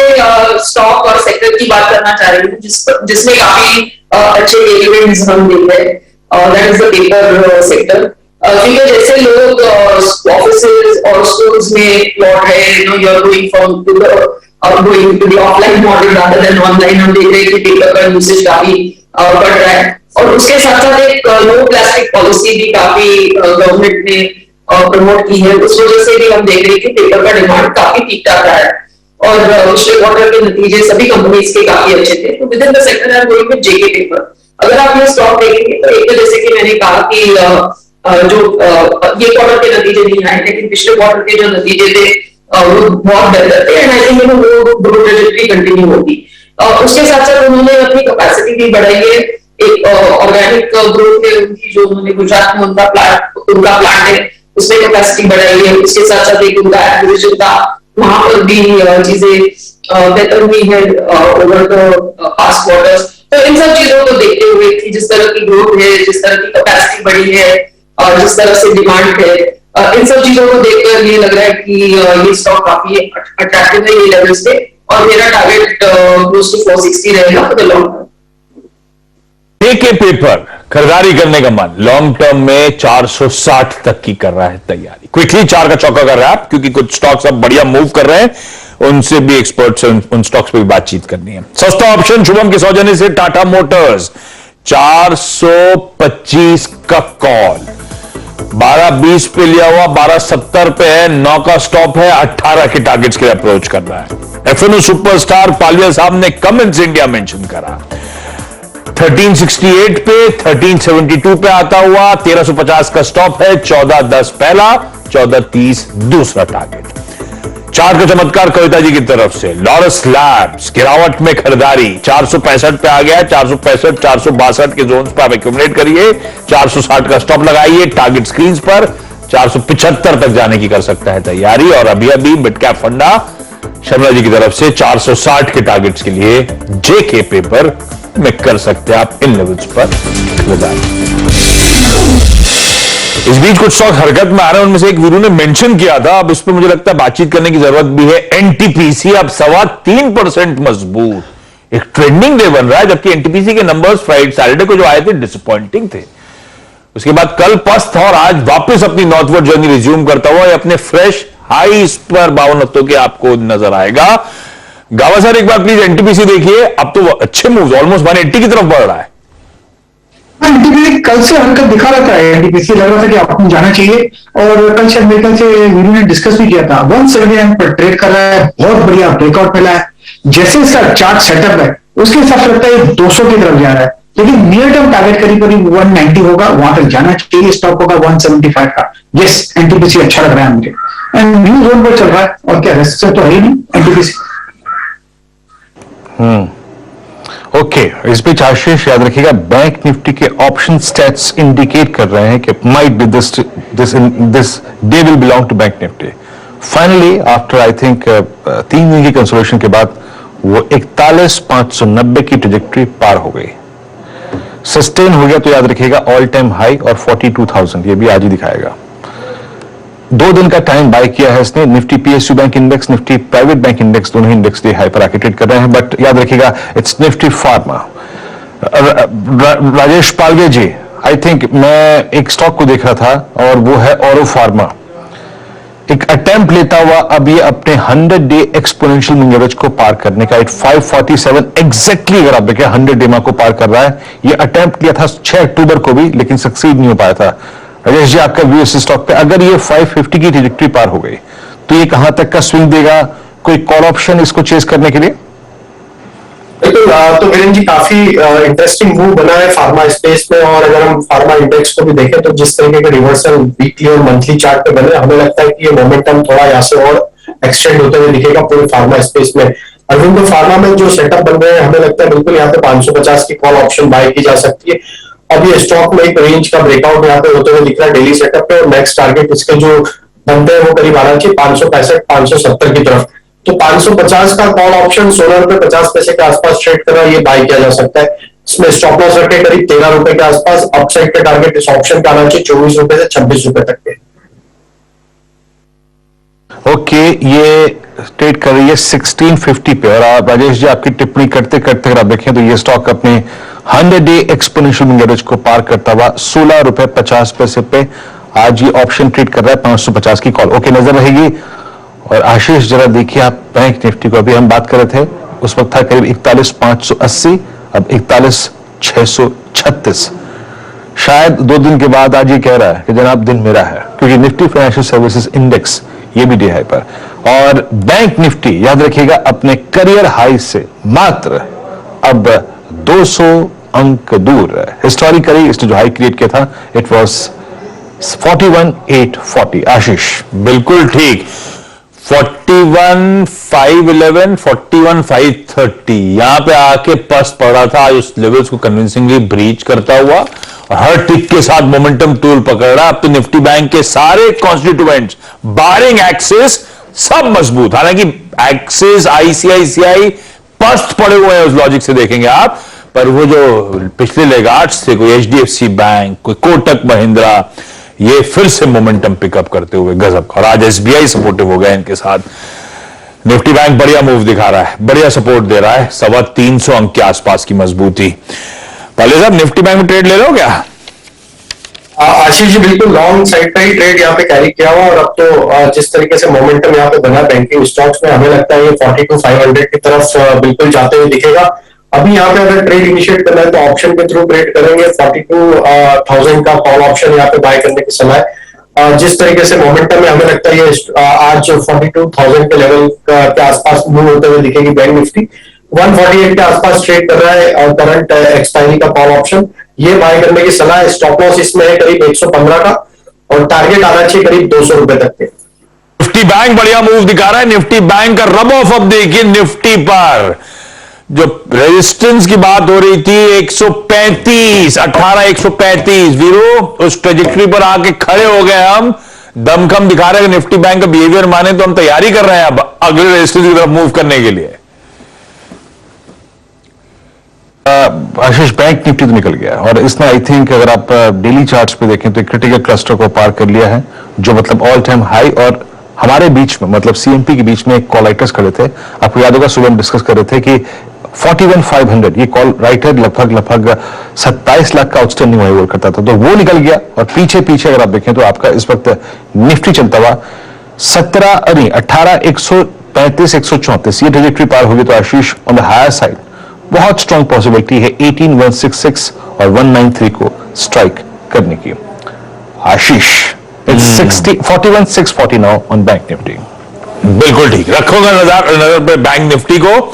स्टॉक और सेक्टर की बात करना चाह रही हूँ जिसमें काफी अच्छे डिविडेंड्स हम देख रहे हैं, that is the paper sector. क्योंकि जैसे लोग ऑफिसेज और स्कूल्स में लौट रहे हैं, you are going from to the going to the offline model rather than online. हम देख रहे हैं कि पेपर का यूसेज काफी बढ़ रहा है, और उसके साथ साथ एक नो प्लास्टिक पॉलिसी भी काफी गवर्नमेंट ने प्रमोट की है। उस वजह से भी हम देख रहे हैं कि पेपर का डिमांड काफी ठीक ठाक रहा है, और पिछले क्वार्टर के नतीजे सभी कंपनीज के काफी अच्छे थे। तो with in the sector I am going with JK paper. अगर आप ये स्टॉक देखेंगे तो एक तो जैसे कि मैंने कहा कि जो ये क्वार्टर के नतीजे नहीं आए, लेकिन पिछले क्वार्टर के जो नतीजे थे वो बहुत बेहतर थे, एंड आई थिंक वो ग्रोथ ट्रैजेक्टरी कंटिन्यू होगी। उसके साथ साथ उन्होंने अपनी कैपेसिटी भी बढ़ाई है। एक ऑर्गेनिक ग्रोथ है उनकी, जो उन्होंने गुजरात में उनका प्लांट है उसमें कैपेसिटी बढ़ाई है। उसके साथ साथ एक उनका एक्विजिशन था, वहां पर भी चीजें बेहतर हुई है ओवर द पास्ट क्वार्टर्स। तो इन सब चीजों को देखते हुए कि जिस तरह की ग्रोथ है, जिस तरह की कैपेसिटी बढ़ी है और जिस तरह से डिमांड है, इन सब चीजों को देखकर ये लग रहा है कि ये स्टॉक काफी अट्रैक्टिव है ये लेवल्स पे, और मेरा टारगेट क्लोज टू 460 रहेगा for the long term. JK paper खरीदारी करने का मन लॉन्ग टर्म में 460 तक की कर रहा है तैयारी। क्विकली 4 का चौका कर रहा है, क्योंकि कुछ स्टॉक्स अब बढ़िया मूव कर रहे हैं, उनसे भी एक्सपर्ट से उन स्टॉक्स पे भी बातचीत करनी है। सस्ता ऑप्शन शुभम के सौजन्य से टाटा मोटर्स 425 का कॉल, 1220 पे लिया हुआ, 1270 पे है, 9 का स्टॉप है, 18 के टारगेट्स के लिए अप्रोच कर रहा है। एफएनओ सुपरस्टार पालिया साहब ने कमेंट्स इंडिया मेंशन करा, 1368 पे, 1372 पे आता हुआ, 1350 का स्टॉप है, 1410 पहला, 1430 दूसरा टारगेट। 4 का चमत्कार कविता जी की तरफ से लॉरस लैब्स गिरावट में खरीदारी 465 पे आ गया, 465 462 के जोन्स पर आप एक्यूमुलेट करिए, 460 का स्टॉप लगाइए, टारगेट स्क्रीन पर 475 तक जाने की कर सकता है तैयारी। और अभी अभी मिड कैप फंडा शर्मा जी की तरफ से 460 के टारगेट्स के लिए जेके पेपर में कर सकते हैं आप इन लेवल्स पर खरीदारी। इस बीच कुछ स्टॉक हरकत में आ रहे हैं, उनमें से एक वीरू ने मेंशन किया था, अब उस पर मुझे लगता है बातचीत करने की जरूरत भी है। एनटीपीसी अब 3.25% मजबूत, एक ट्रेंडिंग डे बन रहा है, जबकि एनटीपीसी के नंबर्स फ्राइडे सैटरडे को जो आए थे डिसअपॉइंटिंग थे। उसके बाद कल पस्त और आज वापस अपनी नॉर्थवर्ड जर्नी रिज्यूम करता हुआ अपने फ्रेश हाईस पर 52 के आपको नजर आएगा। गावा सर एक बार प्लीज एनटीपीसी देखिए, अब तो अच्छे मूव ऑलमोस्ट 180 की तरफ बढ़ रहा है। एनटीपीसी कल से हल्का दिखा रहा था, एनटीपीसी लग रहा था कि आपको जाना चाहिए, और कल शायद मेरे ख्याल से वीरू ने डिस्कस भी किया था। 179 पर ट्रेड कर रहा है, बहुत बढ़िया ब्रेकआउट मिला है। जैसे इसका चार्ट सेटअप है उसके हिसाब से लगता है 200 की तरफ जा रहा है, लेकिन नियर टर्म टारगेट करीब 190 होगा, वहां तक जाना चाहिए। स्टॉक होगा 175 का। यस, एनटीपीसी अच्छा लग रहा है मुझे, एंड न्यू जोन पर चल रहा है, और क्या रेसिस्टेंस तो है ही नहीं एनटीपीसी। ओके, इस बीच आशीष याद रखिएगा, बैंक निफ्टी के ऑप्शन स्टैट्स इंडिकेट कर रहे हैं कि might be this day will belong to bank Nifty. Finally after I think 3 दिन की कंसोलेशन के बाद वो 41,590 की ट्रेजेक्टरी पार हो गई, सस्टेन हो गया तो याद रखिएगा ऑल टाइम हाई और 42,000 ये भी आज ही दिखाएगा। 2 दिन का टाइम बाय किया है इसने। Nifty PSU bank index, Nifty private bank index, दोनों ही इंडेक्स डे हाई पर आके ट्रेड कर रहे हैं, बट याद रखिएगा it's Nifty pharma. Rajesh Palve ji, I think मैं एक स्टॉक को देख रहा था और वो है ऑरो फार्मा, एक अटेम्प्ट लेता हुआ अब ये अपने 100 डे एक्सपोनेंशियल मूविंग एवरेज को पार करने का 547 एग्जैक्टली अगर आप देखें 100 डे को पार कर रहा है। ये अटेम्प्ट लिया था 6 अक्टूबर को भी, लेकिन सक्सीड नहीं हो पाया था। राजेश जी, आपका व्यू इस स्टॉक पे, अगर ये 550 की ट्रेजेक्टरी पार हो गई तो ये कहां तक का स्विंग देगा? कोई कॉल ऑप्शन इसको चेस करने के लिए? तो वीरेंद्र जी, काफी इंटरेस्टिंग मूव बना है फार्मा स्पेस में, और अगर हम फार्मा इंडेक्स को भी देखें तो जिस तरीके का रिवर्सल वीकली और मंथली चार्ट पे बने, हमें लगता है कि ये मोमेंटम थोड़ा यहाँ से और एक्सटेंड होते हुए दिखेगा पूरे फार्मा स्पेस में। अरविंदो फार्मा में जो सेटअप बन रहे हैं, हमें लगता है बिल्कुल यहाँ पे 550 की कॉल ऑप्शन बाय की जा सकती है। अब ये स्टॉक में एक रेंज का ब्रेकआउट यहाँ पे होते हुए दिख रहा है डेली सेटअप पे, और नेक्स्ट टारगेट इसके जो बनते हैं वो करीब आ रहा है 565-570 की तरफ। तो 550 का कॉल ऑप्शन 16 रुपए 50 पैसे के आसपास ट्रेड कर रहा है, ये बाय किया जा सकता है। इसमें स्टॉप लॉस रखे करीब 13 रुपए के आसपास। अपसाइड का टारगेट इस ऑप्शन का आना चाहिए 24 रुपए से 26 रुपए तक के। ओके, ये ट्रेड कर रही है 1650 पे, और आप राजेश जी आपकी टिप्पणी करते करते अगर आप देखें तो ये स्टॉक अपने 100 डे एक्सपोनेंशियल मूविंग एवरेज को पार करता हुआ 16 रुपए 50 पैसे पे आज ये ऑप्शन ट्रेड कर रहा है 550 की कॉल। ओके, नजर रहेगी और आशीष जरा देखिए आप बैंक निफ्टी को, अभी हम बात कर रहे थे उस वक्त था करीब 41,580, अब 41,636। शायद 2 दिन के बाद आज ये कह रहा है कि जनाब दिन मेरा है, क्योंकि निफ्टी फाइनेंशियल सर्विसेज इंडेक्स ये भी डे हाई पर, और बैंक निफ्टी याद रखिएगा अपने करियर हाई से मात्र अब 200 अंक दूर है। हिस्टोरिकली इसने जो हाई क्रिएट किया था इट वाज 41,840। आशीष बिल्कुल ठीक, 41,511, 41,530 यहां पे आके पस पड़ा था। आज उस लेवल्स को कन्विंसिंगली ब्रीच करता हुआ और हर टिक के साथ मोमेंटम टूल पकड़ रहा। अब तो निफ्टी बैंक के सारे कॉन्स्टिट्यूएंट्स बारिंग एक्सिस सब मजबूत, हालांकि एक्सिस आईसीआईसीआई पस्त पड़े हुए हैं उस लॉजिक से देखेंगे आप, पर वो जो पिछले लेगार्ड्स थे, कोई एचडीएफसी बैंक, कोई कोटक महिंद्रा, ये फिर से मोमेंटम पिकअप करते हुए गजब का, और आज एसबीआई सपोर्टिव हो गया इनके साथ। निफ्टी बैंक बढ़िया मूव दिखा रहा है, बढ़िया सपोर्ट दे रहा है, 325 अंक के आसपास की मजबूती। पहले साहब निफ्टी बैंक में ट्रेड ले लो क्या? आशीष जी बिल्कुल लॉन्ग साइड का ही ट्रेड यहाँ पे कैरी किया हुआ, और अब तो जिस तरीके से मोमेंटम यहाँ पे बना बैंकिंग स्टॉक्स में, हमें लगता है ये 42,500 की तरफ बिल्कुल जाते हुए दिखेगा। अभी यहाँ पे अगर ट्रेड इनिशिएट करना है तो ऑप्शन के थ्रू ट्रेड करेंगे। 42,000 का कॉल ऑप्शन यहाँ पे बाय करने की सलाह है। जिस तरीके से मोमेंटम है, हमें लगता है ये आज 42,000 के लेवल के आसपास मूव होते हुए दिखेगी बैंक निफ्टी। 148 के आसपास ट्रेड कर रहा है और करंट एक्सपायरी का कॉल ऑप्शन, ये बाय करने की सलाह है। स्टॉप लॉस इसमें है करीब 115 का, और टारगेट आना चाहिए करीब 200 रुपए तक के। निफ्टी बैंक बढ़िया मूव दिखा रहा है। निफ्टी बैंक का रब ऑफ अब देखिए निफ्टी पर, जो रेजिस्टेंस की बात हो रही थी 135, 18,135 वीरो, उस ट्रेजेक्टरी पर आके खड़े हो गए हम। दमखम दिखा रहे हैं निफ्टी बैंक का बिहेवियर माने तो हम तैयारी कर रहे हैं अब अगले रेजिस्टेंस की तरफ मूव करने के लिए। आशीष बैंक निफ्टी तो निकल गया और इसने आई थिंक अगर आप डेली चार्ट्स पे देखें तो क्रिटिकल क्लस्टर को पार कर लिया है, जो मतलब ऑल टाइम हाई और हमारे बीच में मतलब सीएमपी के बीच में एक कॉल राइटर्स खड़े थे। आपको याद होगा सुबह हम डिस्कस कर रहे थे कि 41,500 ये कॉल राइटर लगभग 27 लाख का आउटस्टैंडिंग होल्ड करता था, तो वो निकल गया। और पीछे पीछे अगर आप देखें तो आपका इस वक्त निफ्टी चलता हुआ 18,135, 134 ये ट्रेजेक्टरी पार होगी तो Ashish on the higher side बहुत स्ट्रॉन्ग पॉसिबिलिटी है 18,166 और 193 को स्ट्राइक करने की। Ashish it's 41,640 now on bank Nifty. बिल्कुल ठीक, रखोगा नजर पे बैंक निफ्टी को,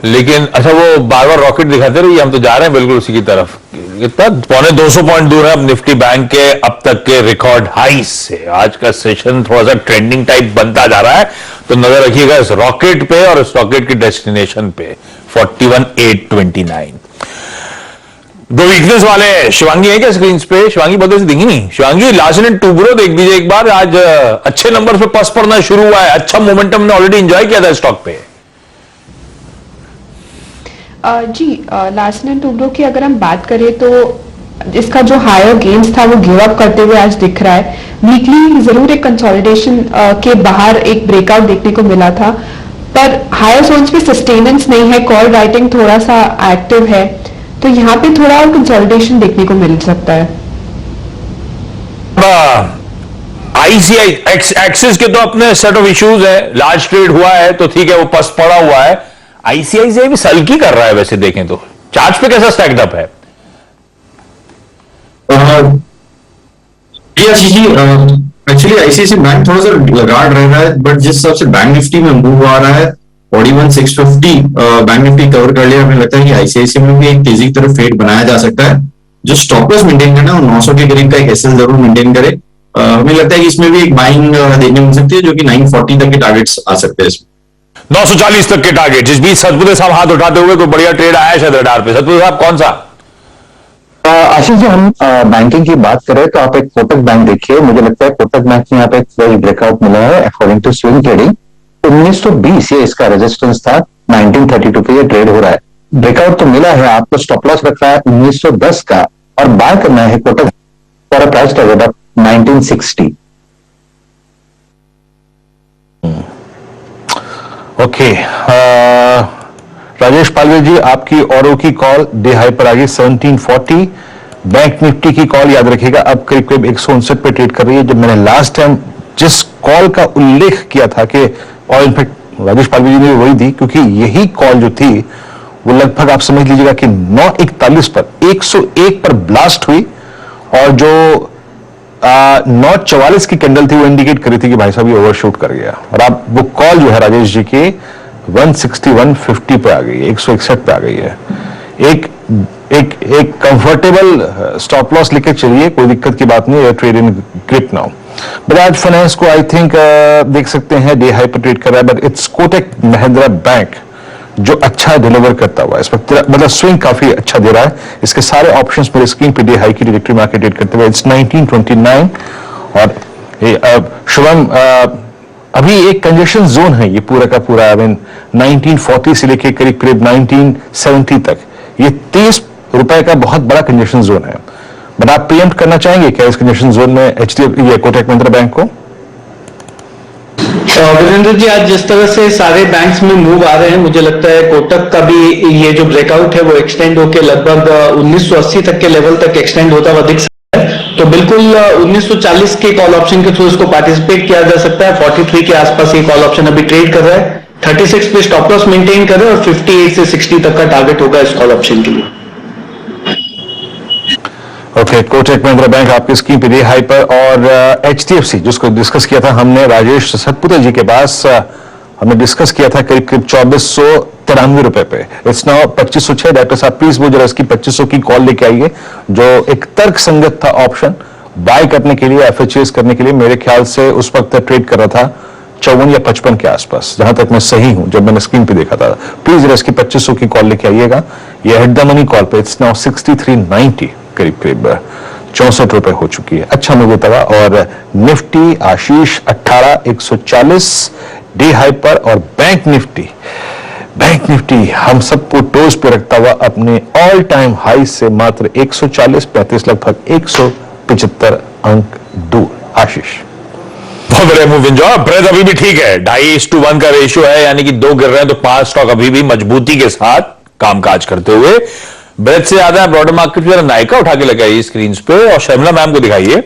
लेकिन अच्छा वो बार बार रॉकेट दिखाते रहिए, हम तो जा रहे हैं बिल्कुल उसी की तरफ। कितना 250 पॉइंट दूर है अब निफ्टी बैंक के अब तक के रिकॉर्ड हाई से। आज का सेशन थोड़ा सा ट्रेंडिंग टाइप बनता जा रहा है, तो नजर रखिएगा इस रॉकेट पे और इस रॉकेट के डेस्टिनेशन पे 41,829। दो वीकनेस वाले शिवांगी है क्या स्क्रीन पे? शिवांगी बहुत से दिखी नहीं। शिवांगी लास्ट मिनट टूबरो देख लीजिए एक बार, आज अच्छे नंबर पे पस पड़ना शुरू हुआ है, अच्छा मोमेंटम ने ऑलरेडी एंजॉय किया था स्टॉक पे। जी लास्ट नाइट टूबरो की अगर हम बात करें तो इसका जो हायर गेन्स था वो गिव अप करते हुए आज दिख रहा है। वीकली जरूर एक कंसोलिडेशन के बाहर एक ब्रेकआउट देखने को मिला था, पर हायर जोन्स पे सस्टेनेंस नहीं है, कॉल राइटिंग थोड़ा सा एक्टिव है, तो यहाँ पे थोड़ा और कंसोलिडेशन देखने को मिल सकता है। आईसीआई एक्सिस के तो अपने सेट ऑफ इश्यूज है, लार्ज ट्रेड हुआ है तो ठीक है वो पस पड़ा हुआ है। आईसीआईसीआई भी सल्की कर रहा है वैसे देखें तो, चार्ट पे कैसा स्टैक्ड अप है? एक्चुअली आईसीआईसी बैंक थोड़ा सा लगाड़ रह रहा है, बट जिस हिसाब से बैंक निफ्टी में मूव आ रहा है 41,650 बैंक निफ्टी कवर कर लिया। हमें लगता है कि आईसीआईसी में भी एक तेजी की तरफ फेड बनाया जा सकता है। जो स्टॉप लॉस मेंटेन करना है वो 900 के करीब का एक एसएल जरूर मेंटेन करे। हमें लगता है कि इसमें भी एक बाइंग देखने मिल सकती है, जो कि 940 तक के टारगेट्स आ सकते हैं इसमें। 940 तक के टारगेट। जिस बीच सतपुते साहब हाथ उठाते हुए कोई बढ़िया ट्रेड आया शायद रडार पे। सतपुते साहब कौन सा? आशीष जी हम बैंकिंग की बात करें तो आप एक कोटक बैंक देखिए, मुझे लगता है कोटक बैंक में यहाँ पे एक ब्रेकआउट मिला है अकॉर्डिंग टू स्विंग ट्रेडिंग। 1920 ये इसका रेजिस्टेंस था, 1932 पे ये ट्रेड हो रहा है। ब्रेकआउट तो मिला है, आपको स्टॉप लॉस रखना है 1910 का और बाय करना है Kotak for a price target of 1960। Okay Rajesh Palve ji आपकी औरों की कॉल डे हाई पर आ गई 1740। बैंक निफ्टी की कॉल याद रखिएगा अब करीब करीब 159 पे ट्रेड कर रही है। जब मैंने लास्ट टाइम जिस कॉल का उल्लेख किया था कि, और इनफैक्ट राजेश पालवी जी ने भी वही दी, क्योंकि यही कॉल जो थी वो लगभग आप समझ लीजिएगा कि 9:41 पर 101 पर ब्लास्ट हुई, और जो 9:44 की कैंडल थी वो इंडिकेट करी थी कि भाई साहब ये ओवरशूट कर गया, और आप वो कॉल जो है राजेश जी की 161.50 पे आ गई है, 161 पे आ गई है। एक कंफर्टेबल स्टॉप लॉस लेके चलिए, कोई दिक्कत की बात नहीं है, trade in grip now. Bajaj finance को आई थिंक देख सकते हैं डे हाई पर ट्रेड कर रहा है, but it's Kotak Mahindra bank जो अच्छा डिलीवर करता हुआ इस वक्त, मतलब स्विंग काफी अच्छा दे रहा है। इसके सारे ऑप्शंस मेरे स्क्रीन पे डे हाई की ट्रैजेक्टरी में आके ट्रेड करते हुए, इट्स 1929। और शुभम, अभी एक कंजेशन जोन है ये पूरा का पूरा, आई मीन 1940 से लेके करीब करीब 1970 तक, ये 30 रुपए का बहुत बड़ा कंजेशन जोन है। बट आप प्रीएम्प्ट करना चाहेंगे क्या इस कंजेशन जोन में एचडीएफसी कोटक महिंद्रा बैंक को? वीरेंद्र जी, आज जिस तरह से सारे बैंक्स में मूव आ रहे हैं, मुझे लगता है कोटक का भी ये जो ब्रेकआउट है वो एक्सटेंड होकर लगभग 1980 तक के लेवल तक एक्सटेंड होता हुआ दिख सकता है। तो बिल्कुल 1940 के कॉल ऑप्शन के थ्रू इसको पार्टिसिपेट किया जा सकता है। 43 के आसपास ये कॉल ऑप्शन अभी ट्रेड कर रहा है, 36 पे स्टॉप लॉस मेंटेन कर रहा है, और 58 से 60 तक का टारगेट होगा इस कॉल ऑप्शन के लिए। ओके, कोटक महिंद्रा बैंक आपकी स्क्रीन पे डे हाई पर, और एचडीएफसी जिसको डिस्कस किया था हमने राजेश सतपुते जी के पास, हमने डिस्कस किया था करीब करीब 2493 रुपए पे, इट्स नाउ 2506। डॉक्टर साहब प्लीज वो जरा इसकी 2500 की कॉल लेके आइए, जो एक तर्क संगत था ऑप्शन बाय करने के लिए, एफएचएस करने के लिए। मेरे ख्याल से उस वक्त ट्रेड कर रहा था 54 या 55 के आसपास, जहां तक मैं सही हूं जब मैंने स्क्रीन पे देखा था। प्लीज जरा इसकी 2500 की कॉल लेके आइएगा, ये हेड द मनी कॉल पे, इट्स नाउ 6390, करीब करीब 64 रुपए हो चुकी है। अच्छा मुझे तवा। और निफ्टी आशीष 18,140 डे हाई पर, और बैंक निफ्टी हम सबको टोज पे रखता हुआ अपने ऑल टाइम हाई से मात्र 140.35 लगभग 175 अंक दूर। आशीष, बहुत बढ़िया मूव एंजॉय। ब्रेथ अभी भी ठीक है, 2:1 का रेशियो है, यानी कि 2 गिर रहे हैं तो 5 स्टॉक अभी भी मजबूती के साथ कामकाज करते हुए। ब्रेथ से ज्यादा है ब्रॉडर मार्केट में नायका उठा के लगाइए स्क्रीन पे, और शर्मिला मैम को दिखाइए।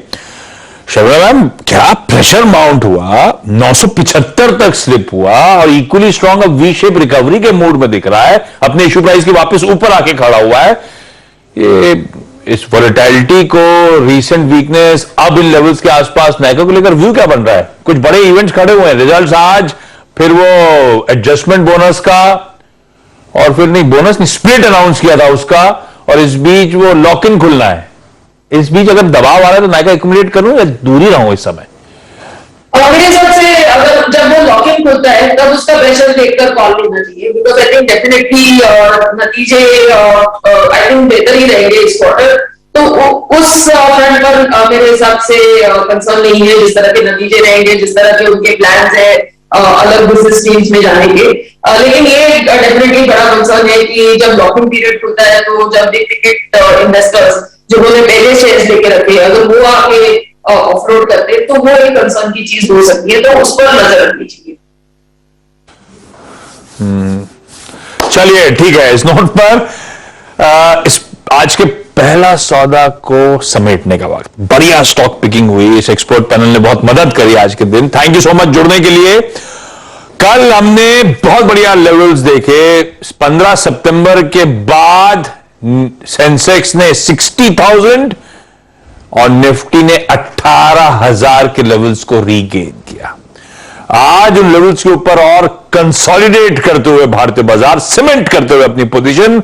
शर्मिला मैम, क्या प्रेशर माउंट हुआ, 975 तक स्लिप हुआ, और इक्वली स्ट्रॉन्ग अब वी शेप रिकवरी के मूड में दिख रहा है, अपने इश्यू प्राइस के वापस ऊपर आके खड़ा हुआ है। ये इस वोलेटिलिटी को, रीसेंट वीकनेस, अब इन लेवल्स के आसपास नायका को लेकर व्यू क्या बन रहा है? कुछ बड़े इवेंट्स खड़े हुए हैं, रिजल्ट्स आज, फिर वो एडजस्टमेंट बोनस का, और फिर नहीं बोनस नहीं, स्प्लिट अनाउंस किया था उसका, और इस बीच वो लॉक इन खुलना है। इस बीच अगर दबाव आ रहा है तो नायका एक्यूमुलेट करूं या दूरी रहूं इस समय? मेरे हिसाब से अगर जब वो लॉक इन खुलता है तब उसका प्रेशर देखकर कॉल लेना चाहिए, बिकॉज आई थिंक डेफिनेटली नतीजे आई थिंक बेहतर ही रहेंगे इस क्वार्टर। तो उस फ्रंट पर मेरे हिसाब से कंसर्न नहीं है, जिस तरह के नतीजे रहेंगे, जिस तरह के उनके प्लान्स है अलग बिजनेस टीम्स में जाने के। लेकिन ये डेफिनेटली बड़ा कंसर्न है कि जब लॉकिंग पीरियड होता है तो जब बिग टिकट इन्वेस्टर्स जिन्होंने पहले शेयर्स लेके रखे, अगर वो आके ऑफरोड करते तो वो एक कंसर्न की चीज हो सकती है, तो उस पर नजर रखनी चाहिए। चलिए ठीक है, इस नोट पर इस आज के पहला सौदा को समेटने का वक्त। बढ़िया स्टॉक पिकिंग हुई, इस एक्सपर्ट पैनल ने बहुत मदद करी आज के दिन। थैंक यू सो मच जुड़ने के लिए। कल हमने बहुत बढ़िया लेवल्स देखे। 15 सितंबर के बाद सेंसेक्स ने 60,000 और निफ्टी ने 18,000 के लेवल्स को रीगेन किया। आज उन लेवल्स के ऊपर और कंसोलिडेट करते हुए भारतीय बाजार सीमेंट करते हुए अपनी पोजीशन।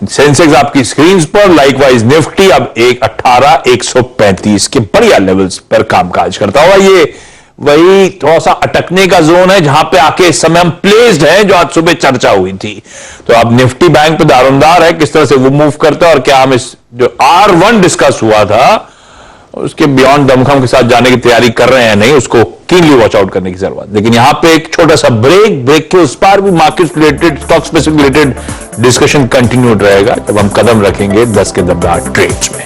सेंसेक्स आपकी स्क्रीन पर, लाइकवाइज निफ्टी अब 18,135 के बढ़िया लेवल्स पर कामकाज करता हुआ। ये वही थोड़ा सा अटकने का जोन है जहां पे आके इस समय हम प्लेस्ड हैं, जो आज सुबह चर्चा हुई थी। तो अब निफ्टी बैंक पे दारोमदार है किस तरह से वो मूव करता है, और क्या हम इस जो R1 डिस्कस हुआ था उसके बियॉन्ड दमखम के साथ जाने की तैयारी कर रहे हैं, नहीं, उसको कीनली वॉच आउट करने की जरूरत। लेकिन यहां पे एक छोटा सा ब्रेक के उस पार भी market related, stock specific related discussion continued रहेगा जब हम कदम रखेंगे 10 के 10 ट्रेड्स में।